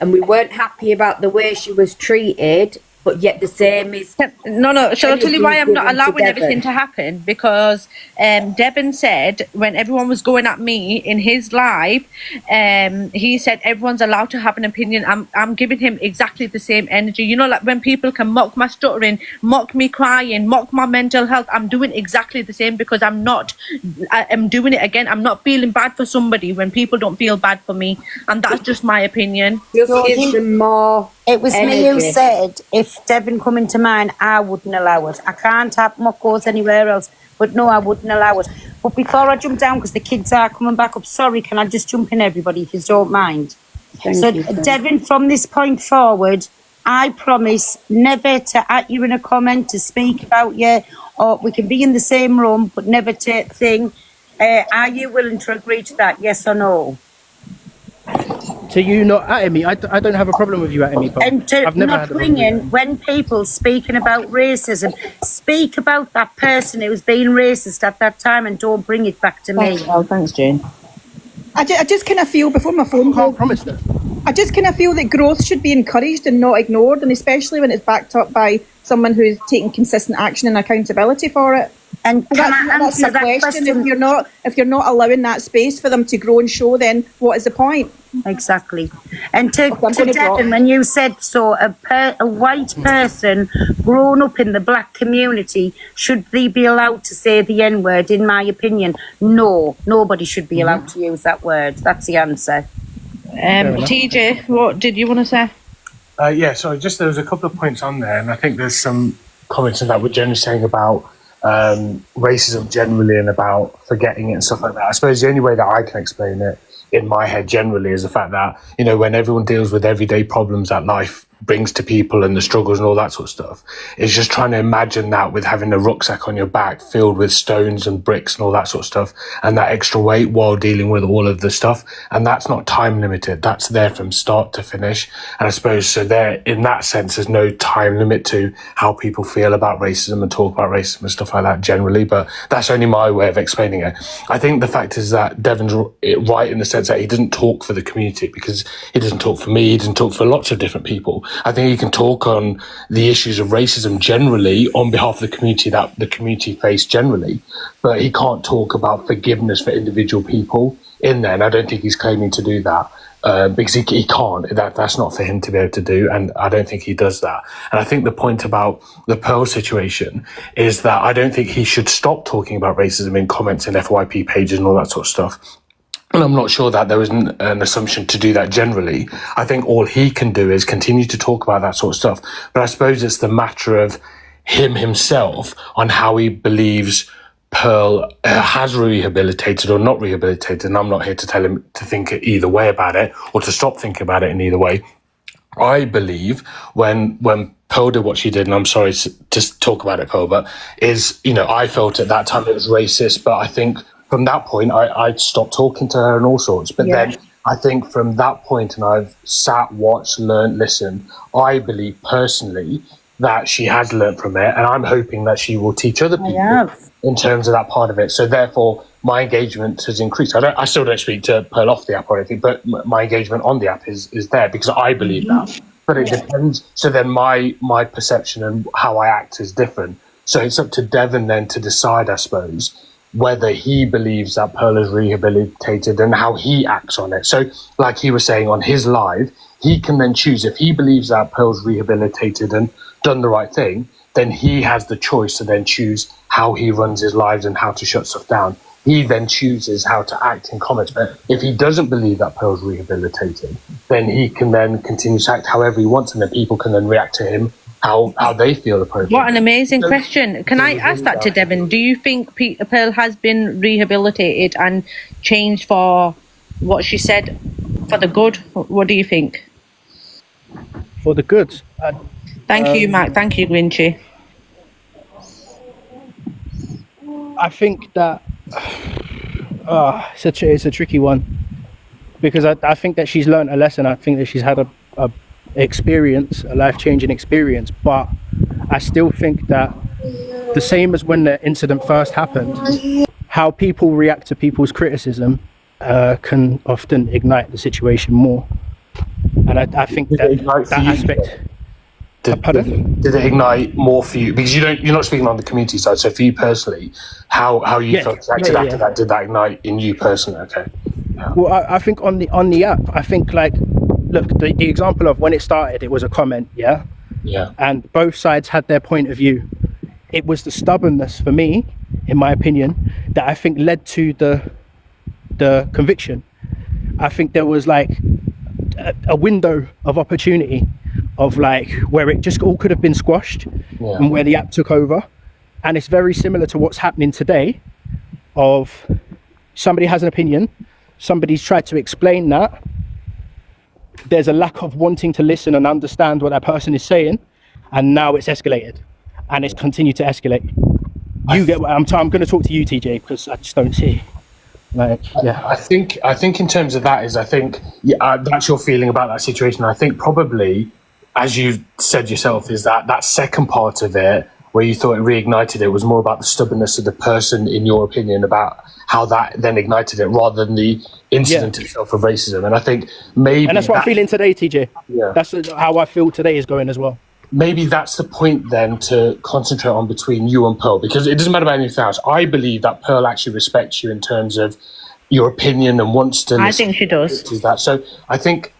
[SPEAKER 5] and we weren't happy about the way she was treated, but yet the same is...
[SPEAKER 3] No, shall I tell you why I'm not allowing everything to happen? Because Devon said, when everyone was going at me in his live, he said everyone's allowed to have an opinion. I'm giving him exactly the same energy. You know, like when people can mock my stuttering, mock me crying, mock my mental health, I'm doing exactly the same because I'm doing it again. I'm not feeling bad for somebody when people don't feel bad for me. And that's just my opinion.
[SPEAKER 5] Just give them more...
[SPEAKER 1] It was me who said, if Devon come into mine, I wouldn't allow it. I can't have muckos anywhere else, but no, I wouldn't allow it. But before I jump down, because the kids are coming back up, sorry, can I just jump in, everybody, if you don't mind? Thank you, Devon, from this point forward, I promise never to at you in a comment, to speak about you, or we can be in the same room, but never to thing. Are you willing to agree to that, yes or no?
[SPEAKER 2] To you not at me, I don't have a problem with you at me, but
[SPEAKER 1] and to
[SPEAKER 2] I've never
[SPEAKER 1] not
[SPEAKER 2] had a
[SPEAKER 1] bring in when people speaking about racism, speak about that person who was being racist at that time and don't bring it back to me.
[SPEAKER 13] Oh, thanks, Jane. I just kind of feel before my phone
[SPEAKER 2] can't promise that.
[SPEAKER 13] I just kind of feel that growth should be encouraged and not ignored, and especially when it's backed up by someone who's taking consistent action and accountability for it.
[SPEAKER 1] And
[SPEAKER 13] that's the question. If you're not allowing that space for them to grow and show, then what is the point?
[SPEAKER 1] Exactly. And to Devon, when you said so, a white person grown up in the black community, should they be allowed to say the N-word? In my opinion, no. Nobody should be allowed to use that word. That's the answer.
[SPEAKER 3] TJ, what did you want to say?
[SPEAKER 14] Yeah, so just there was a couple of points on there, and I think there's some comments in that we're generally saying about racism generally and about forgetting it and stuff like that. I suppose the only way that I can explain it in my head generally is the fact that, you know, when everyone deals with everyday problems that life brings to people and the struggles and all that sort of stuff, it's just trying to imagine that with having a rucksack on your back filled with stones and bricks and all that sort of stuff, and that extra weight while dealing with all of the stuff. And that's not time limited. That's there from start to finish. And I suppose so there, in that sense, there's no time limit to how people feel about racism and talk about racism and stuff like that generally. But that's only my way of explaining it. I think the fact is that Devon's right in the sense that he doesn't talk for the community, because he doesn't talk for me, he doesn't talk for lots of different people. I think he can talk on the issues of racism generally on behalf of the community that the community face generally, but he can't talk about forgiveness for individual people in there. And I don't think he's claiming to do that because he can't. That's not for him to be able to do. And I don't think he does that. And I think the point about the Pearl situation is that I don't think he should stop talking about racism in comments and FYP pages and all that sort of stuff. And I'm not sure that there was an assumption to do that generally. I think all he can do is continue to talk about that sort of stuff. But I suppose it's the matter of him himself on how he believes Pearl has rehabilitated or not rehabilitated. And I'm not here to tell him to think either way about it or to stop thinking about it in either way. I believe when Pearl did what she did, and I'm sorry to talk about it, Pearl, but I felt at that time it was racist, but I think from that point, I stopped talking to her and all sorts. But then I think from that point, and I've sat, watched, learned, listened, I believe personally that she has learnt from it, and I'm hoping that she will teach other people in terms of that part of it. So therefore, my engagement has increased. I still don't speak to Pearl off the app or anything, but my engagement on the app is there because I believe that. But it depends. So then my perception and how I act is different. So it's up to Devon then to decide, I suppose, whether he believes that Pearl is rehabilitated and how he acts on it. So like he was saying on his live, he can then choose if he believes that Pearl's rehabilitated and done the right thing, then he has the choice to then choose how he runs his lives and how to shut stuff down. He then chooses how to act in comments. But if he doesn't believe that Pearl's rehabilitated, then he can then continue to act however he wants, and then people can then react to him how they feel appropriate.
[SPEAKER 3] What an amazing question. Can I ask that to Devon? Do you think Pearl has been rehabilitated and changed for what she said for the good? What do you think?
[SPEAKER 2] For the good.
[SPEAKER 3] Thank you, Mark. Thank you, Grinchy.
[SPEAKER 2] I think that it's a tricky one because I think that she's learned a lesson. I think that she's had a life-changing experience, but I still think that the same as when the incident first happened, how people react to people's criticism can often ignite the situation more. And I think that aspect.
[SPEAKER 14] Did it ignite more for you? Because you're not speaking on the community side. So for you personally, how you felt reacted after that? Did that ignite in you personally? Okay. Yeah.
[SPEAKER 2] Well, I think on the app, I think look, the example of when it started, it was a comment, yeah, and both sides had their point of view. It was the stubbornness for me, in my opinion, that I think led to the conviction. I think there was a window of opportunity of where it just all could have been squashed and where the app took over. And it's very similar to what's happening today of somebody has an opinion, somebody's tried to explain that, there's a lack of wanting to listen and understand what that person is saying, and now it's escalated and it's continued to escalate. You get what I'm going to talk to you, TJ, because I just don't see
[SPEAKER 14] I think in terms of that is that's your feeling about that situation. I think probably, as you said yourself, is that second part of it where you thought it reignited it was more about the stubbornness of the person, in your opinion, about how that then ignited it rather than the incident itself of racism. And I think maybe...
[SPEAKER 2] And that's what I'm feeling today, TJ. Yeah. That's how I feel today is going as well.
[SPEAKER 14] Maybe that's the point then to concentrate on between you and Pearl, because it doesn't matter about anything else. I believe that Pearl actually respects you in terms of your opinion and wants to...
[SPEAKER 3] I think she does.
[SPEAKER 14] That. So I think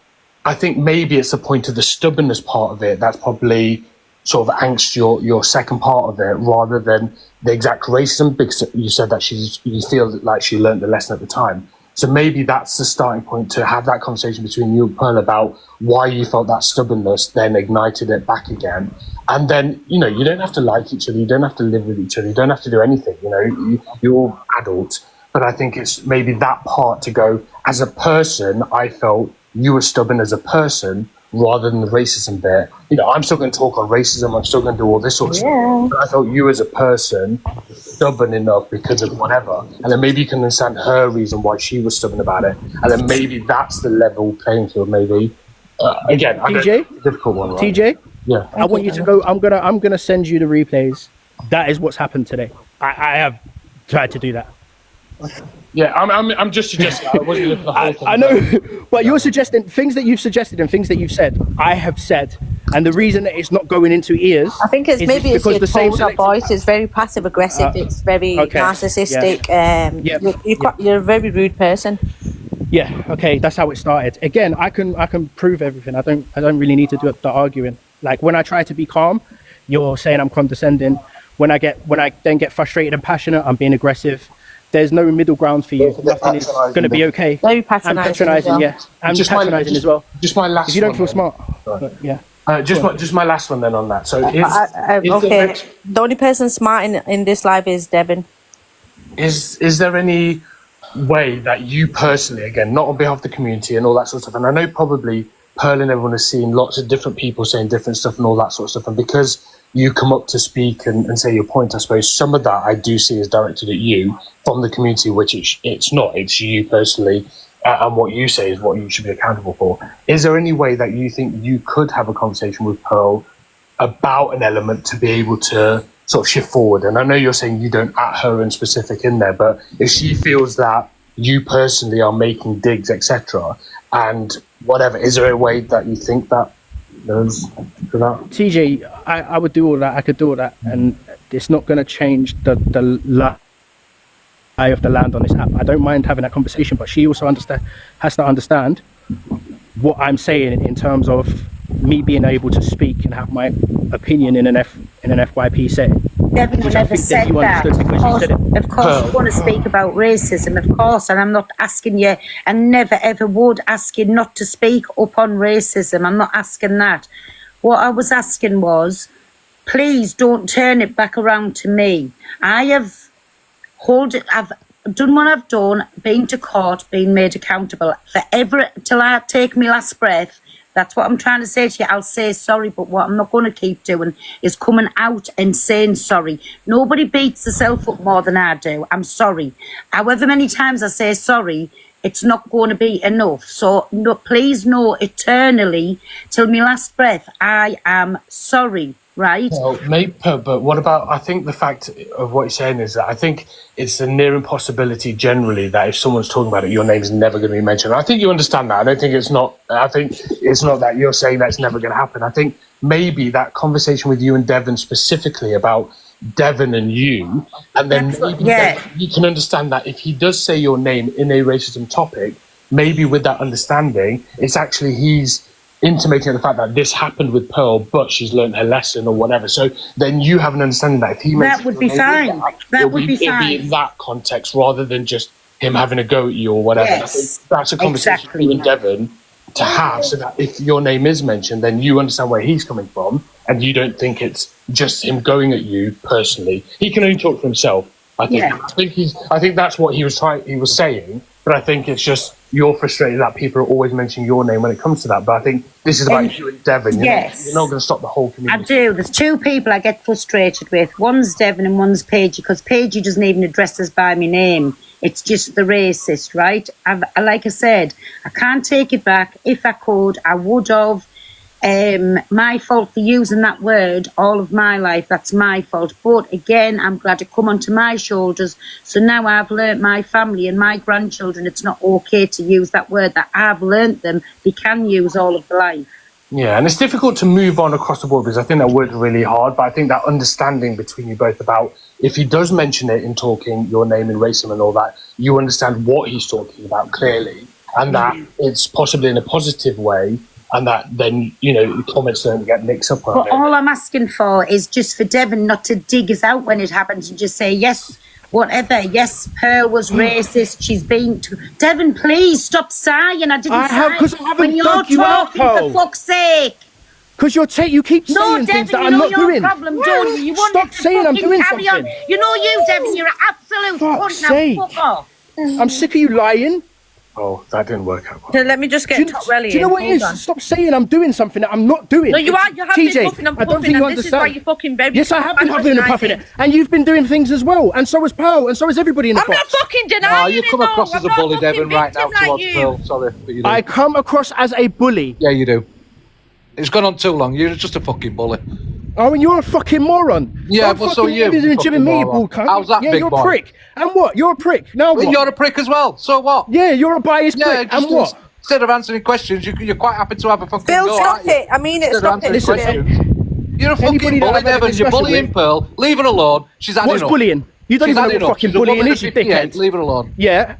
[SPEAKER 14] maybe it's the point of the stubbornness part of it that's probably sort of angst your second part of it rather than the exact racism, because you said that you feel like she learned the lesson at the time. So maybe that's the starting point to have that conversation between you and Pearl about why you felt that stubbornness then ignited it back again. And then, you don't have to like each other, you don't have to live with each other, you don't have to do anything, you're adults. But I think it's maybe that part to go, as a person, I felt you were stubborn as a person rather than the racism bit. I'm still going to talk on racism, I'm still going to do all this sort of stuff. But I thought you as a person stubborn enough because of whatever. And then maybe you can understand her reason why she was stubborn about it. And then maybe that's the level playing field, maybe. Again,
[SPEAKER 2] TJ?
[SPEAKER 14] Difficult one, right?
[SPEAKER 2] TJ?
[SPEAKER 14] Yeah.
[SPEAKER 2] I want you to go, I'm gonna send you the replays. That is what's happened today. I have tried to do that.
[SPEAKER 14] Yeah, I'm just suggesting. I wasn't looking at the whole thing.
[SPEAKER 2] I know, but you're suggesting things that you've suggested and things that you've said. I have said, and the reason that it's not going into ears.
[SPEAKER 3] I think it's maybe it's your tone of voice. It's very passive aggressive. It's very narcissistic. You're a very rude person.
[SPEAKER 2] Yeah. Okay. That's how it started. Again, I can prove everything. I don't really need to do the arguing. Like when I try to be calm, you're saying I'm condescending. When I then get frustrated and passionate, I'm being aggressive. There's no middle ground for you. Nothing is going to be okay.
[SPEAKER 3] Very patronising.
[SPEAKER 2] And patronising as well.
[SPEAKER 14] Just my last.
[SPEAKER 2] If you don't feel smart. Yeah.
[SPEAKER 14] Just my last one then on that. So
[SPEAKER 3] the only person smart in this live is Devon.
[SPEAKER 14] Is there any way that you personally, again, not on behalf of the community and all that sort of stuff, and I know probably Pearl and everyone has seen lots of different people saying different stuff and all that sort of stuff, and because you come up to speak and say your point, I suppose some of that I do see is directed at you from the community, which it's not. It's you personally, and what you say is what you should be accountable for. Is there any way that you think you could have a conversation with Pearl about an element to be able to sort of shift forward. And I know you're saying you don't at her in specific in there, but if she feels that you personally are making digs, etc., and whatever, is there a way that you think that there's for that?
[SPEAKER 2] TJ, I would do all that. I could do all that, and it's not going to change the lie of the land on this app. I don't mind having that conversation, but she also has to understand what I'm saying in terms of me being able to speak and have my opinion in an FYP setting.
[SPEAKER 1] Devin never said that. Of course, you want to speak about racism, of course, and I'm not asking you, and never ever would ask you not to speak up on racism. I'm not asking that. What I was asking was, please don't turn it back around to me. I've done what I've done, been to court, been made accountable forever till I take my last breath. That's what I'm trying to say to you. I'll say sorry, but what I'm not going to keep doing is coming out and saying sorry. Nobody beats themselves up more than I do. I'm sorry. However many times I say sorry, it's not going to be enough. So no, please know eternally, till my last breath, I am sorry. Right.
[SPEAKER 14] Well, maybe, but what about, I think the fact of what you're saying is that I think it's a near impossibility generally that if someone's talking about it, your name is never going to be mentioned. I think you understand that. I think it's not that you're saying that's never going to happen. I think maybe that conversation with you and Devon specifically about Devon and you, and then you can understand that if he does say your name in a racism topic, maybe with that understanding, it's actually he's intimating the fact that this happened with Pearl, but she's learned her lesson or whatever. So then you have an understanding that if he makes
[SPEAKER 1] that would be fine. That would be fine.
[SPEAKER 14] It'd be in that context rather than just him having a go at you or whatever.
[SPEAKER 1] Yes,
[SPEAKER 14] that's a conversation for you and Devon to have, so that if your name is mentioned, then you understand where he's coming from, and you don't think it's just him going at you personally. He can only talk for himself. I think. Yeah. I think that's what he was saying. But I think it's just you're frustrated that people are always mentioning your name when it comes to that. But I think this is about you and Devon. You're not going to stop the whole community. I do.
[SPEAKER 1] There's two people I get frustrated with. One's Devon and one's Paige, because Paige doesn't even address us by my name. It's just the racist, right? Like I said, I can't take it back. If I could, I would have. My fault for using that word all of my life. That's my fault. But again, I'm glad it come onto my shoulders. So now I've learnt my family and my grandchildren, it's not okay to use that word. That I've learnt them, they can use all of life.
[SPEAKER 14] Yeah, and it's difficult to move on across the board because I think that word's really hard. But I think that understanding between you both about if he does mention it in talking your name in racism and all that, you understand what he's talking about clearly, and that it's possibly in a positive way. And that then, the comments don't get mixed up on it.
[SPEAKER 1] But all I'm asking for is just for Devon not to dig us out when it happens and just say, yes, whatever. Yes, Pearl was racist. She's been to... Devon, please stop sighing. I haven't when you're talking, for fuck's sake.
[SPEAKER 2] Because you keep saying things that I'm not doing.
[SPEAKER 1] Problem, don't you?
[SPEAKER 2] Stop saying I'm doing something.
[SPEAKER 1] On. You know you, Devon, you're an absolute cunt. Now fuck off.
[SPEAKER 2] I'm sick of you lying.
[SPEAKER 14] Oh, that didn't work out well.
[SPEAKER 3] So let me just get Top Relly.
[SPEAKER 2] Do you know what it is? Stop saying I'm doing something that I'm not doing.
[SPEAKER 3] No, you are. You have
[SPEAKER 2] TJ,
[SPEAKER 3] been puffing and puffing,
[SPEAKER 2] I don't think you understand.
[SPEAKER 3] This is why you're fucking very.
[SPEAKER 2] Yes, I have been huffing and puffing it, and you've been doing things as well, and so has Pearl, and so has everybody in the box.
[SPEAKER 3] I'm not fucking denying
[SPEAKER 8] you come across as a bully, Devon, right now towards Pearl. Sorry, but you do.
[SPEAKER 2] I come across as a bully.
[SPEAKER 8] Yeah, you do. It's gone on too long. You're just a fucking bully.
[SPEAKER 2] Oh, and you're a fucking moron.
[SPEAKER 8] Yeah, but so you.
[SPEAKER 2] Giving me a bull cunt.
[SPEAKER 8] How's that,
[SPEAKER 2] yeah,
[SPEAKER 8] big
[SPEAKER 2] you're
[SPEAKER 8] boy?
[SPEAKER 2] A prick. And what? You're a prick. Now what?
[SPEAKER 8] You're a prick as well. So what?
[SPEAKER 2] Yeah, you're a biased prick. And what?
[SPEAKER 8] Instead of answering questions, you're quite happy to have a fucking
[SPEAKER 3] Bill,
[SPEAKER 8] go,
[SPEAKER 3] stop it. I mean it. Stop it.
[SPEAKER 8] You're a fucking bully, Devon. You're bullying Pearl. Leave her alone. She's had enough.
[SPEAKER 2] What's bullying? You don't even know what fucking bullying is, you dickhead.
[SPEAKER 8] Leave her alone.
[SPEAKER 2] Yeah.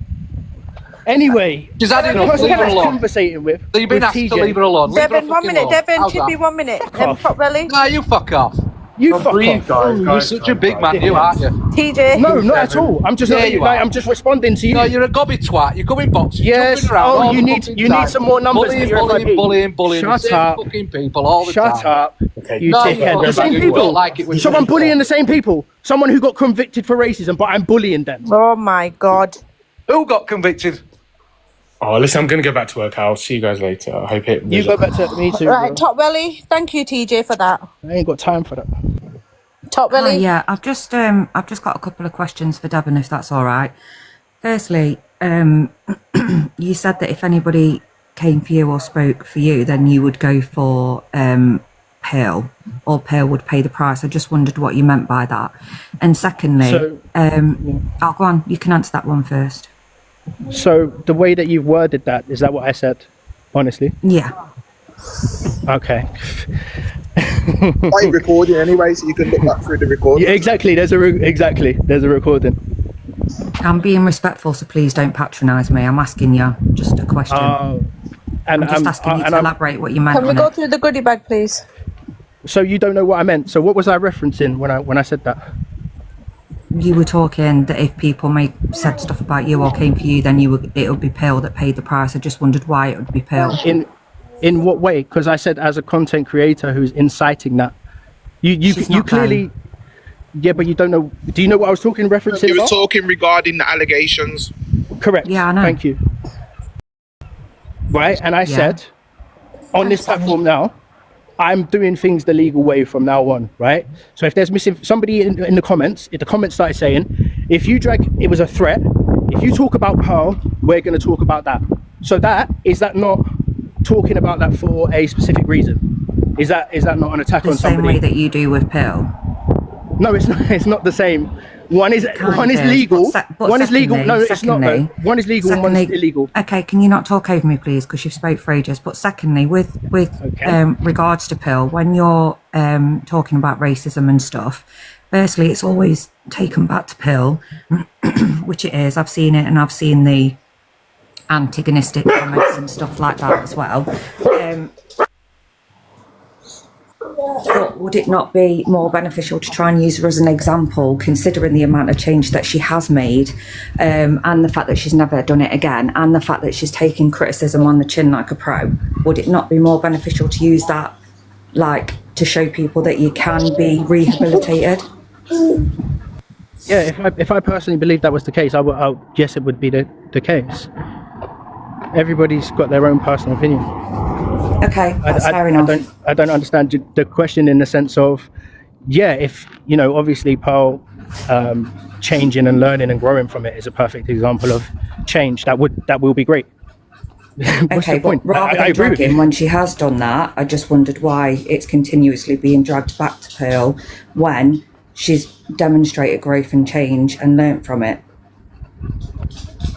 [SPEAKER 2] Anyway,
[SPEAKER 8] she's had enough. Leave her alone.
[SPEAKER 2] Conversating with.
[SPEAKER 8] So you've been asked to leave her alone.
[SPEAKER 3] Devon, 1 minute. Devon, Chippy, 1 minute. Top Relly.
[SPEAKER 8] Nah, you fuck off.
[SPEAKER 2] You fuck off.
[SPEAKER 14] Guys,
[SPEAKER 8] you're such a big man, you aren't you?
[SPEAKER 3] TJ.
[SPEAKER 2] No, not at all. I'm just I'm just responding to you.
[SPEAKER 8] No, you're a gobby twat. You're going boxing.
[SPEAKER 2] Yes.
[SPEAKER 8] Oh,
[SPEAKER 2] you need some more numbers.
[SPEAKER 8] Bullying.
[SPEAKER 2] Shut up.
[SPEAKER 8] Fucking people all the time.
[SPEAKER 2] Shut up.
[SPEAKER 14] Okay.
[SPEAKER 2] You dickhead. The same people.
[SPEAKER 8] Like it when
[SPEAKER 2] so I'm bullying the same people. Someone who got convicted for racism, but I'm bullying them.
[SPEAKER 3] Oh my God.
[SPEAKER 8] Who got convicted?
[SPEAKER 14] Oh, listen, I'm going to go back to work. I'll see you guys later. I hope it.
[SPEAKER 2] You go back to me too.
[SPEAKER 3] Right, Top Relly. Thank you, TJ, for that.
[SPEAKER 2] I ain't got time for that.
[SPEAKER 3] Top Relly.
[SPEAKER 15] Yeah, I've just got a couple of questions for Devon, if that's all right. Firstly, you said that if anybody came for you or spoke for you, then you would go for Pearl Pearl, or Pearl would pay the price. I just wondered what you meant by that. And secondly, oh, go on, you can answer that one first.
[SPEAKER 2] So the way that you've worded that, is that what I said? Honestly?
[SPEAKER 15] Yeah.
[SPEAKER 2] Okay.
[SPEAKER 4] Like recording anyway, so you can look back through the recording.
[SPEAKER 2] Yeah, exactly. There's a recording.
[SPEAKER 15] I'm being respectful, so please don't patronise me. I'm asking you just a question.
[SPEAKER 2] And
[SPEAKER 15] I'm just asking you to elaborate what you meant.
[SPEAKER 3] Can we go through the goodie bag, please?
[SPEAKER 2] So you don't know what I meant. So what was I referencing when I said that?
[SPEAKER 15] You were talking that if people said stuff about you or came for you, then it would be Pearl that paid the price. I just wondered why it would be Pearl.
[SPEAKER 2] In what way? Because I said as a content creator who's inciting that. You clearly. Yeah, but you don't know. Do you know what I was referencing?
[SPEAKER 4] You were talking regarding the allegations.
[SPEAKER 2] Correct.
[SPEAKER 15] Yeah, I know.
[SPEAKER 2] Thank you. Right, and I said on this platform now, I'm doing things the legal way from now on, right? So if there's somebody in the comments, if the comments started saying, if you it was a threat, if you talk about Pearl, we're going to talk about that. So is that not talking about that for a specific reason? Is that not an attack on somebody?
[SPEAKER 15] The same way that you do with Pearl?
[SPEAKER 2] No, it's not. It's not the same. One is legal. One is legal. No, it's not. No. One is legal and one is illegal.
[SPEAKER 15] Okay, can you not talk over me, please? Because you've spoke for ages. But secondly, with regards to Pearl, when you're talking about racism and stuff, firstly, it's always taken back to Pearl, which it is. I've seen it, and I've seen the antagonistic comments and stuff like that as well. But would it not be more beneficial to try and use her as an example, considering the amount of change that she has made, and the fact that she's never done it again, and the fact that she's taking criticism on the chin like a pro? Would it not be more beneficial to use that, to show people that you can be rehabilitated?
[SPEAKER 2] Yeah, if I personally believe that was the case, yes, it would be the case. Everybody's got their own personal opinion.
[SPEAKER 15] Okay, that's fair enough.
[SPEAKER 2] I don't understand the question in the sense of, if obviously Pearl changing and learning and growing from it is a perfect example of change. That will be great. What's the point?
[SPEAKER 15] Rather than dragging, when she has done that, I just wondered why it's continuously being dragged back to Pearl when she's demonstrated growth and change and learnt from it.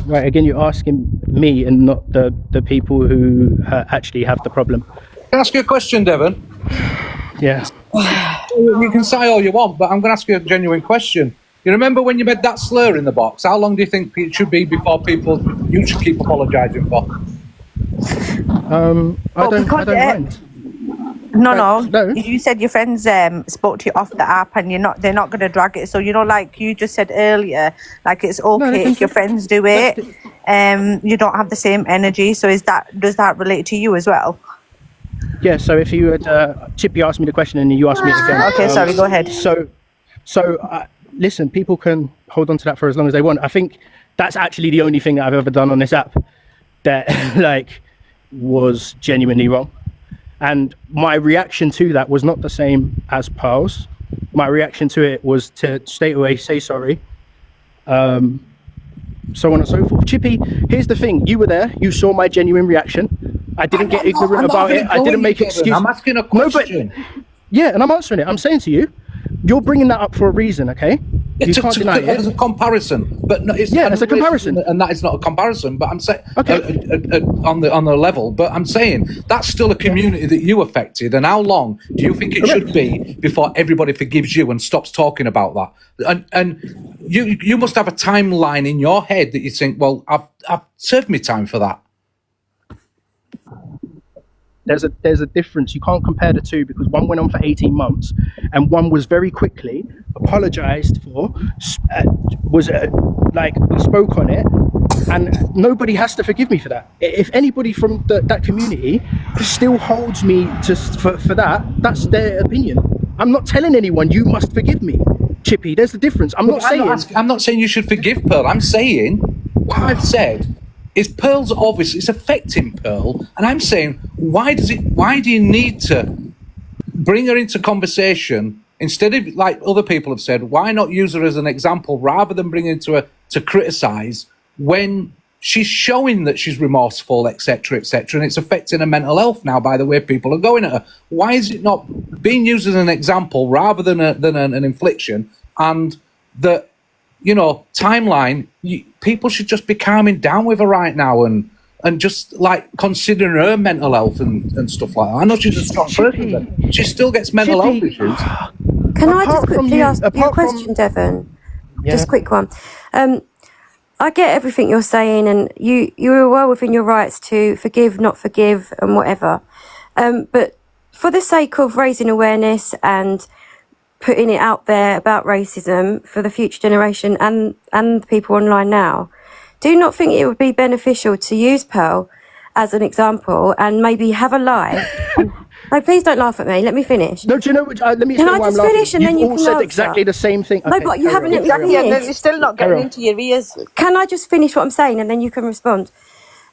[SPEAKER 2] Right, again, you're asking me and not the people who actually have the problem.
[SPEAKER 8] Can I ask you a question, Devon?
[SPEAKER 2] Yeah.
[SPEAKER 8] You can say all you want, but I'm going to ask you a genuine question. You remember when you made that slur in the box? How long do you think it should be before you should keep apologising for?
[SPEAKER 2] I don't mind.
[SPEAKER 3] No. You said your friends spoke to you off the app, and they're not going to drag it. So like you just said earlier, it's okay if your friends do it. You don't have the same energy. So does that relate to you as well?
[SPEAKER 2] Yeah. So if you had Chippy asked me the question and you asked me again.
[SPEAKER 3] Okay, sorry. Go ahead.
[SPEAKER 2] So listen, people can hold on to that for as long as they want. I think that's actually the only thing that I've ever done on this app that was genuinely wrong. And my reaction to that was not the same as Pearl's. My reaction to it was to straight away say sorry, so on and so forth. Chippy, here's the thing. You were there. You saw my genuine reaction. I didn't get ignorant about it. I didn't make excuses.
[SPEAKER 8] I'm asking a question.
[SPEAKER 2] Yeah, and I'm answering it. I'm saying to you, you're bringing that up for a reason, okay? You can't deny it.
[SPEAKER 8] As a comparison, but no, it's
[SPEAKER 2] as a comparison,
[SPEAKER 8] and that is not a comparison. But I'm saying on the level. But I'm saying that's still a community that you affected. And how long do you think it should be before everybody forgives you and stops talking about that? And you must have a timeline in your head that you think, well, I've served me time for that.
[SPEAKER 2] There's a difference. You can't compare the two because one went on for 18 months and one was very quickly apologized for, we spoke on it, and nobody has to forgive me for that. If anybody from that community still holds me for that, that's their opinion. I'm not telling anyone you must forgive me, Chippy. There's the difference. I'm not saying
[SPEAKER 8] you should forgive Pearl. I'm saying what I've said is Pearl's obvious. It's affecting Pearl, and I'm saying why do you need to bring her into conversation instead of, like other people have said, why not use her as an example rather than bring her to criticize when she's showing that she's remorseful, etc., etc., and it's affecting her mental health now by the way people are going at her. Why is it not being used as an example rather than an infliction? And that, you know, timeline, people should just be calming down with her right now and just like considering her mental health and stuff like that. I know she's a strong person, but she still gets mental health issues.
[SPEAKER 6] Can I just quickly ask you a question, Devon?
[SPEAKER 2] Yeah.
[SPEAKER 6] Just a quick one. I get everything you're saying, and you are well within your rights to forgive, not forgive, and whatever. But for the sake of raising awareness and putting it out there about racism for the future generation and the people online now, do you not think it would be beneficial to use Pearl as an example and maybe have a live? No, please don't laugh at me. Let me finish.
[SPEAKER 2] No, do you know what? Let me.
[SPEAKER 6] Can I
[SPEAKER 2] why
[SPEAKER 6] just
[SPEAKER 2] I'm laughing.
[SPEAKER 6] finish and then you
[SPEAKER 2] all
[SPEAKER 6] can
[SPEAKER 2] said
[SPEAKER 6] answer?
[SPEAKER 2] exactly the same thing.
[SPEAKER 6] No, but you haven't exactly.
[SPEAKER 3] Yeah, no, you're still not getting into your ears.
[SPEAKER 6] Can I just finish what I'm saying and then you can respond?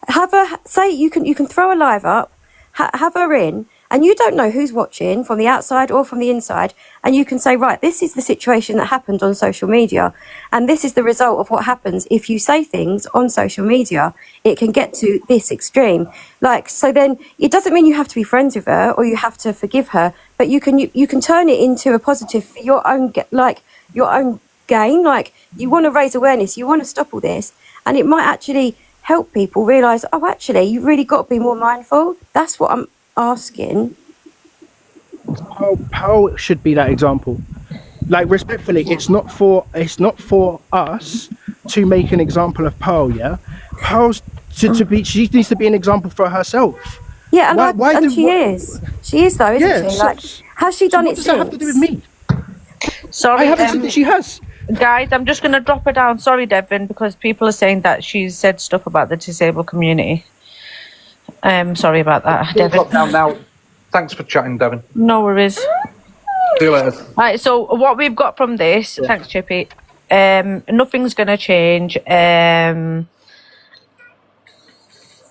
[SPEAKER 6] You can throw a live up, have her in, and you don't know who's watching from the outside or from the inside, and you can say, right, this is the situation that happened on social media, and this is the result of what happens if you say things on social media. It can get to this extreme. Like, so then it doesn't mean you have to be friends with her or you have to forgive her, but you can turn it into a positive for your own gain. Like, you want to raise awareness, you want to stop all this, and it might actually help people realise, oh, actually, you've really got to be more mindful. That's what I'm asking.
[SPEAKER 2] Pearl should be that example. Like, respectfully, it's not for us to make an example of Pearl. Yeah, Pearl's she needs to be an example for herself.
[SPEAKER 6] Yeah, and she is though, isn't she? Like, has she done it since?
[SPEAKER 2] What does that have to do with me?
[SPEAKER 3] Sorry,
[SPEAKER 2] I haven't said that she has.
[SPEAKER 3] Guys, I'm just going to drop her down. Sorry, Devon, because people are saying that she's said stuff about the disabled community. Sorry about that, Devon.
[SPEAKER 8] Drop down now. Thanks for chatting, Devon.
[SPEAKER 3] No worries.
[SPEAKER 8] See you later.
[SPEAKER 3] Right, so what we've got from this, thanks, Chippy, nothing's going to change.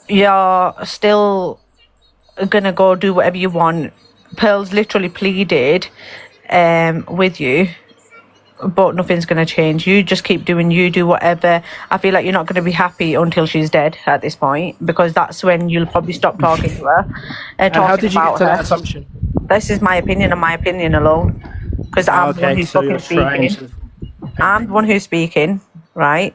[SPEAKER 3] You're still going to go do whatever you want. Pearl's literally pleaded with you, but nothing's going to change. You just keep doing you, do whatever. I feel like you're not going to be happy until she's dead at this point, because that's when you'll probably stop talking to her.
[SPEAKER 2] And how did you get to that assumption?
[SPEAKER 3] This is my opinion and my opinion alone, because I'm the one who's fucking speaking. I'm the one who's speaking, right?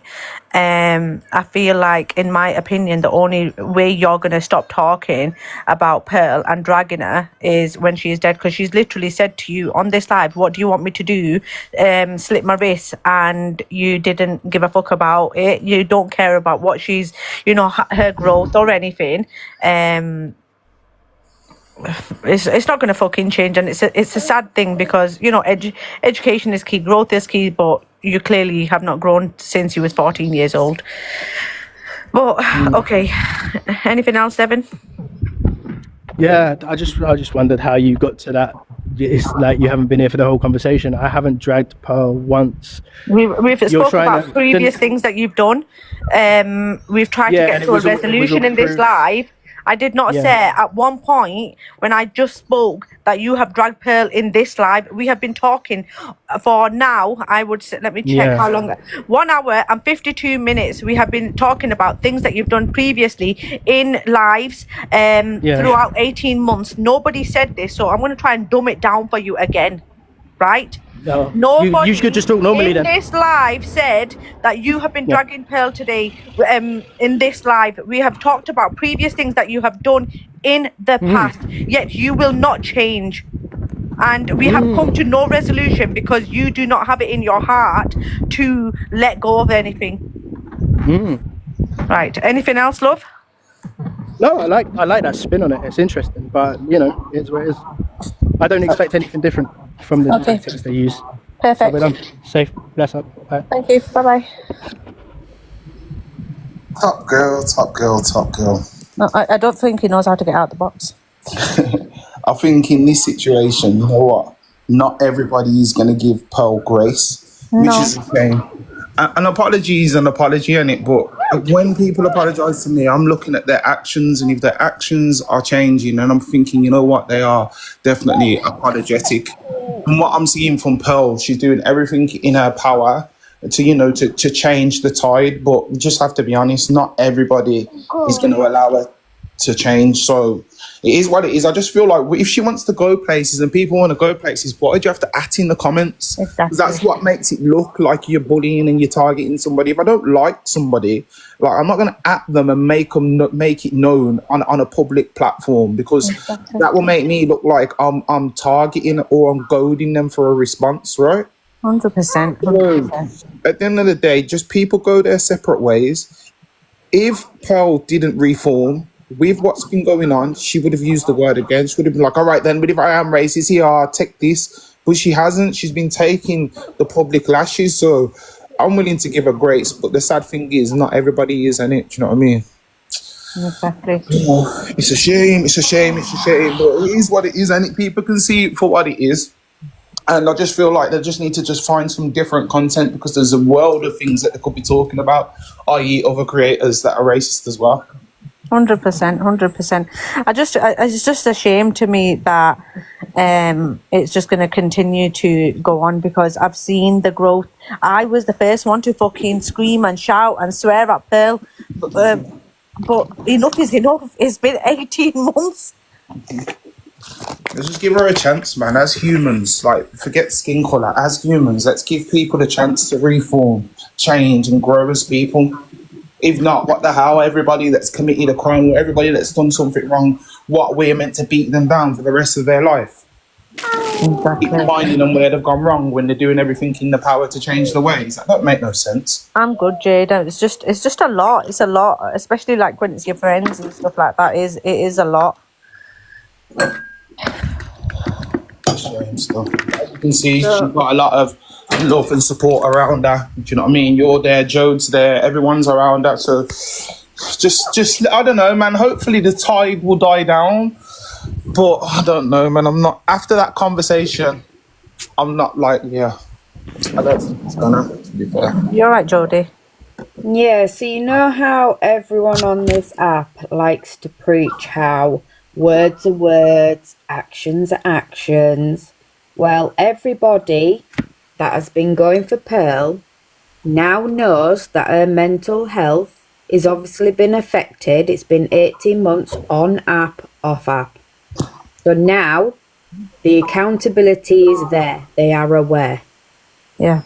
[SPEAKER 3] I feel like, in my opinion, the only way you're going to stop talking about Pearl and dragging her is when she's dead, because she's literally said to you on this live, what do you want me to do? Slit my wrist, and you didn't give a fuck about it. You don't care about what she's, her growth or anything. It's not going to fucking change, and it's a sad thing, because education is key, growth is key, but you clearly have not grown since you was 14 years old. But okay, anything else, Devon?
[SPEAKER 2] Yeah, I just wondered how you got to that. It's like you haven't been here for the whole conversation. I haven't dragged Pearl once.
[SPEAKER 3] We've spoken about previous things that you've done. We've tried to get to a resolution in this live. I did not say at one point when I just spoke that you have dragged Pearl in this live. We have been talking for now, I would say, let me check how long. 1 hour and 52 minutes. We have been talking about things that you've done previously in lives throughout 18 months. Nobody said this, so I'm going to try and dumb it down for you again, right?
[SPEAKER 2] No,
[SPEAKER 3] nobody
[SPEAKER 2] you could just talk normally
[SPEAKER 3] in
[SPEAKER 2] then.
[SPEAKER 3] this live said that you have been dragging Pearl today. In this live, we have talked about previous things that you have done in the past, yet you will not change, and we have come to no resolution because you do not have it in your heart to let go of anything. Right, anything else, love?
[SPEAKER 2] No, I like that spin on it. It's interesting, but it's what it is. I don't expect anything different from the tactics they use.
[SPEAKER 3] Perfect.
[SPEAKER 2] So we're done. Safe. Bless up. Bye.
[SPEAKER 3] Thank you. Bye bye.
[SPEAKER 4] Top girl, top girl, top girl.
[SPEAKER 3] No, I don't think he knows how to get out of the box.
[SPEAKER 4] I think in this situation, you know what? Not everybody is going to give Pearl grace, which is the thing. An apology is an apology, isn't it? But when people apologise to me, I'm looking at their actions, and if their actions are changing, and I'm thinking, you know what, they are definitely apologetic. And what I'm seeing from Pearl, she's doing everything in her power to change the tide. But we just have to be honest, not everybody is going to allow her to change. So it is what it is. I just feel like if she wants to go places and people want to go places, why do you have to at in the comments?
[SPEAKER 1] Exactly.
[SPEAKER 4] That's what makes it look like you're bullying and you're targeting somebody. If I don't like somebody, like, I'm not going to at them and make it known on a public platform, because that will make me look like I'm targeting or I'm goading them for a response, right?
[SPEAKER 1] 100%.
[SPEAKER 4] At the end of the day, just people go their separate ways. If Pearl didn't reform, with what's been going on, she would have used the word again. She would have been like, all right then, but if I am racist here, I'll take this. But she hasn't. She's been taking the public lashes. So I'm willing to give her grace. But the sad thing is, not everybody is in it. Do you know what I mean?
[SPEAKER 1] Exactly.
[SPEAKER 4] It's a shame. It's a shame. It's a shame. But it is what it is, and people can see it for what it is. And I just feel like they just need to just find some different content, because there's a world of things that they could be talking about, i.e. other creators that are racist as well.
[SPEAKER 3] 100%. It's just a shame to me that it's just going to continue to go on, because I've seen the growth. I was the first one to fucking scream and shout and swear at Pearl, but enough is enough. It's been 18 months.
[SPEAKER 4] Let's just give her a chance, man. As humans, like, forget skin colour. As humans, let's give people a chance to reform, change, and grow as people. If not, what the hell? Everybody that's committed a crime, or everybody that's done something wrong, what, we're meant to beat them down for the rest of their life?
[SPEAKER 3] Exactly.
[SPEAKER 4] Keep finding them where they've gone wrong when they're doing everything in the power to change the ways. That don't make no sense.
[SPEAKER 3] I'm good, Jade. It's just a lot. It's a lot, especially like when it's your friends and stuff like that. It is a lot.
[SPEAKER 4] Shame stuff. As you can see, she's got a lot of love and support around her. Do you know what I mean? You're there, Jode's there, everyone's around her. So just I don't know, man. Hopefully the tide will die down. But I don't know, man. I'm not, after that conversation, I'm not like, yeah, I don't think it's gonna, to be fair.
[SPEAKER 3] You're right, Jodie.
[SPEAKER 5] Yeah, so you know how everyone on this app likes to preach how words are words, actions are actions. Well, everybody that has been going for Pearl now knows that her mental health is obviously been affected. It's been 18 months on app, off app. So now the accountability is there. They are aware.
[SPEAKER 3] Yeah.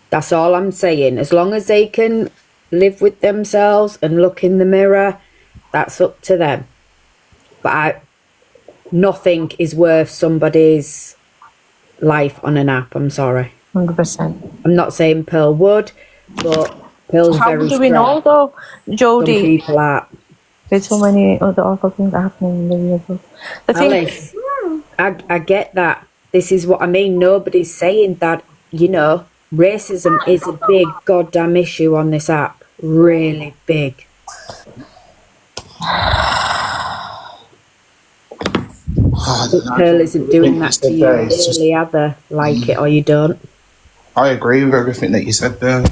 [SPEAKER 5] That's all I'm saying. As long as they can live with themselves and look in the mirror, that's up to them. But nothing is worth somebody's life on an app. I'm sorry.
[SPEAKER 3] 100%.
[SPEAKER 5] I'm not saying Pearl would, but Pearl's
[SPEAKER 3] How
[SPEAKER 5] very
[SPEAKER 3] do we know though, Jodie?
[SPEAKER 5] Some people are.
[SPEAKER 3] There's so many other awful things happening in the world. The thing
[SPEAKER 5] Alice, I get that. This is what I mean. Nobody's saying that, you know, racism is a big goddamn issue on this app. Really big. Pearl isn't doing that to you really, either. Like it or you don't.
[SPEAKER 4] I agree with everything that you said there.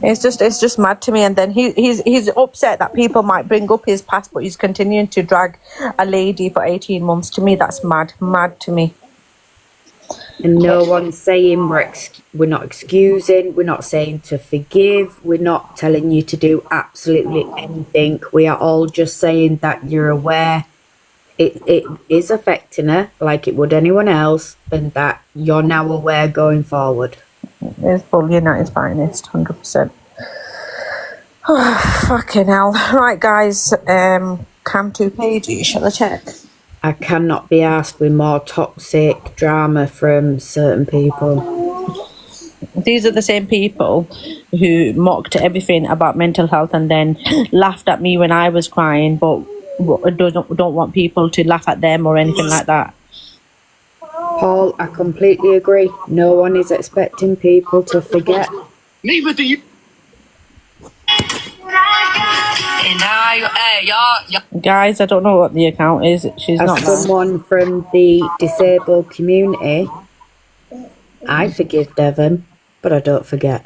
[SPEAKER 3] It's just mad to me. And then he's upset that people might bring up his past, but he's continuing to drag a lady for 18 months. To me, that's mad to me.
[SPEAKER 5] And no one's saying we're not excusing, we're not saying to forgive, we're not telling you to do absolutely anything. We are all just saying that you're aware it is affecting her like it would anyone else, and that you're now aware going forward.
[SPEAKER 3] It's bullying at its finest, 100%. Oh, fucking hell. Right, guys, Cam 2 pages, shall I check?
[SPEAKER 5] I cannot be asked with more toxic drama from certain people.
[SPEAKER 3] These are the same people who mocked everything about mental health and then laughed at me when I was crying, but don't want people to laugh at them or anything like that.
[SPEAKER 5] Paul, I completely agree. No one is expecting people to forget.
[SPEAKER 16] Neither do you.
[SPEAKER 3] Guys, I don't know what the account is. She's
[SPEAKER 5] As
[SPEAKER 3] not there.
[SPEAKER 5] someone from the disabled community, I forgive Devon, but I don't forget.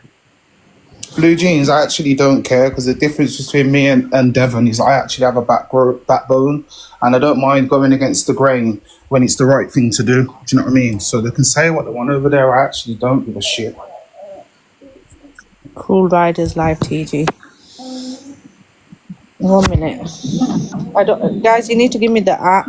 [SPEAKER 4] Blue Jeans, I actually don't care, because the difference between me and Devon is I actually have a backbone, and I don't mind going against the grain when it's the right thing to do. Do you know what I mean? So they can say what they want over there. I actually don't give a shit.
[SPEAKER 3] Cool Riders live, TG. 1 minute. I don't, guys. You need to give me the app.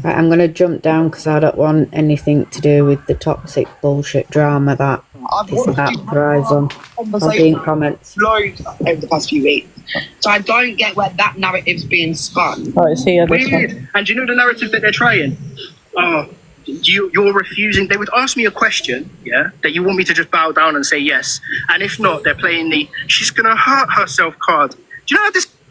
[SPEAKER 5] Right, I'm going to jump down because I don't want anything to do with the toxic bullshit drama that this app thrives on. I'll be in comments.
[SPEAKER 16] Loads over the past few weeks. So I don't get where that narrative's being spun.
[SPEAKER 3] Oh, it's here. This one.
[SPEAKER 2] Weird. And do you know the narrative that they're trying? You're refusing. They would ask me a question, yeah, that you want me to just bow down and say yes. And if not, they're playing the she's gonna hurt herself card. Do you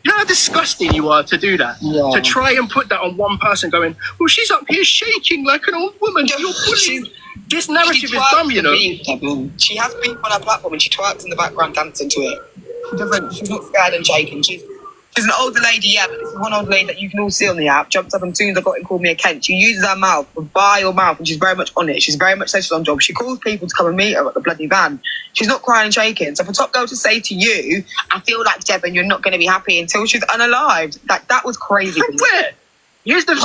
[SPEAKER 2] know how disgusting you are to do that? Yeah. To try and put that on one person going, well, she's up here shaking like an old woman. You're bullying. This narrative is dumb, you know.
[SPEAKER 16] She has people on her platform and she twerks in the background dancing to it. She's not scared and shaking. She's an older lady, yeah, but this is one old lady that you can all see on the app. Jumped up and as soon as I got it, called me a Kent. She uses her mouth, vile mouth, and she's very much on it. She's very much says she's on job. She calls people to come and meet her at the bloody van. She's not crying and shaking. So for Top Girl to say to you, I feel like, Devon, you're not going to be happy until she's unalived. Like, that was crazy.
[SPEAKER 2] From where? Here's the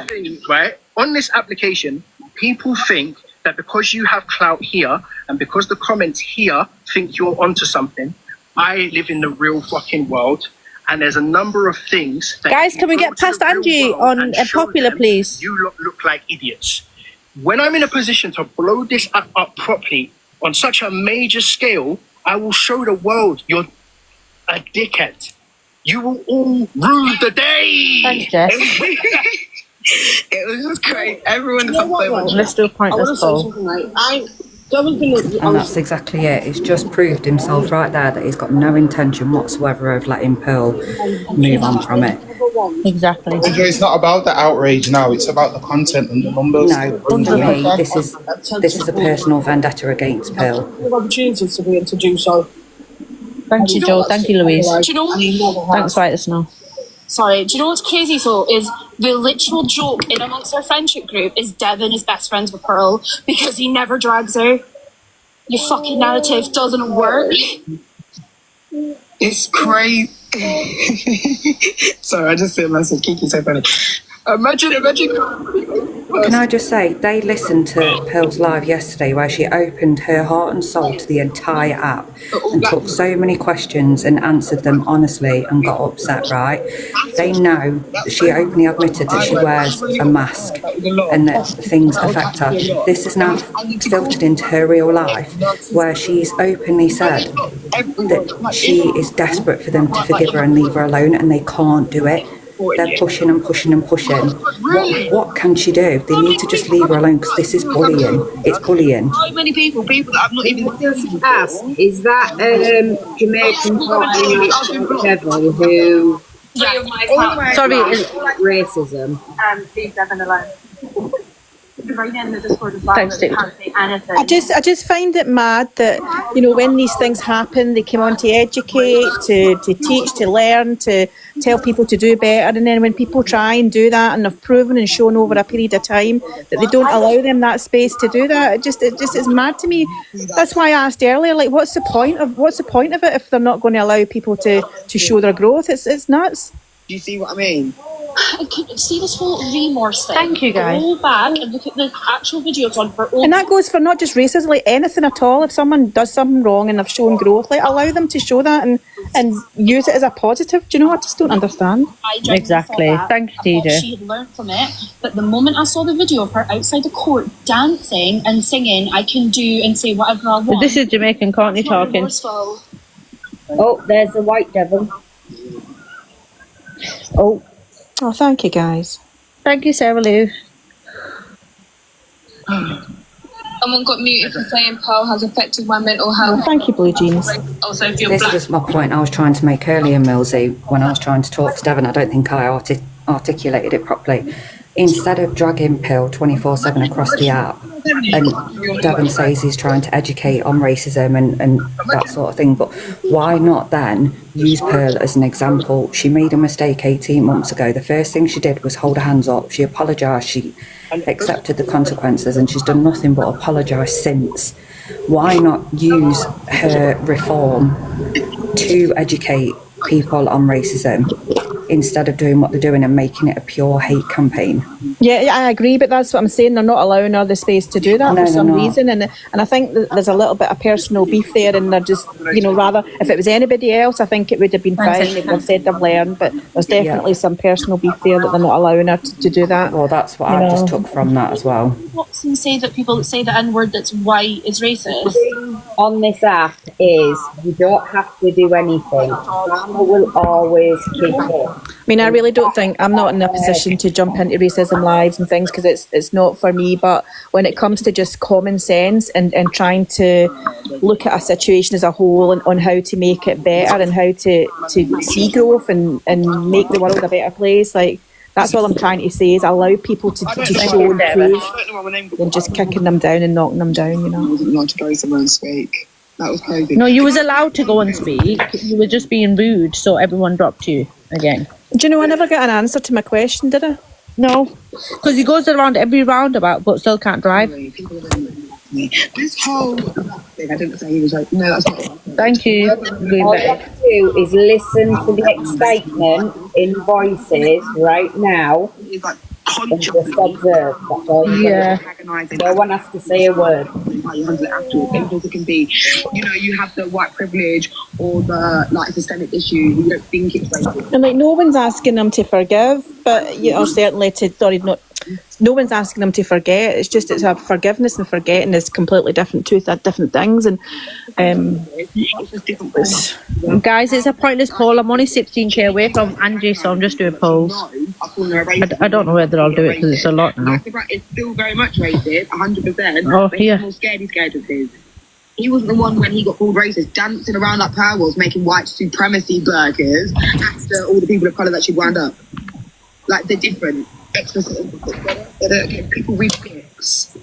[SPEAKER 2] thing, right? On this application, people think that because you have clout here and because the comments here think you're onto something. I live in the real fucking world. And there's a number of things that
[SPEAKER 3] guys, can we get past Angie on Popular, please?
[SPEAKER 2] You look like idiots. When I'm in a position to blow this up properly on such a major scale, I will show the world you're a dickhead. You will all rue the day.
[SPEAKER 3] Thanks, Jess.
[SPEAKER 16] It was just great. Everyone is so much.
[SPEAKER 3] Let's do a pointless poll.
[SPEAKER 15] And that's exactly it. He's just proved himself right there that he's got no intention whatsoever of letting Pearl move on from it.
[SPEAKER 3] Exactly.
[SPEAKER 4] It's not about the outrage now. It's about the content and the numbers.
[SPEAKER 15] No, for me, this is a personal vendetta against Pearl.
[SPEAKER 16] Opportunities to be able to do so.
[SPEAKER 3] Thank you, Joe. Thank you, Louise.
[SPEAKER 17] Do you know?
[SPEAKER 3] Thanks, White Snow.
[SPEAKER 17] Sorry, do you know what's crazy though? Is the literal joke in amongst our friendship group is Devon is best friends with Pearl because he never drags her. Your fucking narrative doesn't work.
[SPEAKER 16] It's crazy. Sorry, I just see a message. Kiki's so funny. Imagine.
[SPEAKER 15] Can I just say, they listened to Pearl's live yesterday where she opened her heart and soul to the entire app and took so many questions and answered them honestly and got upset, right? They know that she openly admitted that she wears a mask and that things affect her. This is now filtered into her real life where she's openly said that she is desperate for them to forgive her and leave her alone, and they can't do it. They're pushing and pushing and pushing. What can she do? They need to just leave her alone because this is bullying. It's bullying.
[SPEAKER 16] So many people that I've not even
[SPEAKER 5] asked, is that Jamaican partner Devil who
[SPEAKER 3] sorry,
[SPEAKER 5] racism?
[SPEAKER 17] Leave Devon alone. Right in the Discord as well.
[SPEAKER 3] Thanks, David.
[SPEAKER 17] Can't say anything.
[SPEAKER 13] I just find it mad that, you know, when these things happen, they come on to educate, to teach, to learn, to tell people to do better, and then when people try and do that and have proven and shown over a period of time that they don't allow them that space to do that, it just is mad to me. That's why I asked earlier, like, what's the point of it if they're not going to allow people to show their growth? It's nuts.
[SPEAKER 16] Do you see what I mean?
[SPEAKER 17] See this whole remorse thing.
[SPEAKER 3] Thank you, guys.
[SPEAKER 17] Go back and look at the actual videos on her own.
[SPEAKER 13] And that goes for not just racism, like anything at all. If someone does something wrong and they've shown growth, like, allow them to show that and use it as a positive. Do you know? I just don't understand.
[SPEAKER 3] Exactly. Thank you, DJ.
[SPEAKER 17] She had learned from it, but the moment I saw the video of her outside the court dancing and singing, I can do and say whatever I want.
[SPEAKER 3] This is Jamaican Courtney talking.
[SPEAKER 17] Remorseful.
[SPEAKER 5] Oh, there's the white devil.
[SPEAKER 13] Oh, thank you, guys.
[SPEAKER 3] Thank you, Sarah Lou.
[SPEAKER 17] Someone got muted for saying Pearl has affected my mental health.
[SPEAKER 13] Thank you, Blue Jeans.
[SPEAKER 17] Also, if you're
[SPEAKER 15] This
[SPEAKER 17] black.
[SPEAKER 15] was my point I was trying to make earlier, Millsy, when I was trying to talk to Devon. I don't think I articulated it properly. Instead of dragging Pearl 24/7 across the app, and Devon says he's trying to educate on racism and that sort of thing, but why not then use Pearl as an example? She made a mistake 18 months ago. The first thing she did was hold her hands up. She apologised, she accepted the consequences, and she's done nothing but apologise since. Why not use her reform to educate people on racism? instead of doing what they're doing and making it a pure hate campaign.
[SPEAKER 13] Yeah, I agree, but that's what I'm saying. They're not allowing her the space to do that for some reason, and I think that there's a little bit of personal beef there, and they're just, rather, if it was anybody else, I think it would have been fine. They would have said they've learned, but there's definitely some personal beef there that they're not allowing her to do that.
[SPEAKER 15] Well, that's what I just took from that as well.
[SPEAKER 17] What's and say that people that say the N-word that's white is racist?
[SPEAKER 5] On this app is you don't have to do anything. Drama will always kick in.
[SPEAKER 13] I mean, I really don't think, I'm not in a position to jump into racism lives and things because it's not for me, but when it comes to just common sense and trying to look at a situation as a whole and on how to make it better and how to see growth and make the world a better place, like, that's all I'm trying to say is allow people to show and prove than just kicking them down and knocking them down,
[SPEAKER 16] I wasn't allowed to go somewhere and speak. That was crazy.
[SPEAKER 3] No, you was allowed to go and speak. You were just being rude, so everyone dropped you again.
[SPEAKER 13] Do you know, I never got an answer to my question, did I?
[SPEAKER 3] No, because he goes around every roundabout but still can't drive.
[SPEAKER 16] This whole thing, I didn't say he was like, no, that's not.
[SPEAKER 3] Thank you.
[SPEAKER 5] All you have to do is listen to the excitement in voices right now and just observe. That's all you do. No one has to say a word.
[SPEAKER 16] It can be, you have the white privilege or the systemic issue. You don't think it's racist.
[SPEAKER 13] And no one's asking them to forgive, but or certainly no one's asking them to forget. It's just it's a forgiveness and forgetting is completely different things. And
[SPEAKER 3] guys, it's a pointless poll. I'm only 16k away from Angie, so I'm just doing polls. I don't know whether I'll do it because it's a lot now.
[SPEAKER 16] It's still very much racist, 100%.
[SPEAKER 3] Oh,
[SPEAKER 16] but he's more scared of his. He wasn't the one when he got called racist, dancing around like Pearl was, making white supremacy burgers after all the people of colour that she wound up. Like, they're different. People read books.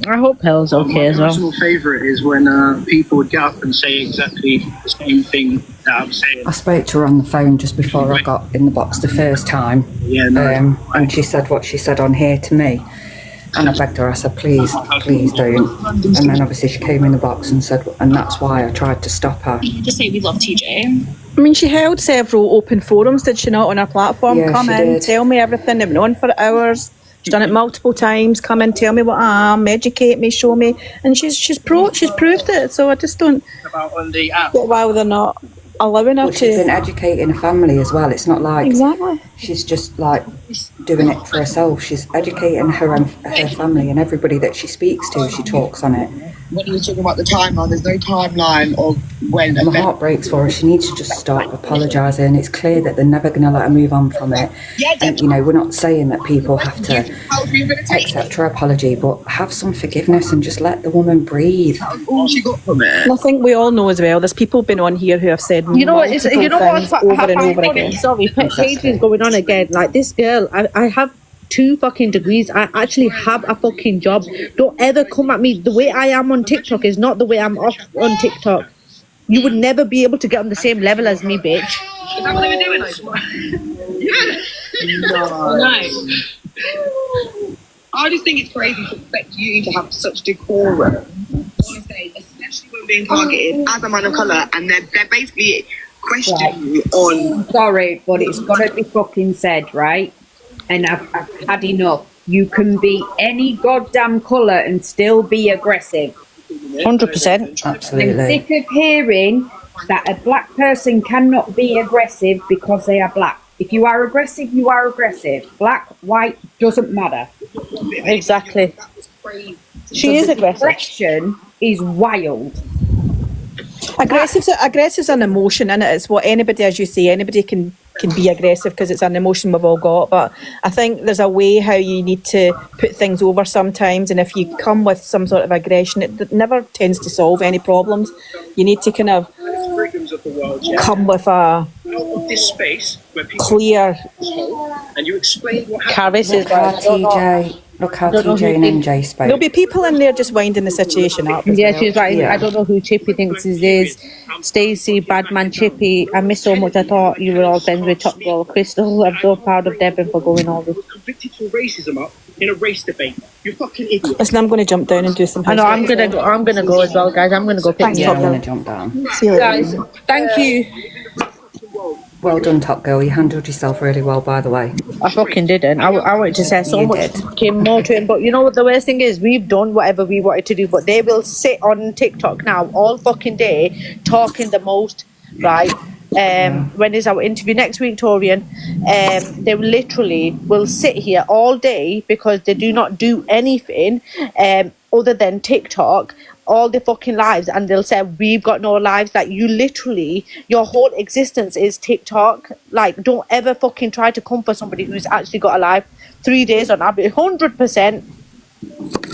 [SPEAKER 3] I hope Pearl's okay as well.
[SPEAKER 18] My personal favourite is when people would get up and say exactly the same thing that I'm saying.
[SPEAKER 15] I spoke to her on the phone just before I got in the box the first time, and she said what she said on here to me. And I begged her, I said, please don't. And then obviously she came in the box and said, and that's why I tried to stop her.
[SPEAKER 17] Just say we love TJ.
[SPEAKER 13] I mean, she held several open forums, did she not, on her platform?
[SPEAKER 15] Yeah,
[SPEAKER 13] come
[SPEAKER 15] she
[SPEAKER 13] in,
[SPEAKER 15] did.
[SPEAKER 13] tell me everything. They've been on for hours. She's done it multiple times. Come in, tell me what I am, educate me, show me. And she's proved it. So I just don't get why they're not allowing her to.
[SPEAKER 15] She's been educating a family as well. It's not like
[SPEAKER 13] exactly
[SPEAKER 15] she's just like doing it for herself. She's educating her family and everybody that she speaks to. She talks on it.
[SPEAKER 16] When you were talking about the timeline, there's no timeline of when.
[SPEAKER 15] My heart breaks for her. She needs to just stop apologising. It's clear that they're never going to let her move on from it. And we're not saying that people have to accept her apology, but have some forgiveness and just let the woman breathe.
[SPEAKER 16] All she got from it.
[SPEAKER 13] And I think we all know as well. There's people been on here who have said over and over again.
[SPEAKER 3] Sorry, Paige is going on again. Like this girl, I have 2 fucking degrees. I actually have a fucking job. Don't ever come at me. The way I am on TikTok is not the way I'm off on TikTok. You would never be able to get on the same level as me, bitch.
[SPEAKER 16] Is that what they were doing? No. I just think it's crazy to expect you to have such decorum. Honestly, especially when being targeted as a man of colour, and they're basically questioning you on.
[SPEAKER 5] Sorry, but it's got to be fucking said, right? And I've had enough. You can be any goddamn colour and still be aggressive.
[SPEAKER 3] 100%.
[SPEAKER 15] Absolutely.
[SPEAKER 5] I'm sick of hearing that a black person cannot be aggressive because they are black. If you are aggressive, you are aggressive. Black, white, doesn't matter.
[SPEAKER 3] Exactly. She is aggressive.
[SPEAKER 5] Aggression is wild.
[SPEAKER 13] Aggressive's an emotion, and it's what anybody, as you say, anybody can be aggressive because it's an emotion we've all got. But I think there's a way how you need to put things over sometimes, and if you come with some sort of aggression, it never tends to solve any problems. You need to kind of come with a clear.
[SPEAKER 18] And you explain what
[SPEAKER 15] TJ, Look how TJ and NJ spoke.
[SPEAKER 13] There'll be people in there just winding the situation up.
[SPEAKER 3] Yeah, she's right.
[SPEAKER 15] Yeah.
[SPEAKER 3] I don't know who Chippy thinks this is. Stacey, Badman, Chippy. I miss so much. I thought you were all friends with Top Girl. Crystal, I'm so proud of Devon for going all this.
[SPEAKER 16] Convicted for racism up in a race debate. You fucking idiot.
[SPEAKER 13] Listen, I'm going to jump down and do some.
[SPEAKER 3] I know. I'm gonna go as well, guys. I'm gonna go pick
[SPEAKER 15] Yeah,
[SPEAKER 3] Top
[SPEAKER 15] I'm
[SPEAKER 3] Girl.
[SPEAKER 15] going to jump down.
[SPEAKER 13] See you later.
[SPEAKER 3] Guys, thank you.
[SPEAKER 15] Well done, Top Girl. You handled yourself really well, by the way.
[SPEAKER 3] I fucking didn't. I wanted to say so much fucking more to him, but you know what the worst thing is? We've done whatever we wanted to do, but they will sit on TikTok now all fucking day talking the most, right? When is our interview next week, Torian? They literally will sit here all day because they do not do anything other than TikTok all the fucking lives, and they'll say we've got no lives. Like, you literally, your whole existence is TikTok. Like, don't ever fucking try to come for somebody who's actually got a life 3 days on average. 100%.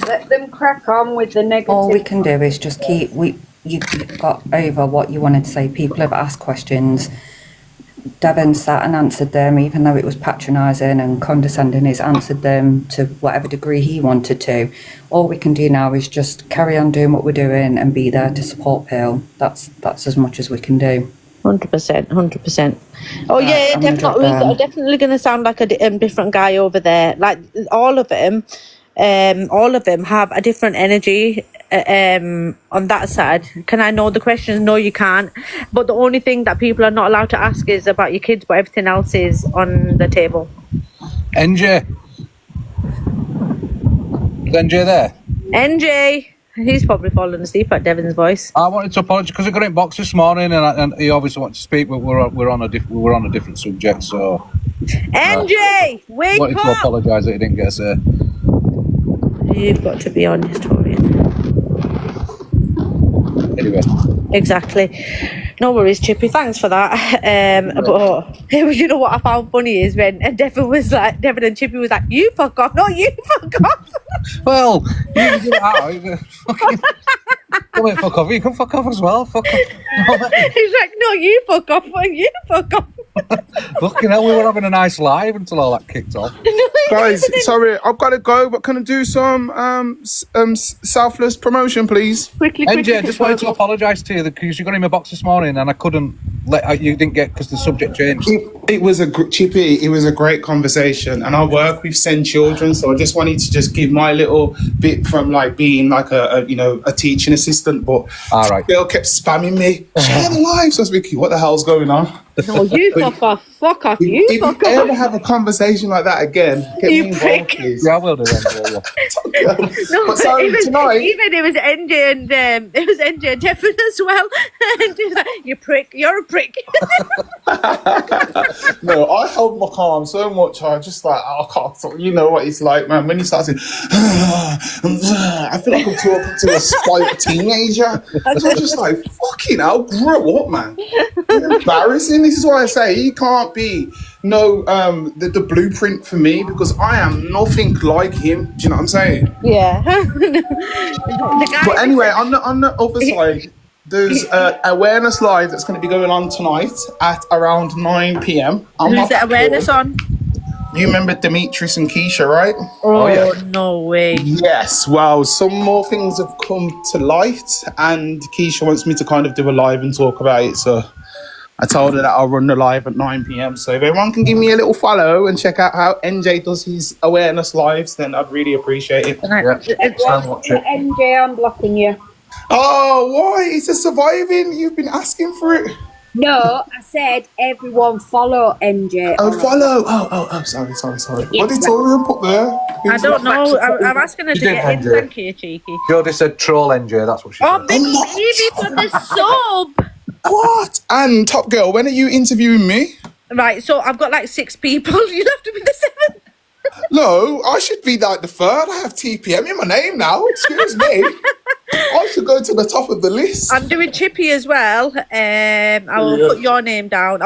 [SPEAKER 5] Let them crack on with the negative.
[SPEAKER 15] All we can do is just keep. You've got over what you wanted to say. People have asked questions. Devon sat and answered them, even though it was patronising and condescending. He's answered them to whatever degree he wanted to. All we can do now is just carry on doing what we're doing and be there to support Pearl. That's as much as we can do.
[SPEAKER 3] 100%. Oh yeah,
[SPEAKER 15] I'm gonna drop
[SPEAKER 3] definitely going to sound like a different guy over there. Like, all of them have a different energy on that side. Can I know the questions? No, you can't. But the only thing that people are not allowed to ask is about your kids, but everything else is on the table.
[SPEAKER 8] NJ. Is NJ there?
[SPEAKER 3] NJ! He's probably fallen asleep at Devon's voice.
[SPEAKER 8] I wanted to apologise because I got in box this morning, and he obviously wanted to speak, but we're on a different subject, so.
[SPEAKER 3] NJ! Wake
[SPEAKER 8] wanted
[SPEAKER 3] up!
[SPEAKER 8] to apologise that he didn't get a say.
[SPEAKER 3] You've got to be honest, Torian.
[SPEAKER 8] Anyway.
[SPEAKER 3] Exactly. No worries, Chippy. Thanks for that. But you know what I found funny is when Devon and Chippy was like, "You fuck off!" No, you fuck off.
[SPEAKER 8] Well, you can do that. Don't fuck off. You can fuck off as well. Fuck off.
[SPEAKER 3] He's like, "No, you fuck off. You fuck off."
[SPEAKER 8] Fucking hell, we were having a nice live until all that kicked off.
[SPEAKER 4] Guys, sorry, I've got to go, but can I do some selfless promotion, please?
[SPEAKER 3] Quickly.
[SPEAKER 8] NJ, I just wanted to apologise to you because you got in my box this morning and I couldn't you didn't get because the subject changed.
[SPEAKER 4] It was Chippy. It was a great conversation, and I work with SEND children, so I just wanted to just give my little bit from like being like a teaching assistant. But
[SPEAKER 8] all right,
[SPEAKER 4] Bill kept spamming me. Share the live. So I was thinking, what the hell's going on?
[SPEAKER 3] No, you fuck off. Fuck off. You
[SPEAKER 4] if
[SPEAKER 3] fuck
[SPEAKER 4] you
[SPEAKER 3] off.
[SPEAKER 4] ever have a conversation like that again, get me involved, please.
[SPEAKER 8] Yeah, I will do that.
[SPEAKER 3] No,
[SPEAKER 4] But sorry, tonight.
[SPEAKER 3] Even it was NJ and Devon as well. And he was like, "You prick. You're a prick."
[SPEAKER 4] No, I held my calm so much. I just like, I can't. You know what it's like, man. When he starts saying, I feel like I'm talking to a spoiled teenager. So I'm just like, fucking hell, grow up, man. You're embarrassing. This is why I say he can't be the blueprint for me, because I am nothing like him. Do you know what I'm saying?
[SPEAKER 3] Yeah.
[SPEAKER 4] But anyway, on the other side, there's awareness live that's going to be going on tonight at around 9 p.m.
[SPEAKER 3] Who's the awareness on?
[SPEAKER 4] You remember Demetrius and Keisha, right?
[SPEAKER 3] Oh yeah. No way.
[SPEAKER 4] Yes. Well, some more things have come to light, and Keisha wants me to kind of do a live and talk about it. So I told her that I'll run the live at 9 p.m. So if everyone can give me a little follow and check out how NJ does his awareness lives, then I'd really appreciate it.
[SPEAKER 5] NJ, I'm blocking you.
[SPEAKER 4] Oh, why? It's a surviving. You've been asking for it.
[SPEAKER 5] No, I said everyone follow NJ.
[SPEAKER 4] Oh, follow. Oh, sorry.
[SPEAKER 5] Yeah,
[SPEAKER 4] What did Torian put there?
[SPEAKER 3] I don't know. I'm asking her to get in. Thank you, cheeky.
[SPEAKER 8] Jodie said troll NJ, that's what she said.
[SPEAKER 3] Oh, big baby for the sub.
[SPEAKER 4] What? And Top Girl, when are you interviewing me?
[SPEAKER 3] Right, so I've got like 6 people. You'll have to be the 7th.
[SPEAKER 4] No, I should be like the 3rd. I have TPM in my name now. Excuse me. I could go to the top of the list.
[SPEAKER 3] I'm doing Chippy as well. I will put your name down.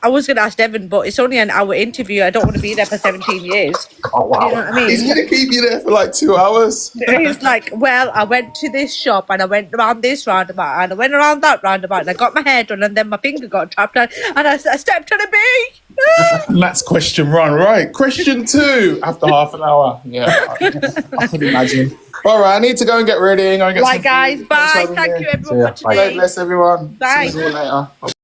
[SPEAKER 3] I was going to ask Devon, but it's only an hour interview. I don't want to be there for 17 years.
[SPEAKER 4] Oh, wow.
[SPEAKER 3] You know what I mean?
[SPEAKER 4] He's going to keep you there for like 2 hours.
[SPEAKER 3] He's like, well, I went to this shop and I went around this roundabout and I went around that roundabout and I got my hair done and then my finger got trapped and I stepped on a bee.
[SPEAKER 4] And that's question one. Right. Question 2 after half an hour. Yeah, I can imagine. All right, I need to go and get ready.
[SPEAKER 3] Right, guys. Bye. Thank you, everyone, for today.
[SPEAKER 4] God bless everyone.
[SPEAKER 3] Bye.
[SPEAKER 4] See you all later.